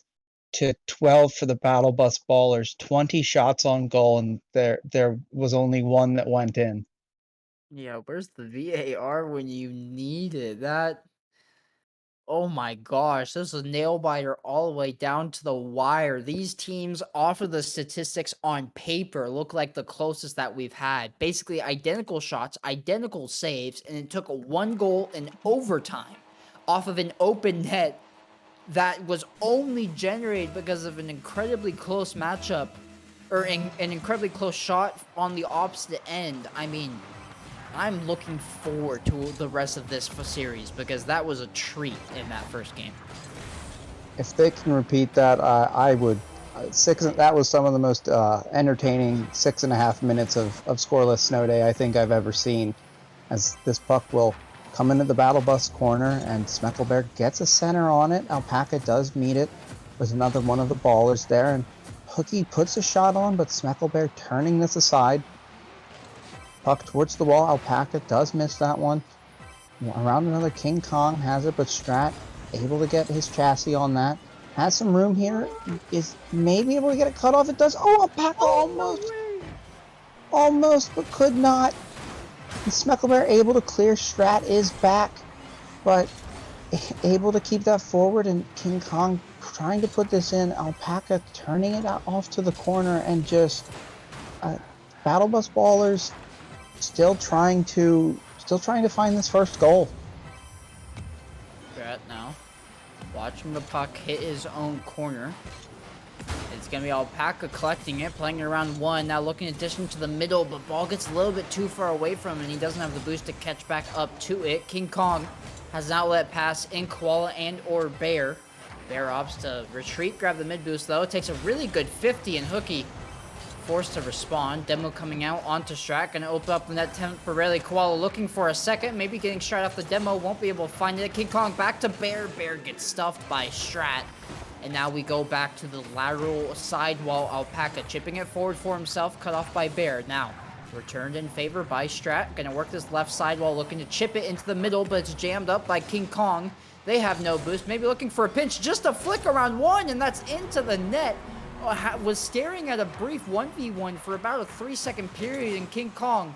to 12 for the Battle Bus Ballers, 20 shots on goal, and there was only 1 that went in. Yeah, where's the VAR when you need it? Oh my gosh, this is a nail biter all the way down to the wire. These teams, off of the statistics on paper, look like the closest that we've had. Basically identical shots, identical saves, and it took 1 goal in overtime off of an open net that was only generated because of an incredibly close matchup, or an incredibly close shot on the opposite end. I mean, I'm looking forward to the rest of this series because that was a treat in that first game. If they can repeat that, I would. That was some of the most entertaining 6.5 minutes of scoreless snow day I think I've ever seen. As this puck will come into the Battle Bus corner, and Smecklebear gets a center on it. Alpaca does meet it with another one of the ballers there, and Hooky puts a shot on, but Smecklebear turning this aside. Puck towards the wall. Alpaca does miss that one. Around another, King Kong has it, but Strat able to get his chassis on that. Has some room here. Is maybe able to get it cut off. It does. Oh, Alpaca almost, but could not. And Smecklebear able to clear. Strat is back, but able to keep that forward, and King Kong trying to put this in. Alpaca turning it out off to the corner, and just Battle Bus Ballers still trying to find this first goal. Strat now Watching the puck hit his own corner. It's going to be Alpaca collecting it, playing it around one. Now looking at distance to the middle, but ball gets a little bit too far away from him, and he doesn't have the boost to catch back up to it. King Kong has an outlet pass in Koala and or Bear. Bear opts to retreat, grab the mid boost though. It takes a really good 50, and Hooky forced to respond. Demo coming out onto Strat, gonna open up the net temporarily. Koala looking for a second, maybe getting Strat off the demo, won't be able to find it. King Kong back to Bear. Bear gets stuffed by Strat. And now we go back to the lateral sidewall. Alpaca chipping it forward for himself, cut off by Bear. Now, returned in favor by Strat. Gonna work this left sidewall, looking to chip it into the middle, but it's jammed up by King Kong. They have no boost, maybe looking for a pinch. Just a flick around one, and that's into the net. Was staring at a brief 1v1 for about a 3-second period, and King Kong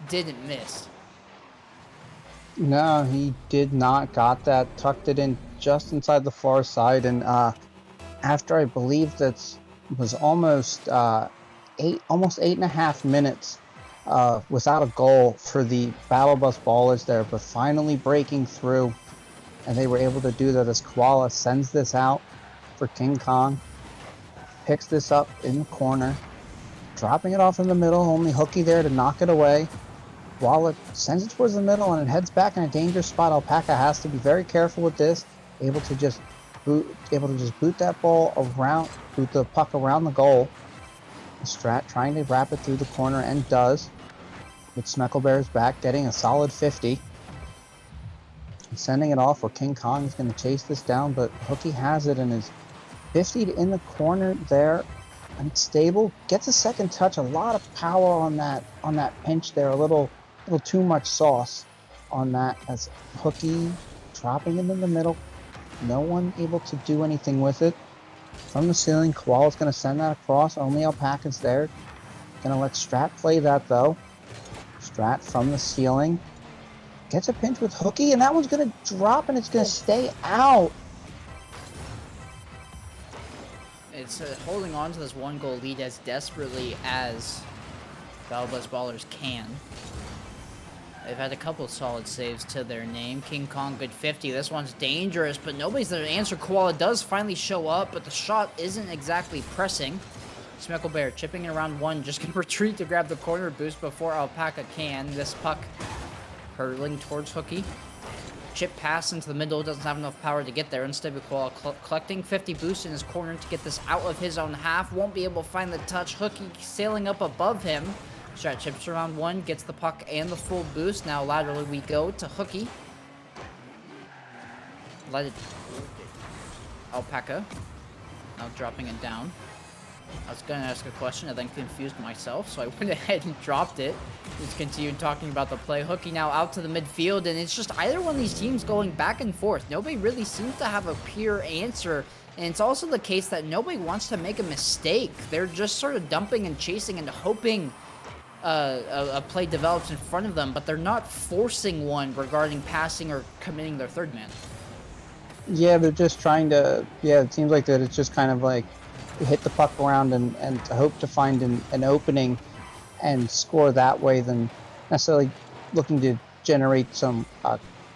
didn't miss. No, he did not. Got that, tucked it in just inside the far side, and after I believe that was almost 8.5 minutes without a goal for the Battle Bus Ballers there, but finally breaking through, and they were able to do that as Koala sends this out for King Kong, picks this up in the corner, dropping it off in the middle, only Hooky there to knock it away. Koala sends it towards the middle, and it heads back in a dangerous spot. Alpaca has to be very careful with this, able to just boot that ball around, boot the puck around the goal. Strat trying to wrap it through the corner, and does. With Smecklebear's back, getting a solid 50. And sending it off where King Kong is going to chase this down, but Hooky has it and is 50 in the corner there. Unstable, gets a second touch, a lot of power on that pinch there, a little too much sauce on that as Hooky dropping it in the middle. No one able to do anything with it. From the ceiling, Koala's going to send that across. Only Alpaca's there. Going to let Strat play that though. Strat from the ceiling. Gets a pinch with Hooky, and that one's going to drop, and it's going to stay out. It's holding on to this 1-goal lead as desperately as Battle Bus Ballers can. They've had a couple solid saves to their name. King Kong, good 50. This one's dangerous, but nobody's there to answer. Koala does finally show up, but the shot isn't exactly pressing. Smecklebear chipping it around one, just going to retreat to grab the corner boost before Alpaca can. This puck hurtling towards Hooky. Chip pass into the middle, doesn't have enough power to get there. Instead, Koala collecting 50 boost in his corner to get this out of his own half. Won't be able to find the touch. Hooky sailing up above him. Strat chips around one, gets the puck and the full boost. Now laterally we go to Hooky. Let it... Alpaca. Now dropping it down. I was going to ask a question, I then confused myself, so I went ahead and dropped it. Just continued talking about the play. Hooky now out to the midfield, and it's just either one of these teams going back and forth. Nobody really seems to have a pure answer, and it's also the case that nobody wants to make a mistake. They're just sort of dumping and chasing and hoping a play develops in front of them, but they're not forcing one regarding passing or committing their third man. Yeah, they're just trying to... Yeah, it seems like that it's just kind of like hit the puck around and hope to find an opening and score that way than necessarily looking to generate some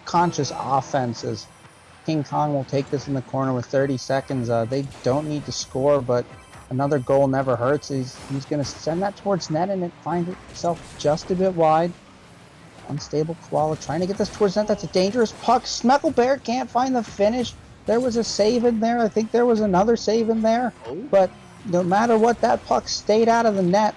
conscious offenses. King Kong will take this in the corner with 30 seconds. They don't need to score, but another goal never hurts. He's going to send that towards net, and it finds itself just a bit wide. Unstable Koala trying to get this towards net. That's a dangerous puck. Smecklebear can't find the finish. There was a save in there. I think there was another save in there. Oh. But no matter what, that puck stayed out of the net.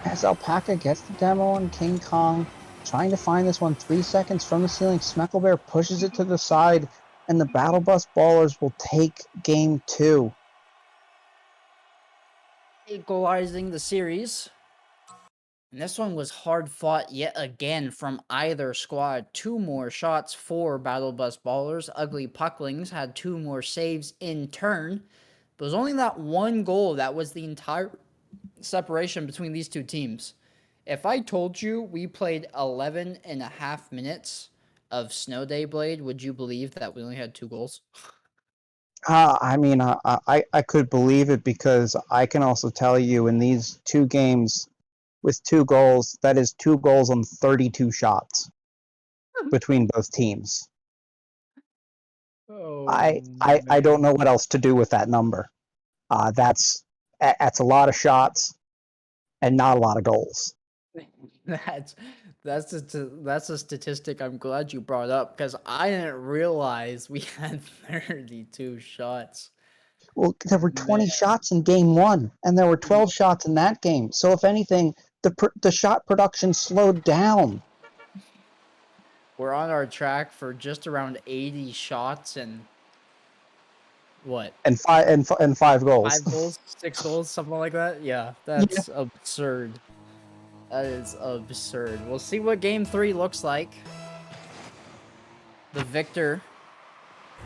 As Alpaca gets the demo on King Kong, trying to find this one 3 seconds from the ceiling. Smecklebear pushes it to the side, and the Battle Bus Ballers will take game 2. Equalizing the series. And this one was hard fought yet again from either squad. 2 more shots for Battle Bus Ballers. Ugly Pucklings had 2 more saves in turn. But it was only that 1 goal that was the entire separation between these 2 teams. If I told you we played 11.5 minutes of Snow Day Blade, would you believe that we only had 2 goals? I mean, I could believe it, because I can also tell you in these 2 games with 2 goals, that is 2 goals on 32 shots between both teams. I don't know what else to do with that number. That's a lot of shots and not a lot of goals. That's that's a statistic I'm glad you brought up because I didn't realize we had 32 shots. Well, there were 20 Man. shots in game one, and there were 12 shots in that game. So if anything, the shot production slowed down. We're on our track for just around 80 shots and what? And five goals. 5 goals, 6 goals, something like that. Yeah, Yeah. that's absurd. That is absurd. We'll see what game 3 looks like. The victor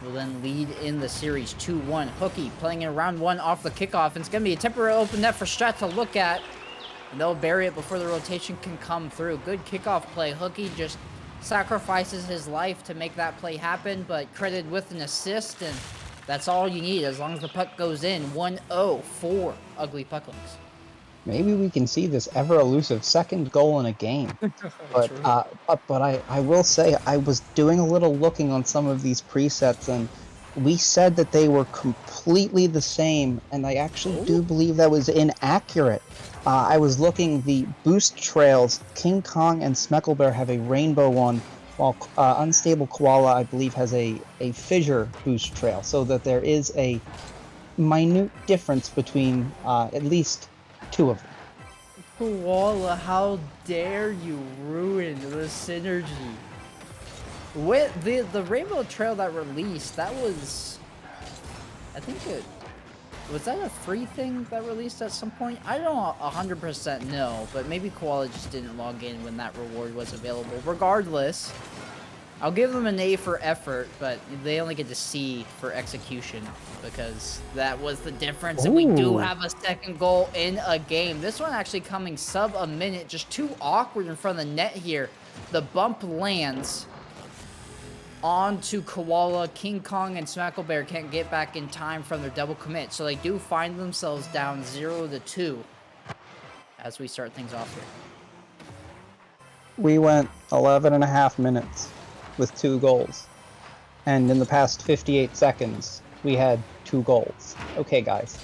will then lead in the series 2-1. Hooky playing in round 1 off the kickoff. And it's going to be a temporary open net for Strat to look at. And they'll bury it before the rotation can come through. Good kickoff play. Hooky just sacrifices his life to make that play happen, but credited with an assist, and that's all you need as long as the puck goes in. 1-0 for Ugly Pucklings. Maybe we can see this ever elusive second goal in a game. But I will say I was doing a little looking on some of these presets, and we said that they were completely the same, and I actually do believe that was inaccurate. I was looking, the boost trails, King Kong and Smecklebear have a rainbow one, while Unstable Koala, I believe, has a fissure boost trail, so that there is a minute difference between at least two of them. Koala, how dare you ruin the synergy? With the rainbow trail that released, that was, I think was that a free thing that released at some point? I don't 100% know, but maybe Koala just didn't log in when that reward was available. Regardless, I'll give them an A for effort, but they only get to C for execution because that was the difference. And we do have a second goal in a game. This one actually coming sub a minute, just too awkward in front of the net here. The bump lands onto Koala. King Kong and Smacklebear can't get back in time from their double commit, so they do find themselves down 0-2 as we start things off here. We went 11 and a half minutes with 2 goals, and in the past 58 seconds we had 2 goals. Okay, guys.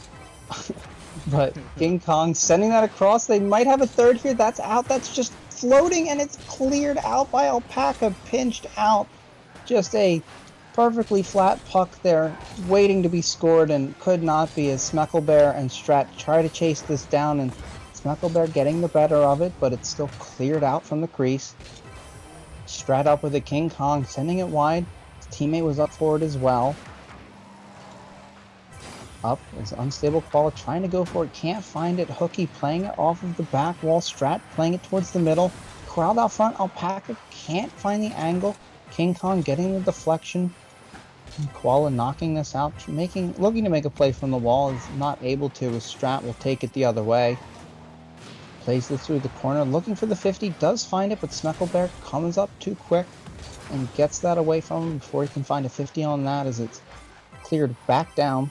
But King Kong sending that across. They might have a third here. That's out. That's just floating, and it's cleared out by Alpaca, pinched out. Just a perfectly flat puck there, waiting to be scored, and could not be, as Smecklebear and Strat try to chase this down, and Smecklebear getting the better of it, but it's still cleared out from the crease. Strat up with a King Kong, sending it wide. His teammate was up for it as well. Up is Unstable Koala trying to go for it, can't find it. Hooky playing it off of the back wall. Strat playing it towards the middle. Crowd out front. Alpaca can't find the angle. King Kong getting the deflection. And Koala knocking this out, looking to make a play from the wall, is not able to, as Strat will take it the other way. Plays this through the corner, looking for the 50, does find it, but Smecklebear comes up too quick and gets that away from him before he can find a 50 on that, as it's cleared back down.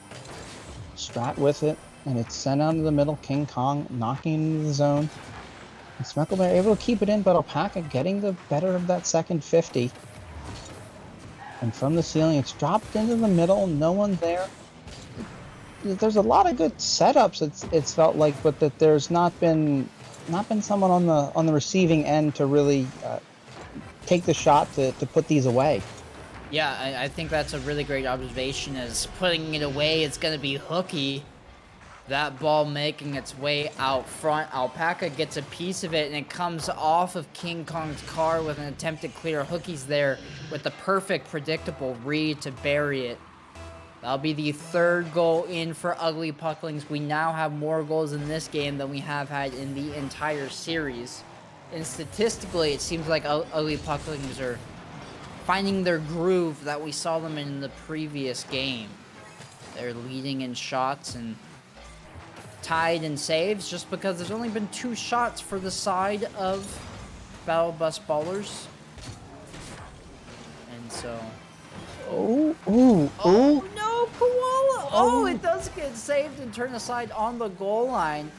Strat with it, and it's sent out into the middle. King Kong knocking into the zone. And Smecklebear able to keep it in, but Alpaca getting the better of that second 50. And from the ceiling, it's dropped into the middle. No one there. There's a lot of good setups. It's felt like, but that there's not been someone on the receiving end to really take the shot to put these away. Yeah, I think that's a really great observation. As putting it away, it's going to be Hooky. That ball making its way out front. Alpaca gets a piece of it, and it comes off of King Kong's car with an attempted clear. Hooky's there with the perfect, predictable read to bury it. That'll be the third goal in for Ugly Pucklings. We now have more goals in this game than we have had in the entire series. And statistically, it seems like Ugly Pucklings are finding their groove that we saw them in the previous game. They're leading in shots and tied in saves just because there's only been 2 shots for the side of Battle Bus Ballers. And so... Oh no, Koala! Oh, it does get saved and turned aside on the goal line.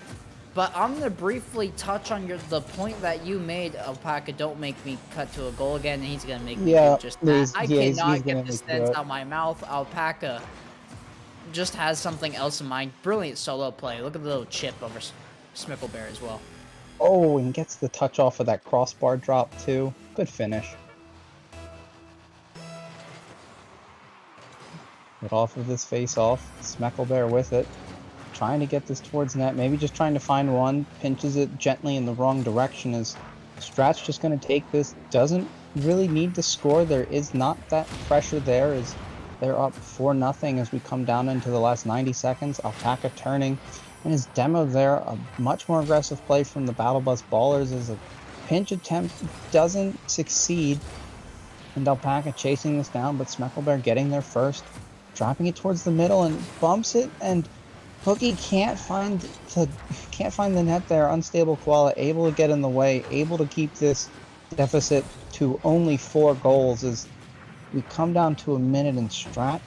But I'm going to briefly touch on the point that you made, Alpaca. Don't make me cut to a goal again, and he's going to make me do just that. I he's cannot gonna get the make you do sense it. out of my mouth. Alpaca just has something else in mind. Brilliant solo play. Look at the little chip over Smicklebear as well. Oh, and gets the touch off of that crossbar drop too. Good finish. Get off of this face-off. Smecklebear with it. Trying to get this towards net. Maybe just trying to find one. Pinches it gently in the wrong direction. Is Strat's just going to take this. Doesn't really need to score. There is not that pressure there. As they're up 4-0 as we come down into the last 90 seconds. Alpaca turning. And his demo there, a much more aggressive play from the Battle Bus Ballers as a pinch attempt doesn't succeed. And Alpaca chasing this down, but Smecklebear getting there first. Dropping it towards the middle and bumps it, and Hooky can't find the net there. Unstable Koala able to get in the way, able to keep this deficit to only 4 goals as we come down to a minute, and Strat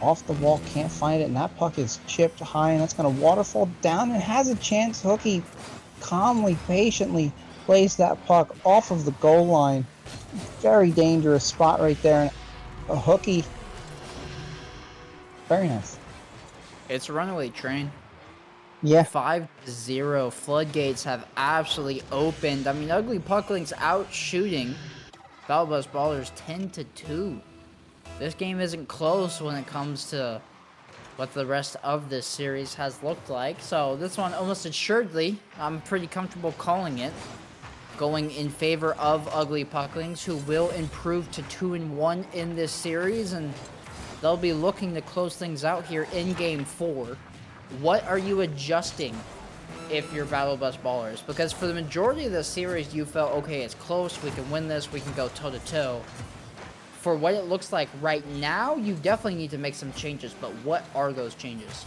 off the wall can't find it, and that puck is chipped high, and that's going to waterfall down and has a chance. Hooky calmly, patiently plays that puck off of the goal line. Very dangerous spot right there, and a Hooky. Very nice. It's a runaway train. Yeah. 5-0. Floodgates have absolutely opened. I mean, Ugly Puckling's out shooting Battle Bus Ballers 10-2. This game isn't close when it comes to what the rest of this series has looked like. So this one, almost assuredly, I'm pretty comfortable calling it, going in favor of Ugly Pucklings, who will improve to 2-1 in this series, and they'll be looking to close things out here in Game 4. What are you adjusting if you're Battle Bus Ballers? Because for the majority of the series, you felt, okay, it's close, we can win this, we can go toe-to-toe. For what it looks like right now, you definitely need to make some changes, but what are those changes?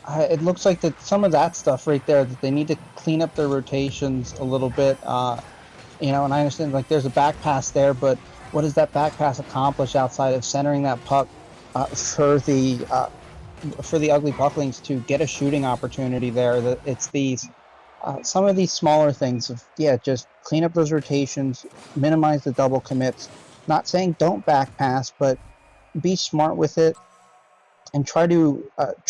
It looks like that some of that stuff right there, that they need to clean up their rotations a little bit. You know, and I understand, like, there's a back pass there, but what does that back pass accomplish outside of centering that puck for the Ugly Pucklings to get a shooting opportunity there? That it's these some of these smaller things of, yeah, just clean up those rotations, minimize the double commits. Not saying don't back pass, but be smart with it and try to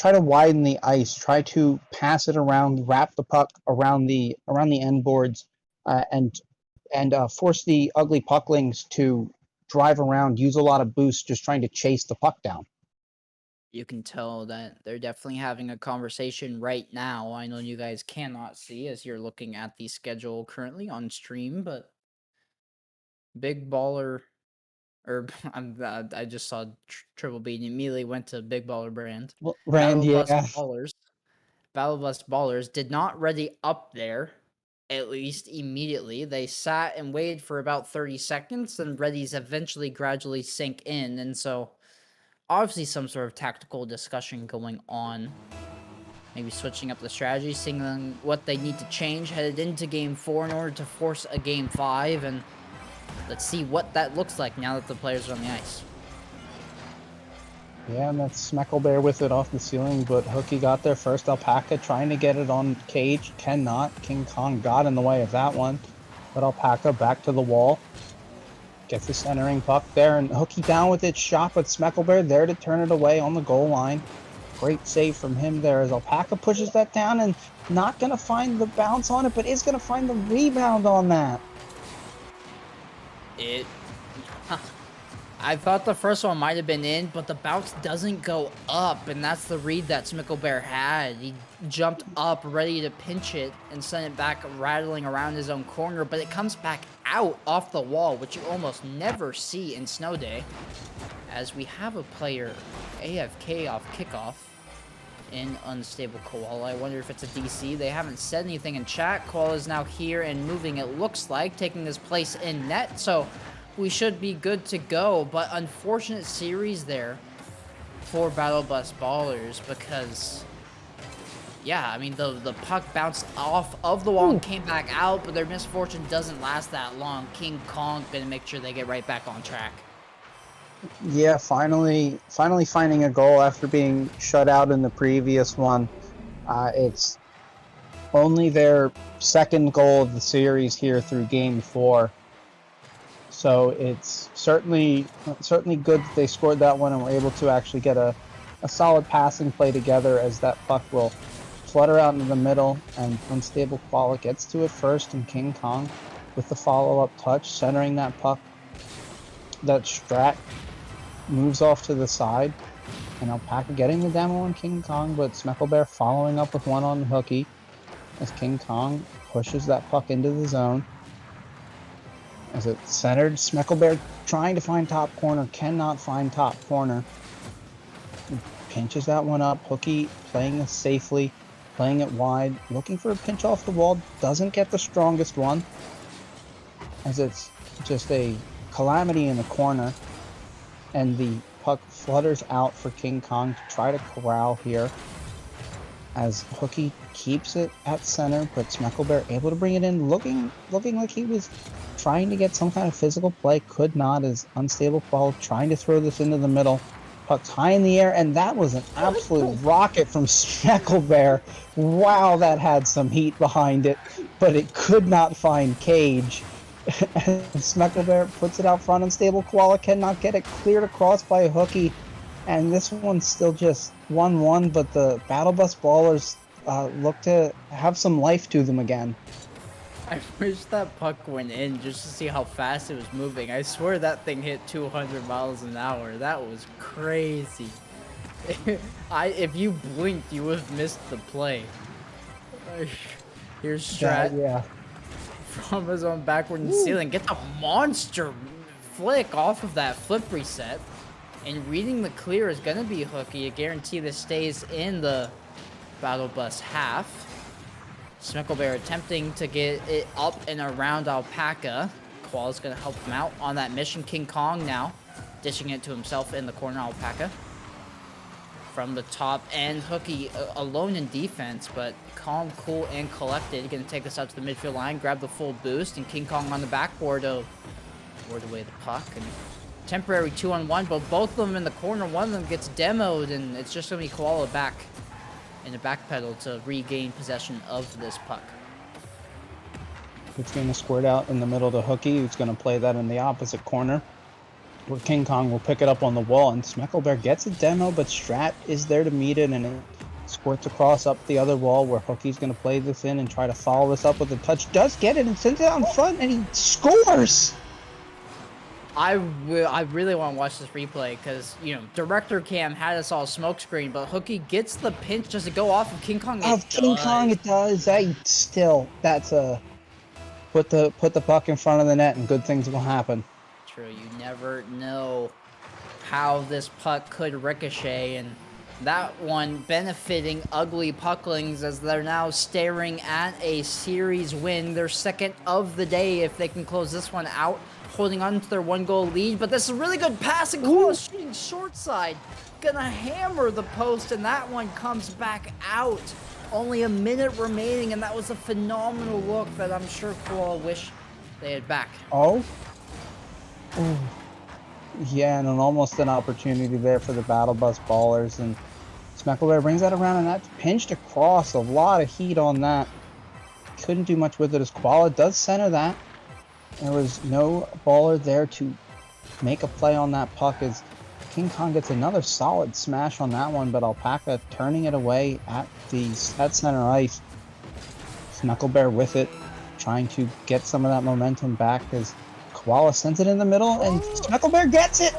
widen the ice. Try to pass it around, wrap the puck around the end boards, and force the Ugly Pucklings to drive around, use a lot of boost, just trying to chase the puck down. You can tell that they're definitely having a conversation right now. I know you guys cannot see as you're looking at the schedule currently on stream, but Big Baller, or I just saw Triple B and immediately went to Big Baller Brand. Well, Rand, Battle Bus Ballers did not ready up there, at least immediately. They sat and waited for about 30 seconds, and readies eventually gradually sink in, and so obviously some sort of tactical discussion going on. Maybe switching up the strategy, seeing what they need to change headed into Game 4 in order to force a Game 5, and let's see what that looks like now that the players are on the ice. Yeah, and that's Smecklebear with it off the ceiling, but Hooky got there first. Alpaca trying to get it on cage, cannot. King Kong got in the way of that one, but Alpaca back to the wall. Gets the centering puck there, and Hooky down with it, shot, but Smecklebear there to turn it away on the goal line. Great save from him there as Alpaca pushes that down and not going to find the bounce on it, but is going to find the rebound on that. I thought the first one might have been in, but the bounce doesn't go up, and that's the read that Smicklebear had. He jumped up, ready to pinch it, and sent it back rattling around his own corner, but it comes back out off the wall, which you almost never see in Snow Day, as we have a player AFK off kickoff in Unstable Koala. I wonder if it's a DC. They haven't said anything in chat. Koala's now here and moving, it looks like, taking his place in net, so we should be good to go, but unfortunate series there for Battle Bus Ballers because, yeah, I mean, the puck bounced off of the wall and came back out, but their misfortune doesn't last that long. King Kong gonna make sure they get right back on track. Yeah, finally finding a goal after being shut out in the previous one. It's Only their second goal of the series here through game 4. So it's certainly good that they scored that one and were able to actually get a solid passing play together, as that puck will flutter out into the middle, and Unstable Koala gets to it first, and King Kong with the follow-up touch, centering that puck. That Strat moves off to the side, and Alpaca getting the demo on King Kong, but Smecklebear following up with one on Hooky as King Kong pushes that puck into the zone. As it's centered, Smecklebear trying to find top corner, cannot find top corner. Pinches that one up. Hooky playing this safely, playing it wide, looking for a pinch off the wall, doesn't get the strongest one, as it's just a calamity in the corner, and the puck flutters out for King Kong to try to corral here, as Hooky keeps it at center, but Smecklebear able to bring it in, looking like he was trying to get some kind of physical play, could not, as Unstable Ball trying to throw this into the middle. Puck's high in the air, and that was an absolute rocket from Smecklebear. Wow, that had some heat behind it, but it could not find cage. Smecklebear puts it out front, Unstable Koala cannot get it cleared across by Hooky, and this one's still just 1-1, but the Battle Bus Ballers look to have some life to them again. I wish that puck went in just to see how fast it was moving. I swear that thing hit 200 miles an hour. That was crazy. If you blinked, you would have missed the play. Here's Strat. Yeah. From his own backward and ceiling. Get the monster flick off of that flip reset. And reading the clear is going to be Hooky. A guarantee this stays in the Battle Bus half. Smecklebear attempting to get it up and around Alpaca. Koala's going to help him out on that mission. King Kong now dishing it to himself in the corner. Alpaca from the top, and Hooky alone in defense, but calm, cool, and collected. Going to take this out to the midfield line, grab the full boost, and King Kong on the backboard to ward away the puck. And temporary 2-on-1, but both of them in the corner. One of them gets demoed, and it's just going to be Koala back in the back pedal to regain possession of this puck. It's going to squirt out in the middle to Hooky, who's going to play that in the opposite corner, where King Kong will pick it up on the wall, and Smecklebear gets a demo, but Strat is there to meet it, and it squirts across up the other wall, where Hooky's going to play this in and try to follow this up with a touch. Does get it and sends it out in front, and he scores! I really want to watch this replay because, you know, Director Cam had us all smokescreen, but Hooky gets the pinch just to go off of King Kong. Kong, it does. That's a put the puck in front of the net and good things will happen. True, you never know how this puck could ricochet, and that one benefiting Ugly Pucklings as they're now staring at a series win, their second of the day if they can close this one out, holding on to their 1-goal lead. But this is a really good pass, and Koala shooting short side, gonna hammer the post, and that one comes back out. Only a minute remaining, and that was a phenomenal look that I'm sure Koala wish they had back. Oh. Yeah, and almost an opportunity there for the Battle Bus Ballers, and Smecklebear brings that around, and that's pinched across. A lot of heat on that. Couldn't do much with it as Koala does center that. There was no baller there to make a play on that puck as King Kong gets another solid smash on that one, but Alpaca turning it away at center ice. Smecklebear with it, trying to get some of that momentum back as Koala sends it in the middle, and Smecklebear gets it!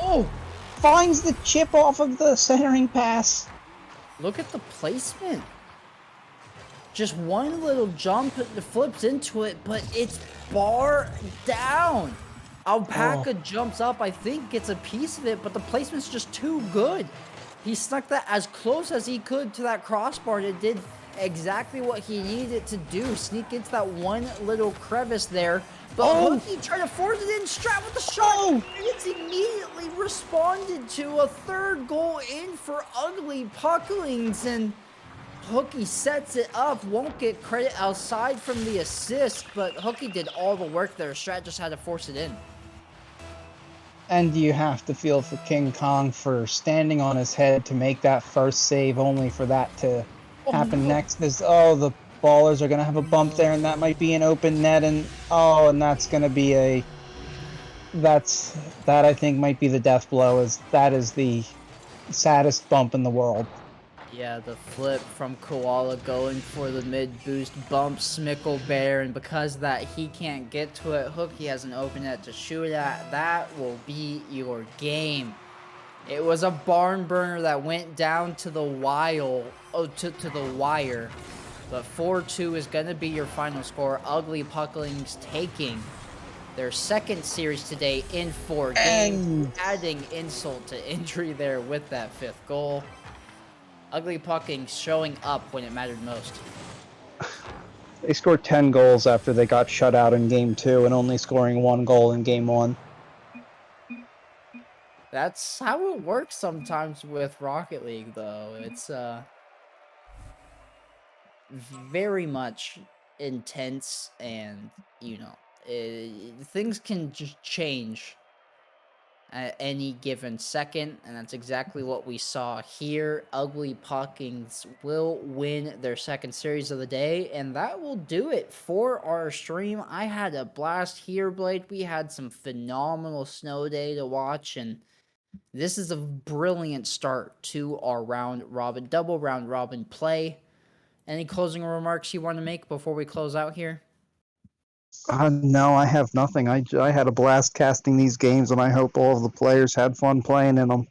Finds the chip off of the centering pass. Look at the placement. Just one little jump, it flips into it, but it's bar down. Alpaca jumps up, I think gets a piece of it, but the placement's just too good. He snuck that as close as he could to that crossbar, and it did exactly what he needed it to do. Sneak into that one little crevice there. But Hooky tried to force it in, Strat with the shot, and it's immediately responded to. A third goal in for Ugly Pucklings, and Hooky sets it up, won't get credit outside from the assist, but Hooky did all the work there. Strat just had to force it in. And you have to feel for King Kong for standing on his head to make that first save, only for that to happen next. The ballers are going to have a bump there, and that might be an open net, and that's going to be that I think might be the death blow, as that is the saddest bump in the world. Yeah, the flip from Koala going for the mid boost bumps Bear, and because of that he can't get to it. Hooky has an open net to shoot at. That will be your game. It was a barn burner that went down to the wire. But 4-2 is going to be your final score. Ugly Pucklings taking their second series today in 4 games, adding insult to injury there with that 5th goal. Ugly Pucklings showing up when it mattered most. They scored 10 goals after they got shut out in Game 2 and only scoring 1 goal in Game 1. That's how it works sometimes with Rocket League, though. It's very much intense, and things can just change at any given second, and that's exactly what we saw here. Ugly Puckings will win their second series of the day, and that will do it for our stream. I had a blast here, Blade. We had some phenomenal snow day to watch, and this is a brilliant start to our double round robin play. Any closing remarks you want to make before we close out here? No, I have nothing. I had a blast casting these games, and I hope all of the players had fun playing in them.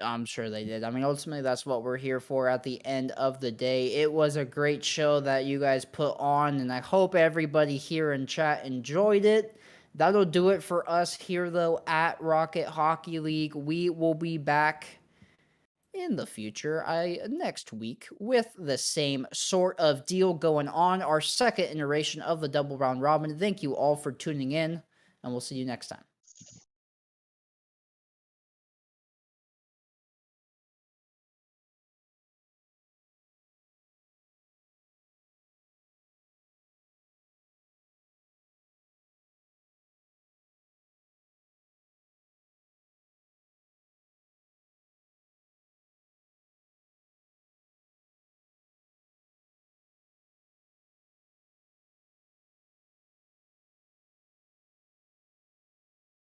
I'm sure they did. I mean, ultimately, that's what we're here for at the end of the day. It was a great show that you guys put on, and I hope everybody here in chat enjoyed it. That'll do it for us here, though, at Rocket Hockey League. We will be back in the future, next week, with the same sort of deal going on. Our second iteration of the double round robin. Thank you all for tuning in, and we'll see you next time.